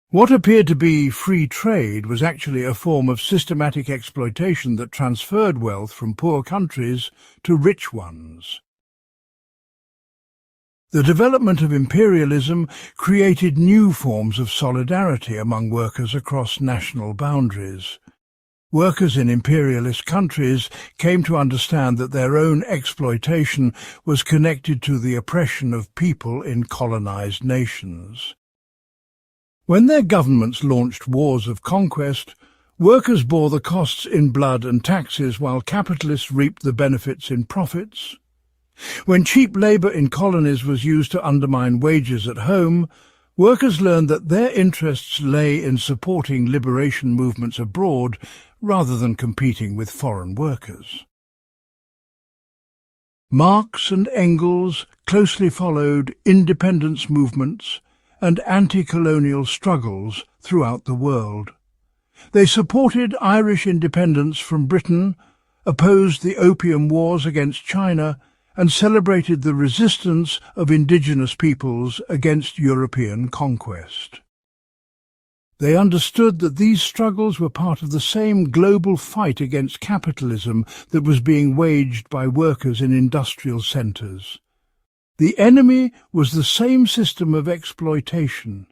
What appeared to be free trade was actually a form of systematic exploitation that transferred wealth from poor countries to rich ones. The development of imperialism created new forms of solidarity among workers across national boundaries. Workers in imperialist countries came to understand that their own exploitation was connected to the oppression of people in colonized nations. When their governments launched wars of conquest, workers bore the costs in blood and taxes while capitalists reaped the benefits in profits. When cheap labour in colonies was used to undermine wages at home, workers learned that their interests lay in supporting liberation movements abroad rather than competing with foreign workers. Marx and Engels closely followed independence movements and anti-colonial struggles throughout the world. They supported Irish independence from Britain, opposed the Opium Wars against China, and celebrated the resistance of indigenous peoples against European conquest. They understood that these struggles were part of the same global fight against capitalism that was being waged by workers in industrial centres. The enemy was the same system of exploitation,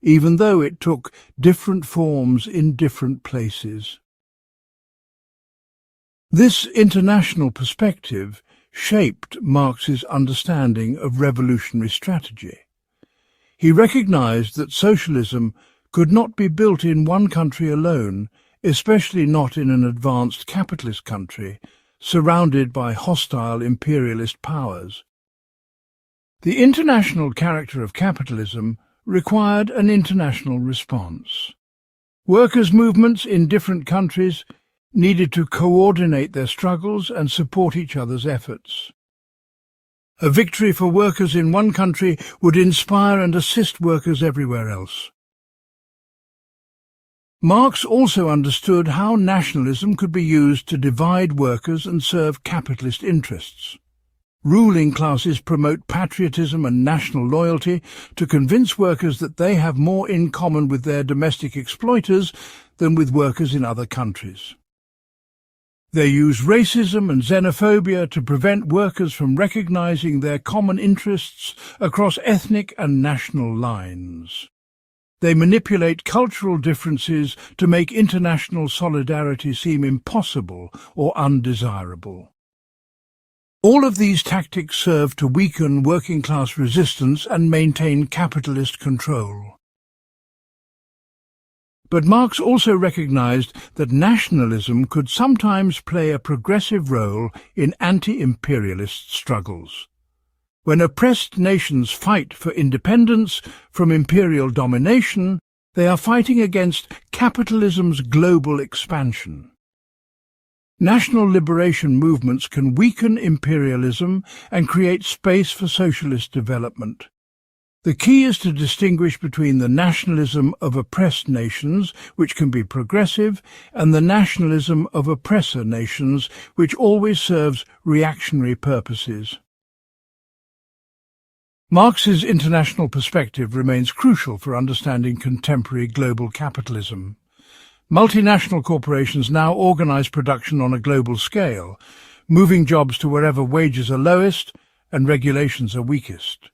even though it took different forms in different places. This international perspective shaped Marx's understanding of revolutionary strategy. He recognized that socialism could not be built in one country alone, especially not in an advanced capitalist country, surrounded by hostile imperialist powers. The international character of capitalism required an international response. Workers' movements in different countries needed to coordinate their struggles and support each other's efforts. A victory for workers in one country would inspire and assist workers everywhere else. Marx also understood how nationalism could be used to divide workers and serve capitalist interests. Ruling classes promote patriotism and national loyalty to convince workers that they have more in common with their domestic exploiters than with workers in other countries. They use racism and xenophobia to prevent workers from recognizing their common interests across ethnic and national lines. They manipulate cultural differences to make international solidarity seem impossible or undesirable. All of these tactics serve to weaken working-class resistance and maintain capitalist control. But Marx also recognized that nationalism could sometimes play a progressive role in anti-imperialist struggles. When oppressed nations fight for independence from imperial domination, they are fighting against capitalism's global expansion. National liberation movements can weaken imperialism and create space for socialist development. The key is to distinguish between the nationalism of oppressed nations, which can be progressive, and the nationalism of oppressor nations, which always serves reactionary purposes. Marx's international perspective remains crucial for understanding contemporary global capitalism. Multinational corporations now organize production on a global scale, moving jobs to wherever wages are lowest and regulations are weakest.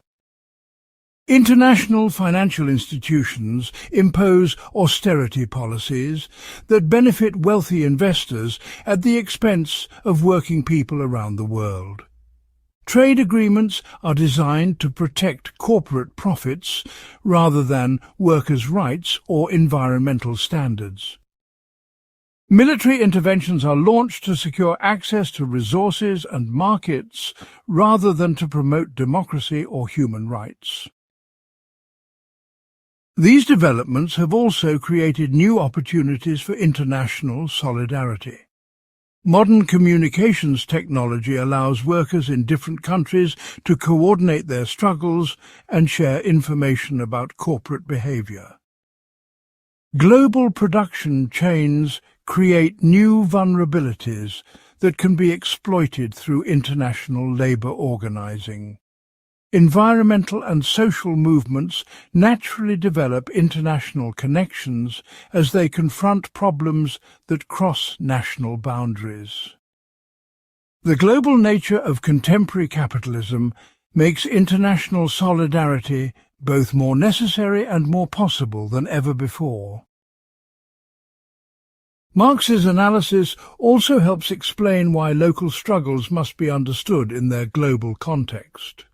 International financial institutions impose austerity policies that benefit wealthy investors at the expense of working people around the world. Trade agreements are designed to protect corporate profits rather than workers' rights or environmental standards. Military interventions are launched to secure access to resources and markets rather than to promote democracy or human rights. These developments have also created new opportunities for international solidarity. Modern communications technology allows workers in different countries to coordinate their struggles and share information about corporate behavior. Global production chains create new vulnerabilities that can be exploited through international labor organizing. Environmental and social movements naturally develop international connections as they confront problems that cross national boundaries. The global nature of contemporary capitalism makes international solidarity both more necessary and more possible than ever before. Marx's analysis also helps explain why local struggles must be understood in their global context.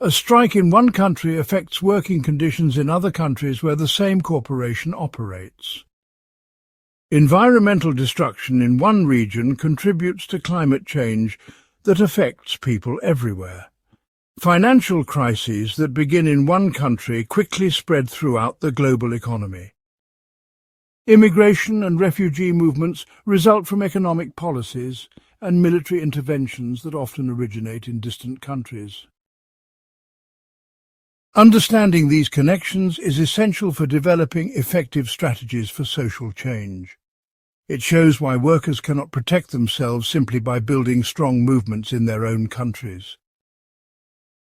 A strike in one country affects working conditions in other countries where the same corporation operates. Environmental destruction in one region contributes to climate change that affects people everywhere. Financial crises that begin in one country quickly spread throughout the global economy. Immigration and refugee movements result from economic policies and military interventions that often originate in distant countries. Understanding these connections is essential for developing effective strategies for social change. It shows why workers cannot protect themselves simply by building strong movements in their own countries.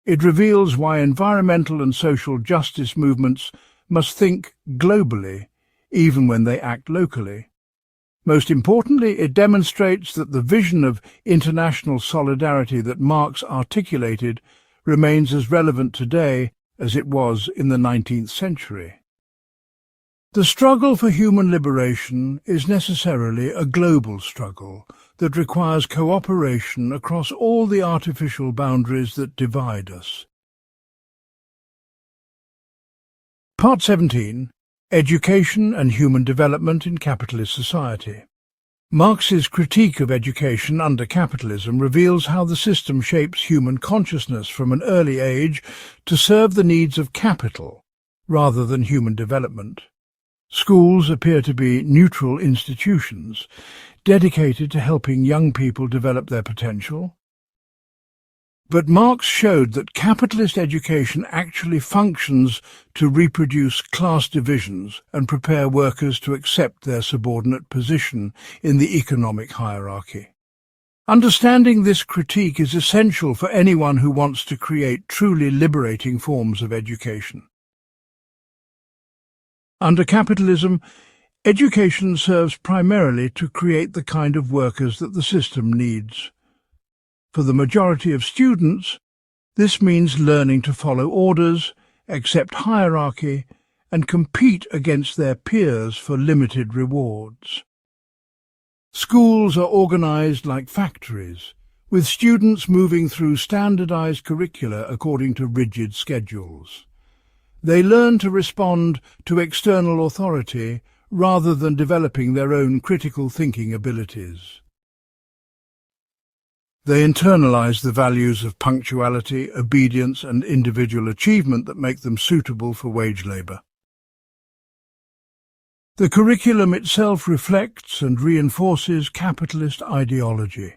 It reveals why environmental and social justice movements must think globally, even when they act locally. Most importantly, it demonstrates that the vision of international solidarity that Marx articulated remains as relevant today as it was in the 19th century. The struggle for human liberation is necessarily a global struggle that requires cooperation across all the artificial boundaries that divide us. Part 17. Education and Human Development in Capitalist Society. Marx's critique of education under capitalism reveals how the system shapes human consciousness from an early age to serve the needs of capital rather than human development. Schools appear to be neutral institutions, dedicated to helping young people develop their potential. But Marx showed that capitalist education actually functions to reproduce class divisions and prepare workers to accept their subordinate position in the economic hierarchy. Understanding this critique is essential for anyone who wants to create truly liberating forms of education. Under capitalism, education serves primarily to create the kind of workers that the system needs. For the majority of students, this means learning to follow orders, accept hierarchy, and compete against their peers for limited rewards. Schools are organized like factories, with students moving through standardized curricula according to rigid schedules. They learn to respond to external authority rather than developing their own critical thinking abilities. They internalize the values of punctuality, obedience, and individual achievement that make them suitable for wage labor. The curriculum itself reflects and reinforces capitalist ideology.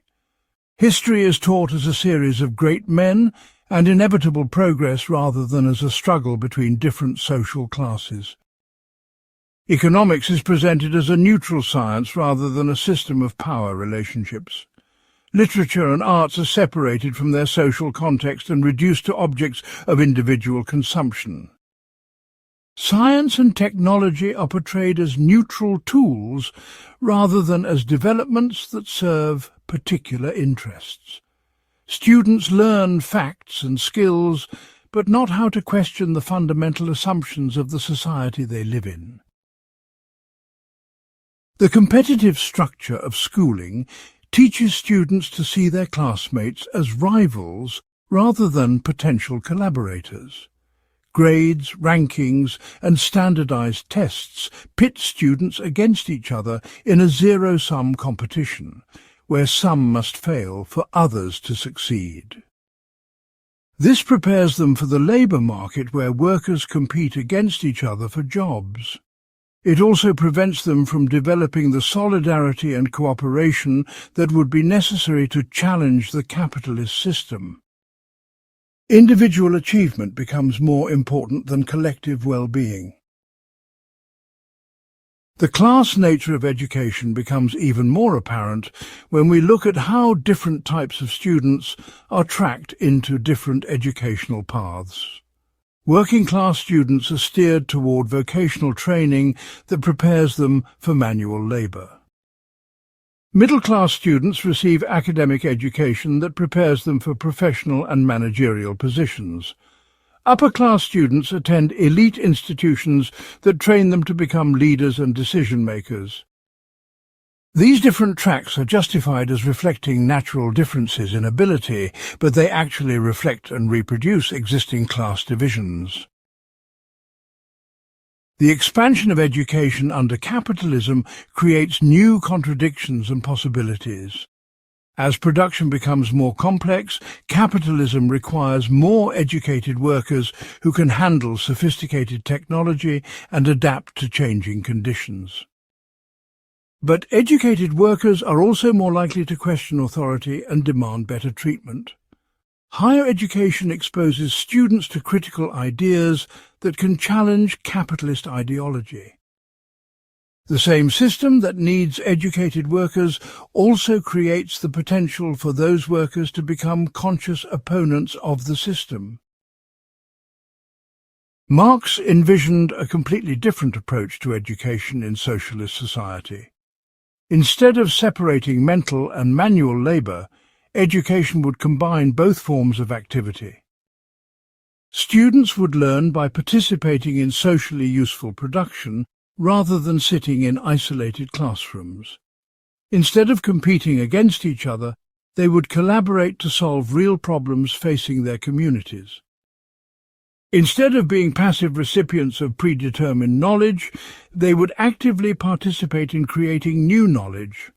History is taught as a series of great men and inevitable progress rather than as a struggle between different social classes. Economics is presented as a neutral science rather than a system of power relationships. Literature and arts are separated from their social context and reduced to objects of individual consumption. Science and technology are portrayed as neutral tools rather than as developments that serve particular interests. Students learn facts and skills, but not how to question the fundamental assumptions of the society they live in. The competitive structure of schooling teaches students to see their classmates as rivals rather than potential collaborators. Grades, rankings, and standardized tests pit students against each other in a zero-sum competition, where some must fail for others to succeed. This prepares them for the labour market, where workers compete against each other for jobs. It also prevents them from developing the solidarity and cooperation that would be necessary to challenge the capitalist system. Individual achievement becomes more important than collective well-being. The class nature of education becomes even more apparent when we look at how different types of students are tracked into different educational paths. Working-class students are steered toward vocational training that prepares them for manual labour. Middle-class students receive academic education that prepares them for professional and managerial positions. Upper-class students attend elite institutions that train them to become leaders and decision-makers. These different tracks are justified as reflecting natural differences in ability, but they actually reflect and reproduce existing class divisions. The expansion of education under capitalism creates new contradictions and possibilities. As production becomes more complex, capitalism requires more educated workers who can handle sophisticated technology and adapt to changing conditions. But educated workers are also more likely to question authority and demand better treatment. Higher education exposes students to critical ideas that can challenge capitalist ideology. The same system that needs educated workers also creates the potential for those workers to become conscious opponents of the system. Marx envisioned a completely different approach to education in socialist society. Instead of separating mental and manual labour, education would combine both forms of activity. Students would learn by participating in socially useful production rather than sitting in isolated classrooms. Instead of competing against each other, they would collaborate to solve real problems facing their communities. Instead of being passive recipients of predetermined knowledge, they would actively participate in creating new knowledge.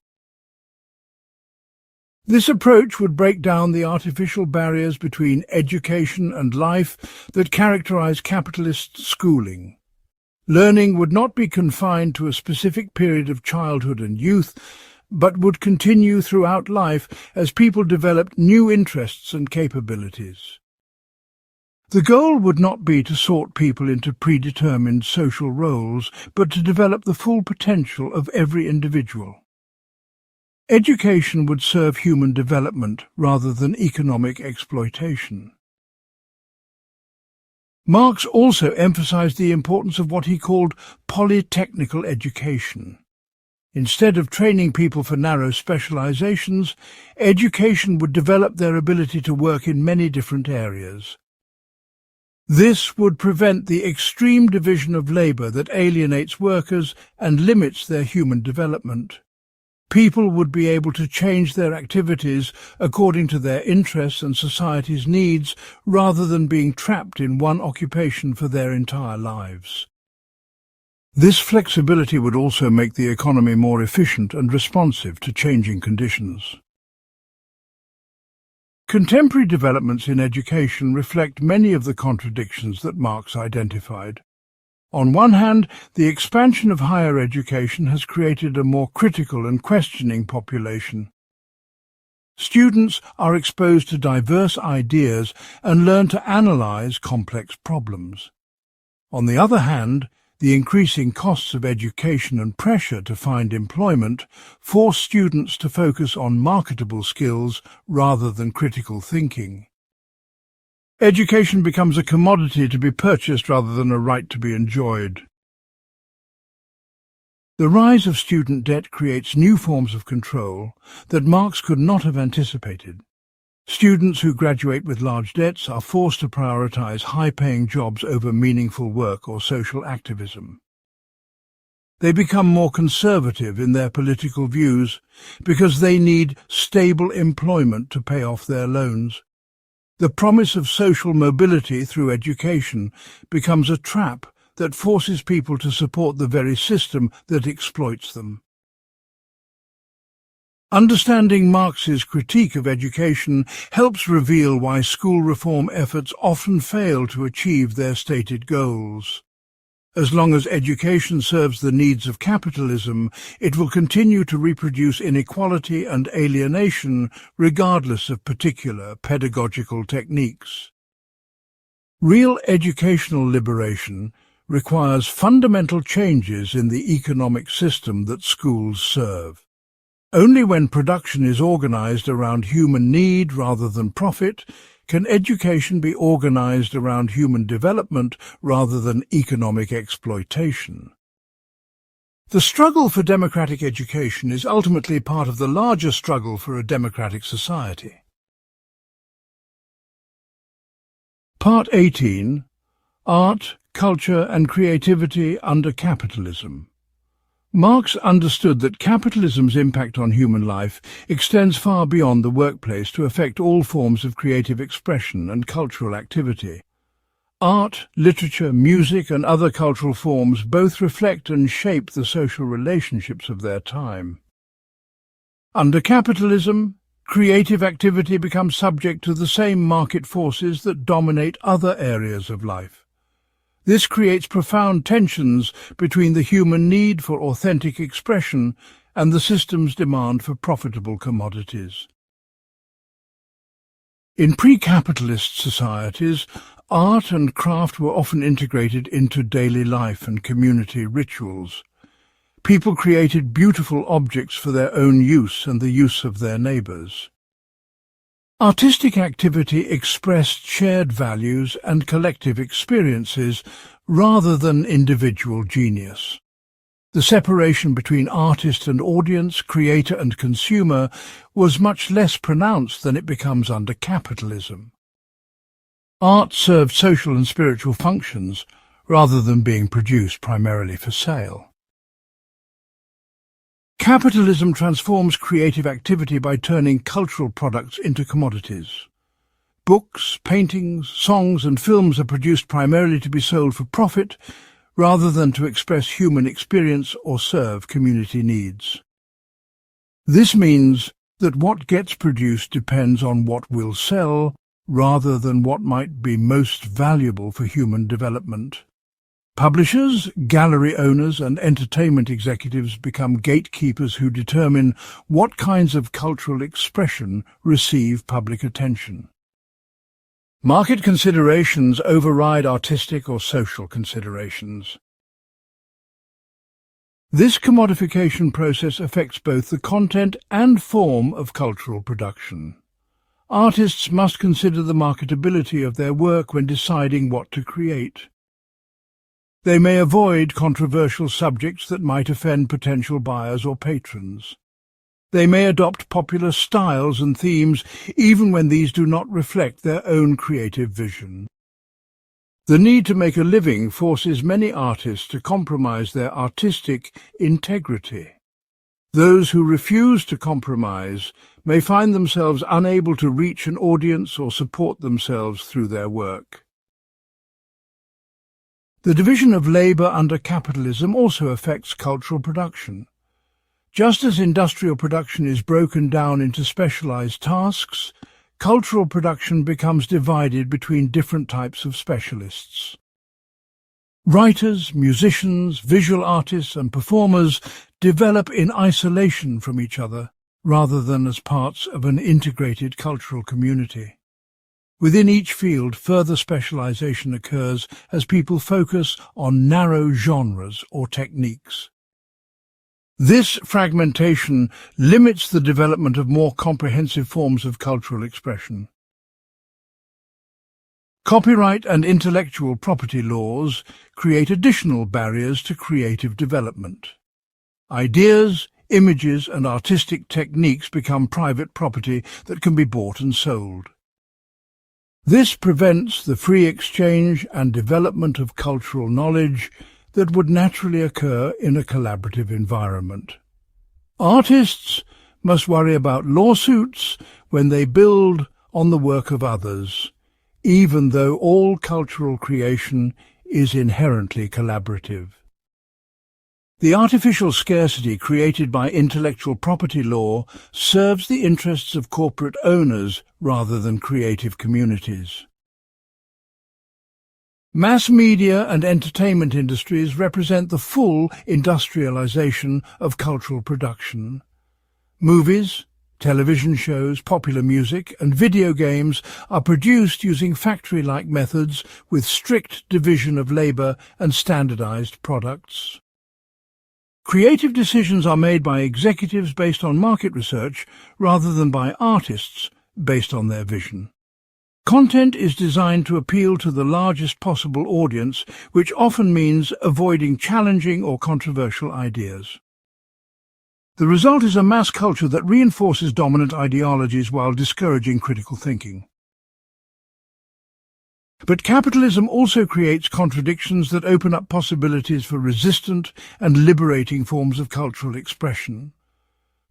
This approach would break down the artificial barriers between education and life that characterize capitalist schooling. Learning would not be confined to a specific period of childhood and youth, but would continue throughout life as people developed new interests and capabilities. The goal would not be to sort people into predetermined social roles, but to develop the full potential of every individual. Education would serve human development rather than economic exploitation. Marx also emphasized the importance of what he called polytechnical education. Instead of training people for narrow specializations, education would develop their ability to work in many different areas. This would prevent the extreme division of labour that alienates workers and limits their human development. People would be able to change their activities according to their interests and society's needs, rather than being trapped in one occupation for their entire lives. This flexibility would also make the economy more efficient and responsive to changing conditions. Contemporary developments in education reflect many of the contradictions that Marx identified. On one hand, the expansion of higher education has created a more critical and questioning population. Students are exposed to diverse ideas and learn to analyze complex problems. On the other hand, the increasing costs of education and pressure to find employment force students to focus on marketable skills rather than critical thinking. Education becomes a commodity to be purchased rather than a right to be enjoyed. The rise of student debt creates new forms of control that Marx could not have anticipated. Students who graduate with large debts are forced to prioritize high-paying jobs over meaningful work or social activism. They become more conservative in their political views because they need stable employment to pay off their loans. The promise of social mobility through education becomes a trap that forces people to support the very system that exploits them. Understanding Marx's critique of education helps reveal why school reform efforts often fail to achieve their stated goals. As long as education serves the needs of capitalism, it will continue to reproduce inequality and alienation regardless of particular pedagogical techniques. Real educational liberation requires fundamental changes in the economic system that schools serve. Only when production is organized around human need rather than profit can education be organized around human development rather than economic exploitation. The struggle for democratic education is ultimately part of the larger struggle for a democratic society. Part 18. Art, Culture and Creativity under Capitalism. Marx understood that capitalism's impact on human life extends far beyond the workplace to affect all forms of creative expression and cultural activity. Art, literature, music and other cultural forms both reflect and shape the social relationships of their time. Under capitalism, creative activity becomes subject to the same market forces that dominate other areas of life. This creates profound tensions between the human need for authentic expression and the system's demand for profitable commodities. In pre-capitalist societies, art and craft were often integrated into daily life and community rituals. People created beautiful objects for their own use and the use of their neighbours. Artistic activity expressed shared values and collective experiences rather than individual genius. The separation between artist and audience, creator and consumer was much less pronounced than it becomes under capitalism. Art served social and spiritual functions rather than being produced primarily for sale. Capitalism transforms creative activity by turning cultural products into commodities. Books, paintings, songs and films are produced primarily to be sold for profit rather than to express human experience or serve community needs. This means that what gets produced depends on what will sell rather than what might be most valuable for human development. Publishers, gallery owners and entertainment executives become gatekeepers who determine what kinds of cultural expression receive public attention. Market considerations override artistic or social considerations. This commodification process affects both the content and form of cultural production. Artists must consider the marketability of their work when deciding what to create. They may avoid controversial subjects that might offend potential buyers or patrons. They may adopt popular styles and themes even when these do not reflect their own creative vision. The need to make a living forces many artists to compromise their artistic integrity. Those who refuse to compromise may find themselves unable to reach an audience or support themselves through their work. The division of labour under capitalism also affects cultural production. Just as industrial production is broken down into specialised tasks, cultural production becomes divided between different types of specialists. Writers, musicians, visual artists and performers develop in isolation from each other rather than as parts of an integrated cultural community. Within each field, further specialization occurs as people focus on narrow genres or techniques. This fragmentation limits the development of more comprehensive forms of cultural expression. Copyright and intellectual property laws create additional barriers to creative development. Ideas, images and artistic techniques become private property that can be bought and sold. This prevents the free exchange and development of cultural knowledge that would naturally occur in a collaborative environment. Artists must worry about lawsuits when they build on the work of others, even though all cultural creation is inherently collaborative. The artificial scarcity created by intellectual property law serves the interests of corporate owners rather than creative communities. Mass media and entertainment industries represent the full industrialization of cultural production. Movies, television shows, popular music, and video games are produced using factory-like methods with strict division of labor and standardized products. Creative decisions are made by executives based on market research rather than by artists based on their vision. Content is designed to appeal to the largest possible audience, which often means avoiding challenging or controversial ideas. The result is a mass culture that reinforces dominant ideologies while discouraging critical thinking. But capitalism also creates contradictions that open up possibilities for resistant and liberating forms of cultural expression.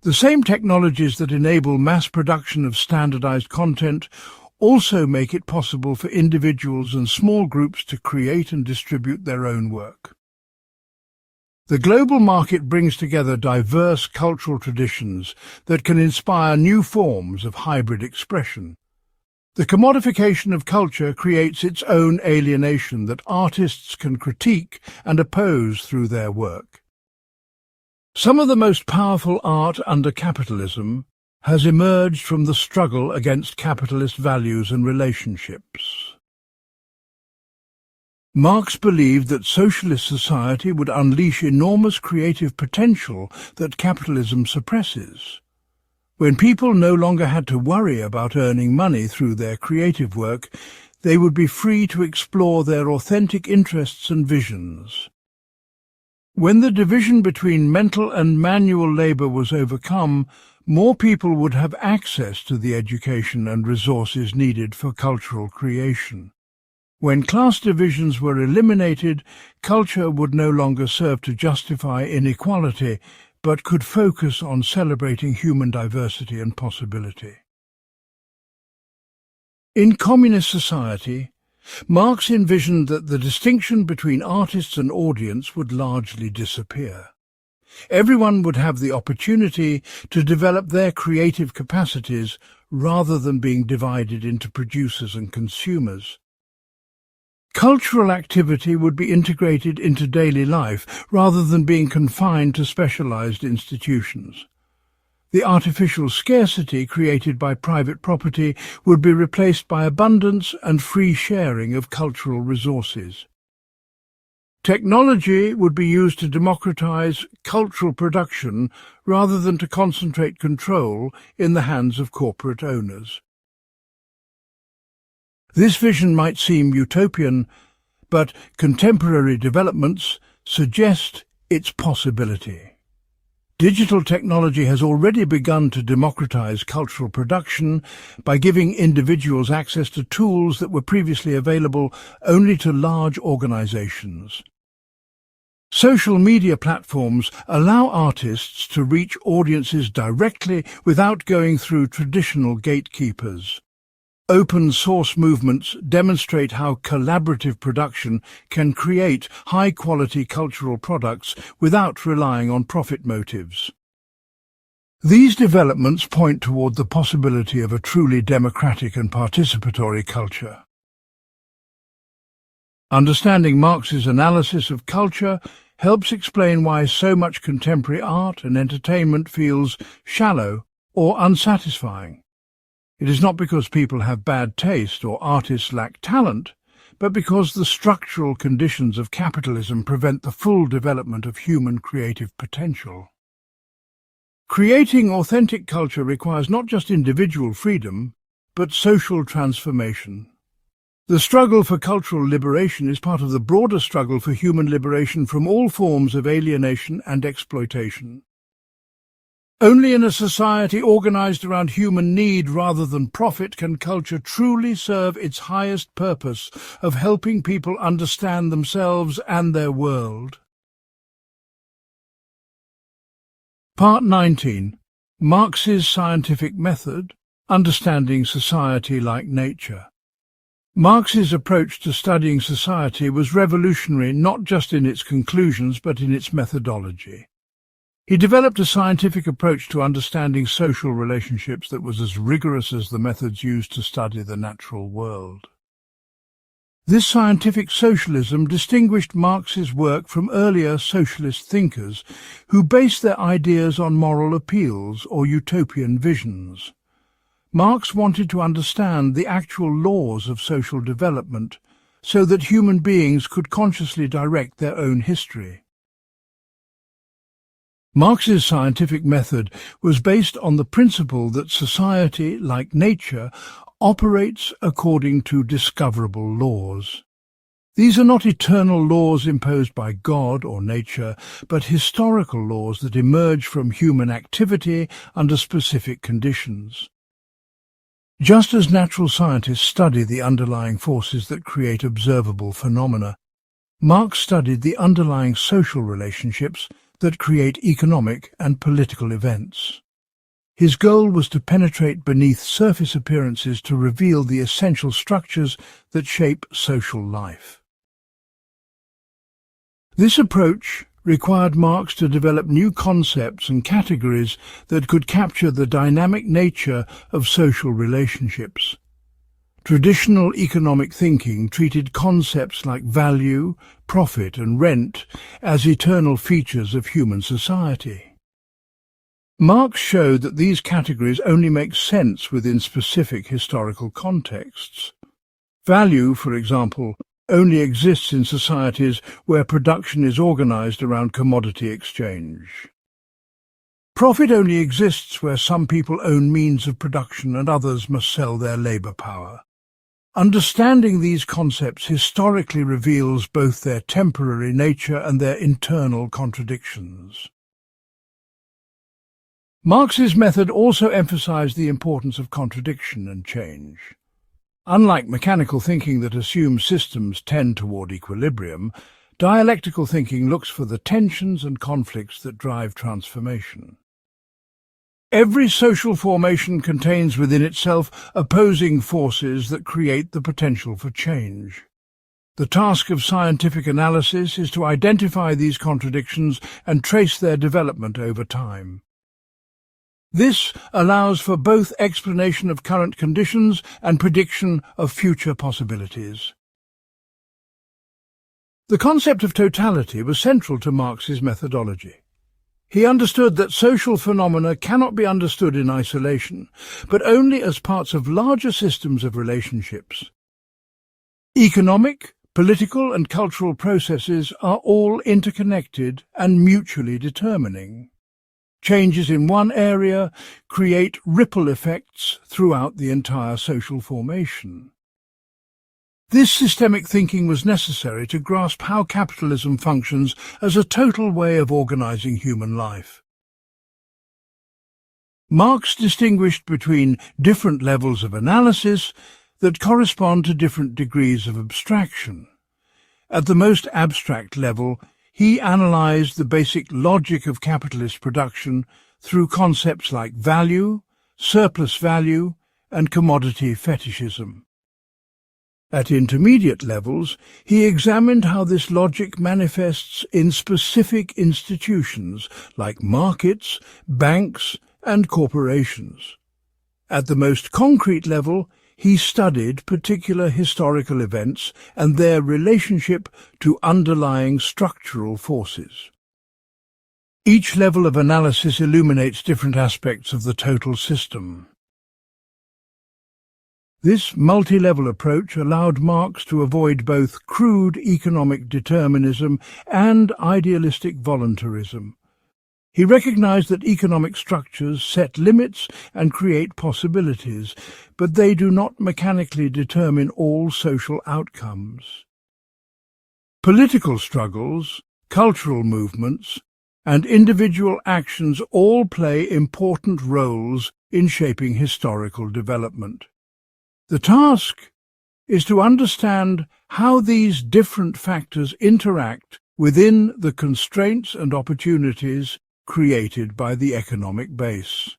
The same technologies that enable mass production of standardized content also make it possible for individuals and small groups to create and distribute their own work. The global market brings together diverse cultural traditions that can inspire new forms of hybrid expression. The commodification of culture creates its own alienation that artists can critique and oppose through their work. Some of the most powerful art under capitalism has emerged from the struggle against capitalist values and relationships. Marx believed that socialist society would unleash enormous creative potential that capitalism suppresses. When people no longer had to worry about earning money through their creative work, they would be free to explore their authentic interests and visions. When the division between mental and manual labor was overcome, more people would have access to the education and resources needed for cultural creation. When class divisions were eliminated, culture would no longer serve to justify inequality, but could focus on celebrating human diversity and possibility. In communist society, Marx envisioned that the distinction between artists and audience would largely disappear. Everyone would have the opportunity to develop their creative capacities rather than being divided into producers and consumers. Cultural activity would be integrated into daily life rather than being confined to specialized institutions. The artificial scarcity created by private property would be replaced by abundance and free sharing of cultural resources. Technology would be used to democratize cultural production rather than to concentrate control in the hands of corporate owners. This vision might seem utopian, but contemporary developments suggest its possibility. Digital technology has already begun to democratize cultural production by giving individuals access to tools that were previously available only to large organizations. Social media platforms allow artists to reach audiences directly without going through traditional gatekeepers. Open source movements demonstrate how collaborative production can create high-quality cultural products without relying on profit motives. These developments point toward the possibility of a truly democratic and participatory culture. Understanding Marx's analysis of culture helps explain why so much contemporary art and entertainment feels shallow or unsatisfying. It is not because people have bad taste or artists lack talent, but because the structural conditions of capitalism prevent the full development of human creative potential. Creating authentic culture requires not just individual freedom, but social transformation. The struggle for cultural liberation is part of the broader struggle for human liberation from all forms of alienation and exploitation. Only in a society organized around human need rather than profit can culture truly serve its highest purpose of helping people understand themselves and their world. Part 19. Marx's Scientific Method, Understanding Society like Nature. Marx's approach to studying society was revolutionary not just in its conclusions but in its methodology. He developed a scientific approach to understanding social relationships that was as rigorous as the methods used to study the natural world. This scientific socialism distinguished Marx's work from earlier socialist thinkers who based their ideas on moral appeals or utopian visions. Marx wanted to understand the actual laws of social development so that human beings could consciously direct their own history. Marx's scientific method was based on the principle that society, like nature, operates according to discoverable laws. These are not eternal laws imposed by God or nature, but historical laws that emerge from human activity under specific conditions. Just as natural scientists study the underlying forces that create observable phenomena, Marx studied the underlying social relationships that create economic and political events. His goal was to penetrate beneath surface appearances to reveal the essential structures that shape social life. This approach required Marx to develop new concepts and categories that could capture the dynamic nature of social relationships. Traditional economic thinking treated concepts like value, profit and rent as eternal features of human society. Marx showed that these categories only make sense within specific historical contexts. Value, for example, only exists in societies where production is organized around commodity exchange. Profit only exists where some people own means of production and others must sell their labor power. Understanding these concepts historically reveals both their temporary nature and their internal contradictions. Marx's method also emphasized the importance of contradiction and change. Unlike mechanical thinking that assumes systems tend toward equilibrium, dialectical thinking looks for the tensions and conflicts that drive transformation. Every social formation contains within itself opposing forces that create the potential for change. The task of scientific analysis is to identify these contradictions and trace their development over time. This allows for both explanation of current conditions and prediction of future possibilities. The concept of totality was central to Marx's methodology. He understood that social phenomena cannot be understood in isolation, but only as parts of larger systems of relationships. Economic, political and cultural processes are all interconnected and mutually determining. Changes in one area create ripple effects throughout the entire social formation. This systemic thinking was necessary to grasp how capitalism functions as a total way of organizing human life. Marx distinguished between different levels of analysis that correspond to different degrees of abstraction. At the most abstract level, he analyzed the basic logic of capitalist production through concepts like value, surplus value, and commodity fetishism. At intermediate levels, he examined how this logic manifests in specific institutions like markets, banks, and corporations. At the most concrete level, he studied particular historical events and their relationship to underlying structural forces. Each level of analysis illuminates different aspects of the total system. This multi-level approach allowed Marx to avoid both crude economic determinism and idealistic voluntarism. He recognized that economic structures set limits and create possibilities, but they do not mechanically determine all social outcomes. Political struggles, cultural movements, and individual actions all play important roles in shaping historical development. The task is to understand how these different factors interact within the constraints and opportunities created by the economic base.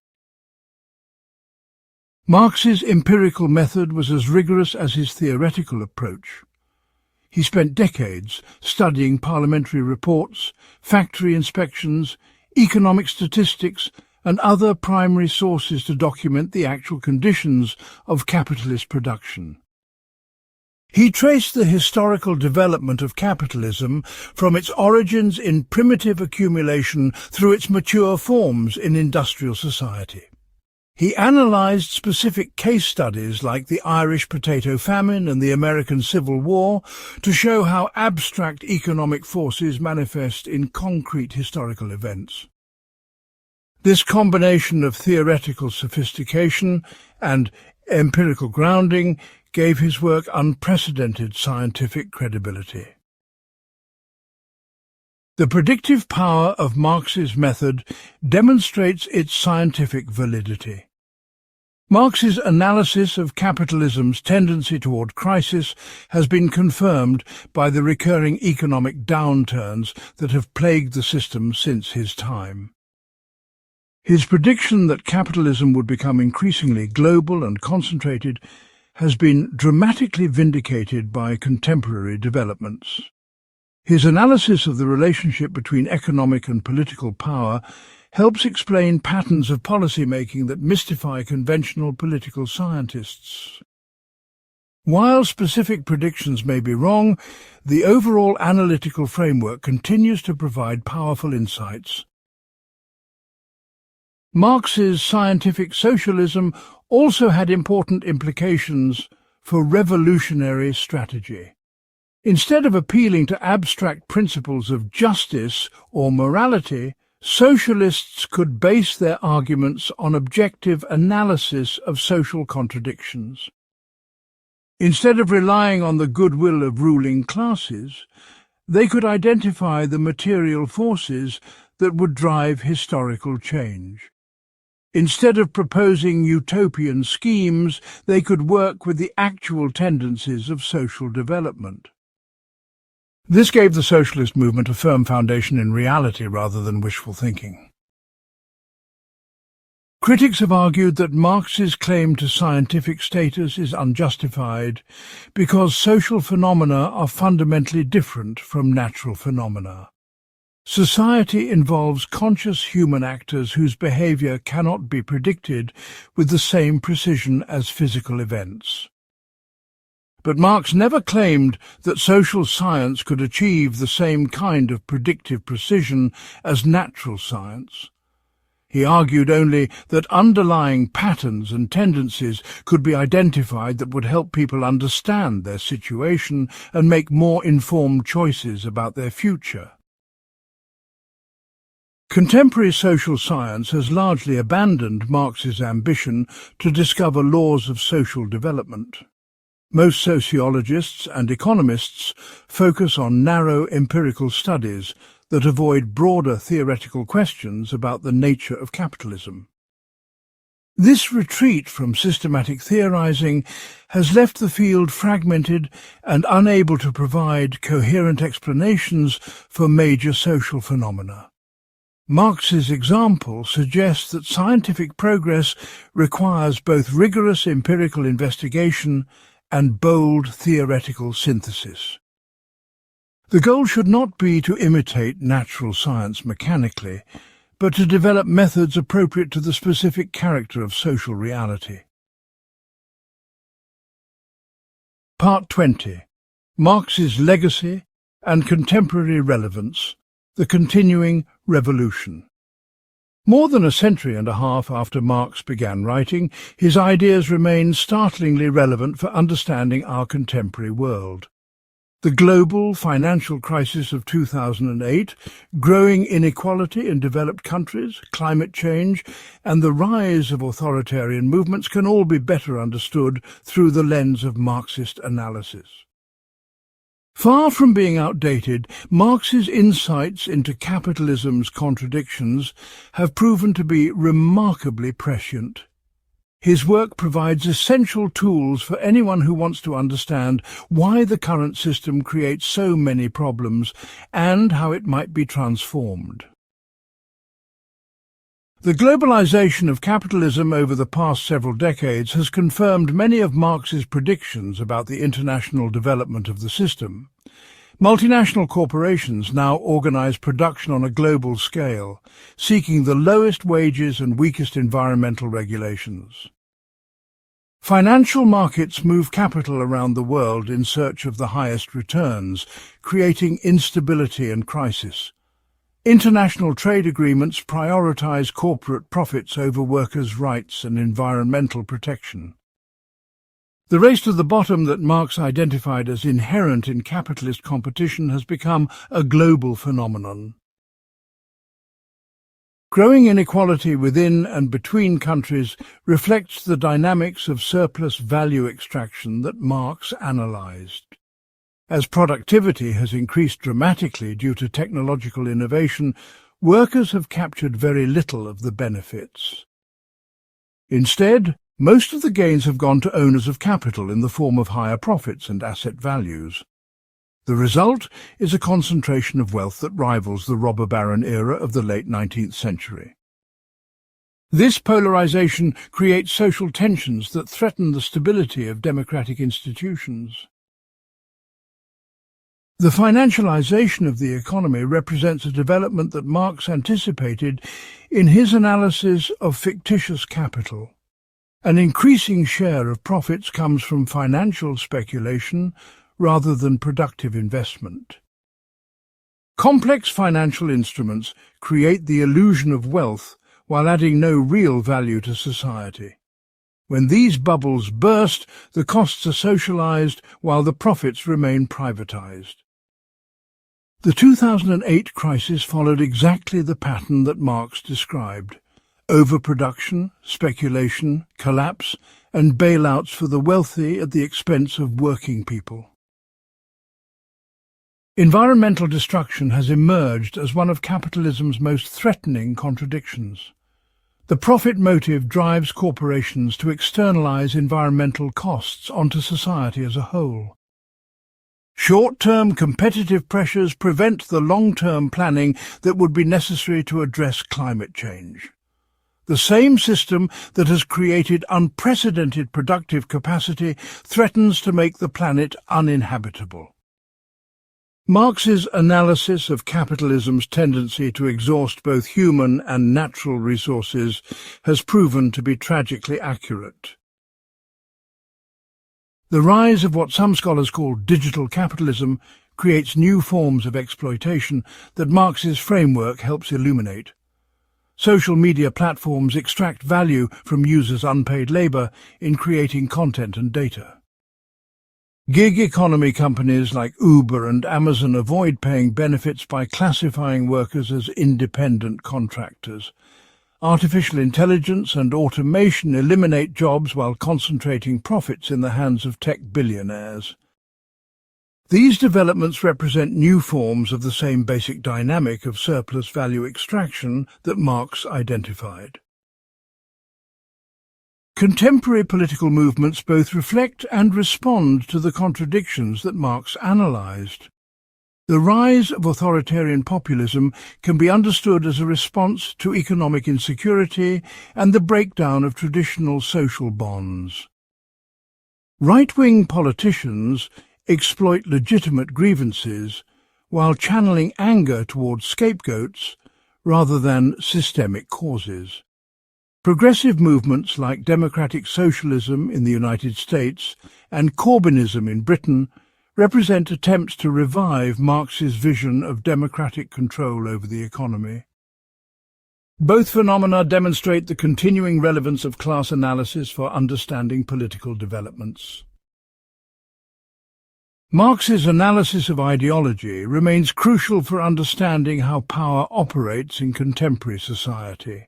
Marx's empirical method was as rigorous as his theoretical approach. He spent decades studying parliamentary reports, factory inspections, economic statistics, and other primary sources to document the actual conditions of capitalist production. He traced the historical development of capitalism from its origins in primitive accumulation through its mature forms in industrial society. He analysed specific case studies like the Irish potato famine and the American Civil War to show how abstract economic forces manifest in concrete historical events. This combination of theoretical sophistication and empirical grounding gave his work unprecedented scientific credibility. The predictive power of Marx's method demonstrates its scientific validity. Marx's analysis of capitalism's tendency toward crisis has been confirmed by the recurring economic downturns that have plagued the system since his time. His prediction that capitalism would become increasingly global and concentrated has been dramatically vindicated by contemporary developments. His analysis of the relationship between economic and political power helps explain patterns of policy-making that mystify conventional political scientists. While specific predictions may be wrong, the overall analytical framework continues to provide powerful insights. Marx's scientific socialism also had important implications for revolutionary strategy. Instead of appealing to abstract principles of justice or morality, socialists could base their arguments on objective analysis of social contradictions. Instead of relying on the goodwill of ruling classes, they could identify the material forces that would drive historical change. Instead of proposing utopian schemes, they could work with the actual tendencies of social development. This gave the socialist movement a firm foundation in reality rather than wishful thinking. Critics have argued that Marx's claim to scientific status is unjustified because social phenomena are fundamentally different from natural phenomena. Society involves conscious human actors whose behavior cannot be predicted with the same precision as physical events. But Marx never claimed that social science could achieve the same kind of predictive precision as natural science. He argued only that underlying patterns and tendencies could be identified that would help people understand their situation and make more informed choices about their future. Contemporary social science has largely abandoned Marx's ambition to discover laws of social development. Most sociologists and economists focus on narrow empirical studies that avoid broader theoretical questions about the nature of capitalism. This retreat from systematic theorizing has left the field fragmented and unable to provide coherent explanations for major social phenomena. Marx's example suggests that scientific progress requires both rigorous empirical investigation and bold theoretical synthesis. The goal should not be to imitate natural science mechanically, but to develop methods appropriate to the specific character of social reality. Part 20. Marx's Legacy and Contemporary Relevance. The Continuing Revolution. More than a century and a half after Marx began writing, his ideas remain startlingly relevant for understanding our contemporary world. The global financial crisis of 2008, growing inequality in developed countries, climate change, and the rise of authoritarian movements can all be better understood through the lens of Marxist analysis. Far from being outdated, Marx's insights into capitalism's contradictions have proven to be remarkably prescient. His work provides essential tools for anyone who wants to understand why the current system creates so many problems and how it might be transformed. The globalization of capitalism over the past several decades has confirmed many of Marx's predictions about the international development of the system. Multinational corporations now organize production on a global scale, seeking the lowest wages and weakest environmental regulations. Financial markets move capital around the world in search of the highest returns, creating instability and crisis. International trade agreements prioritize corporate profits over workers' rights and environmental protection. The race to the bottom that Marx identified as inherent in capitalist competition has become a global phenomenon. Growing inequality within and between countries reflects the dynamics of surplus value extraction that Marx analyzed. As productivity has increased dramatically due to technological innovation, workers have captured very little of the benefits. Instead, most of the gains have gone to owners of capital in the form of higher profits and asset values. The result is a concentration of wealth that rivals the robber baron era of the late 19th century. This polarization creates social tensions that threaten the stability of democratic institutions. The financialization of the economy represents a development that Marx anticipated in his analysis of fictitious capital. An increasing share of profits comes from financial speculation rather than productive investment. Complex financial instruments create the illusion of wealth while adding no real value to society. When these bubbles burst, the costs are socialized while the profits remain privatized. The 2008 crisis followed exactly the pattern that Marx described: overproduction, speculation, collapse, and bailouts for the wealthy at the expense of working people. Environmental destruction has emerged as one of capitalism's most threatening contradictions. The profit motive drives corporations to externalize environmental costs onto society as a whole. Short-term competitive pressures prevent the long-term planning that would be necessary to address climate change. The same system that has created unprecedented productive capacity threatens to make the planet uninhabitable. Marx's analysis of capitalism's tendency to exhaust both human and natural resources has proven to be tragically accurate. The rise of what some scholars call digital capitalism creates new forms of exploitation that Marx's framework helps illuminate. Social media platforms extract value from users' unpaid labor in creating content and data. Gig economy companies like Uber and Amazon avoid paying benefits by classifying workers as independent contractors. Artificial intelligence and automation eliminate jobs while concentrating profits in the hands of tech billionaires. These developments represent new forms of the same basic dynamic of surplus value extraction that Marx identified. Contemporary political movements both reflect and respond to the contradictions that Marx analyzed. The rise of authoritarian populism can be understood as a response to economic insecurity and the breakdown of traditional social bonds. Right-wing politicians exploit legitimate grievances while channeling anger towards scapegoats rather than systemic causes. Progressive movements like democratic socialism in the United States and Corbynism in Britain represent attempts to revive Marx's vision of democratic control over the economy. Both phenomena demonstrate the continuing relevance of class analysis for understanding political developments. Marx's analysis of ideology remains crucial for understanding how power operates in contemporary society.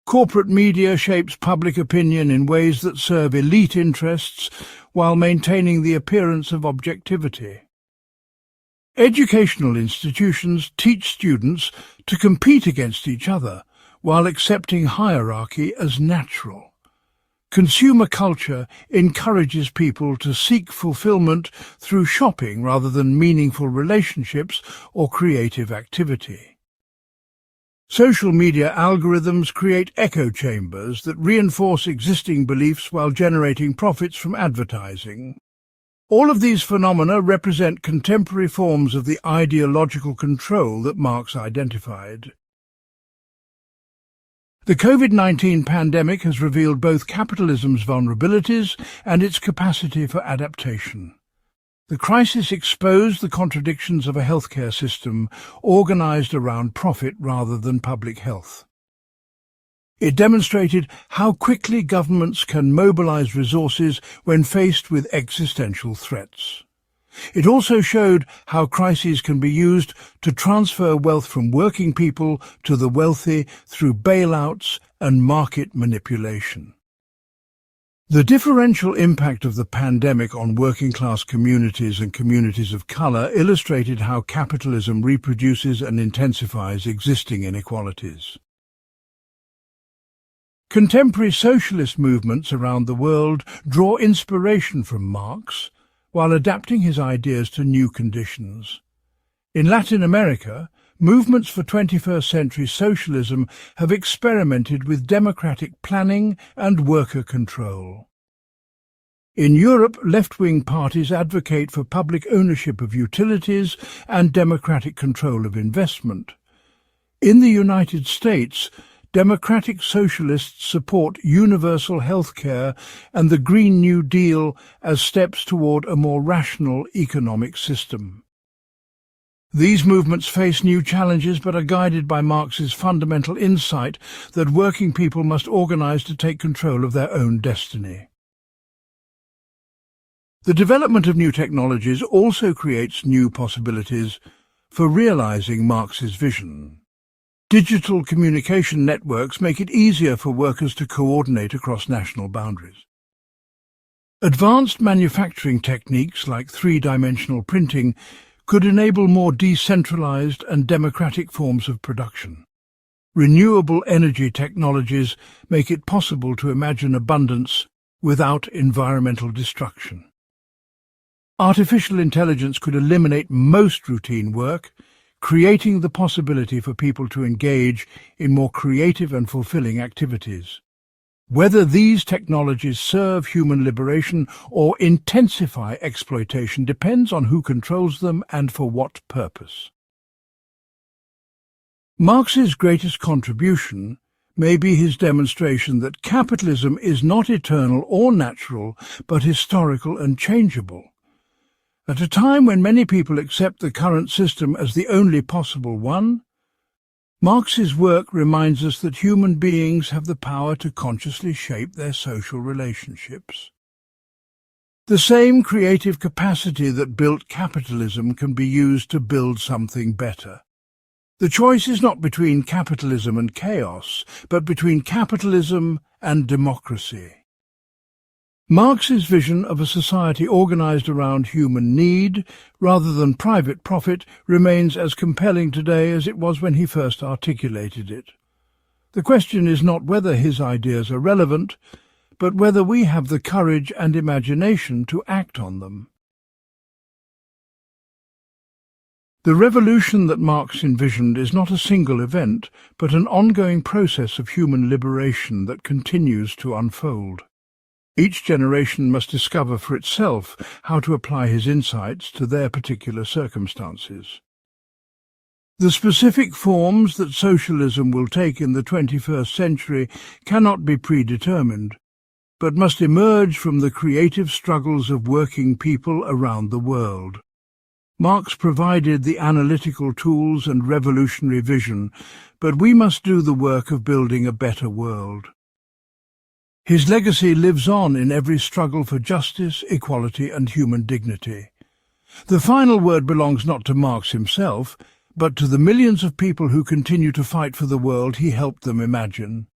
Corporate media shapes public opinion in ways that serve elite interests while maintaining the appearance of objectivity. Educational institutions teach students to compete against each other while accepting hierarchy as natural. Consumer culture encourages people to seek fulfillment through shopping rather than meaningful relationships or creative activity. Social media algorithms create echo chambers that reinforce existing beliefs while generating profits from advertising. All of these phenomena represent contemporary forms of the ideological control that Marx identified. The COVID-19 pandemic has revealed both capitalism's vulnerabilities and its capacity for adaptation. The crisis exposed the contradictions of a healthcare system organized around profit rather than public health. It demonstrated how quickly governments can mobilize resources when faced with existential threats. It also showed how crises can be used to transfer wealth from working people to the wealthy through bailouts and market manipulation. The differential impact of the pandemic on working-class communities and communities of color illustrated how capitalism reproduces and intensifies existing inequalities. Contemporary socialist movements around the world draw inspiration from Marx while adapting his ideas to new conditions. In Latin America, movements for 21st century socialism have experimented with democratic planning and worker control. In Europe, left-wing parties advocate for public ownership of utilities and democratic control of investment. In the United States, democratic socialists support universal health care and the Green New Deal as steps toward a more rational economic system. These movements face new challenges but are guided by Marx's fundamental insight that working people must organize to take control of their own destiny. The development of new technologies also creates new possibilities for realizing Marx's vision. Digital communication networks make it easier for workers to coordinate across national boundaries. Advanced manufacturing techniques like three-dimensional printing could enable more decentralized and democratic forms of production. Renewable energy technologies make it possible to imagine abundance without environmental destruction. Artificial intelligence could eliminate most routine work, creating the possibility for people to engage in more creative and fulfilling activities. Whether these technologies serve human liberation or intensify exploitation depends on who controls them and for what purpose. Marx's greatest contribution may be his demonstration that capitalism is not eternal or natural, but historical and changeable. At a time when many people accept the current system as the only possible one, Marx's work reminds us that human beings have the power to consciously shape their social relationships. The same creative capacity that built capitalism can be used to build something better. The choice is not between capitalism and chaos, but between capitalism and democracy. Marx's vision of a society organized around human need, rather than private profit, remains as compelling today as it was when he first articulated it. The question is not whether his ideas are relevant, but whether we have the courage and imagination to act on them. The revolution that Marx envisioned is not a single event, but an ongoing process of human liberation that continues to unfold. Each generation must discover for itself how to apply his insights to their particular circumstances. The specific forms that socialism will take in the 21st century cannot be predetermined, but must emerge from the creative struggles of working people around the world. Marx provided the analytical tools and revolutionary vision, but we must do the work of building a better world. His legacy lives on in every struggle for justice, equality, and human dignity. The final word belongs not to Marx himself, but to the millions of people who continue to fight for the world he helped them imagine.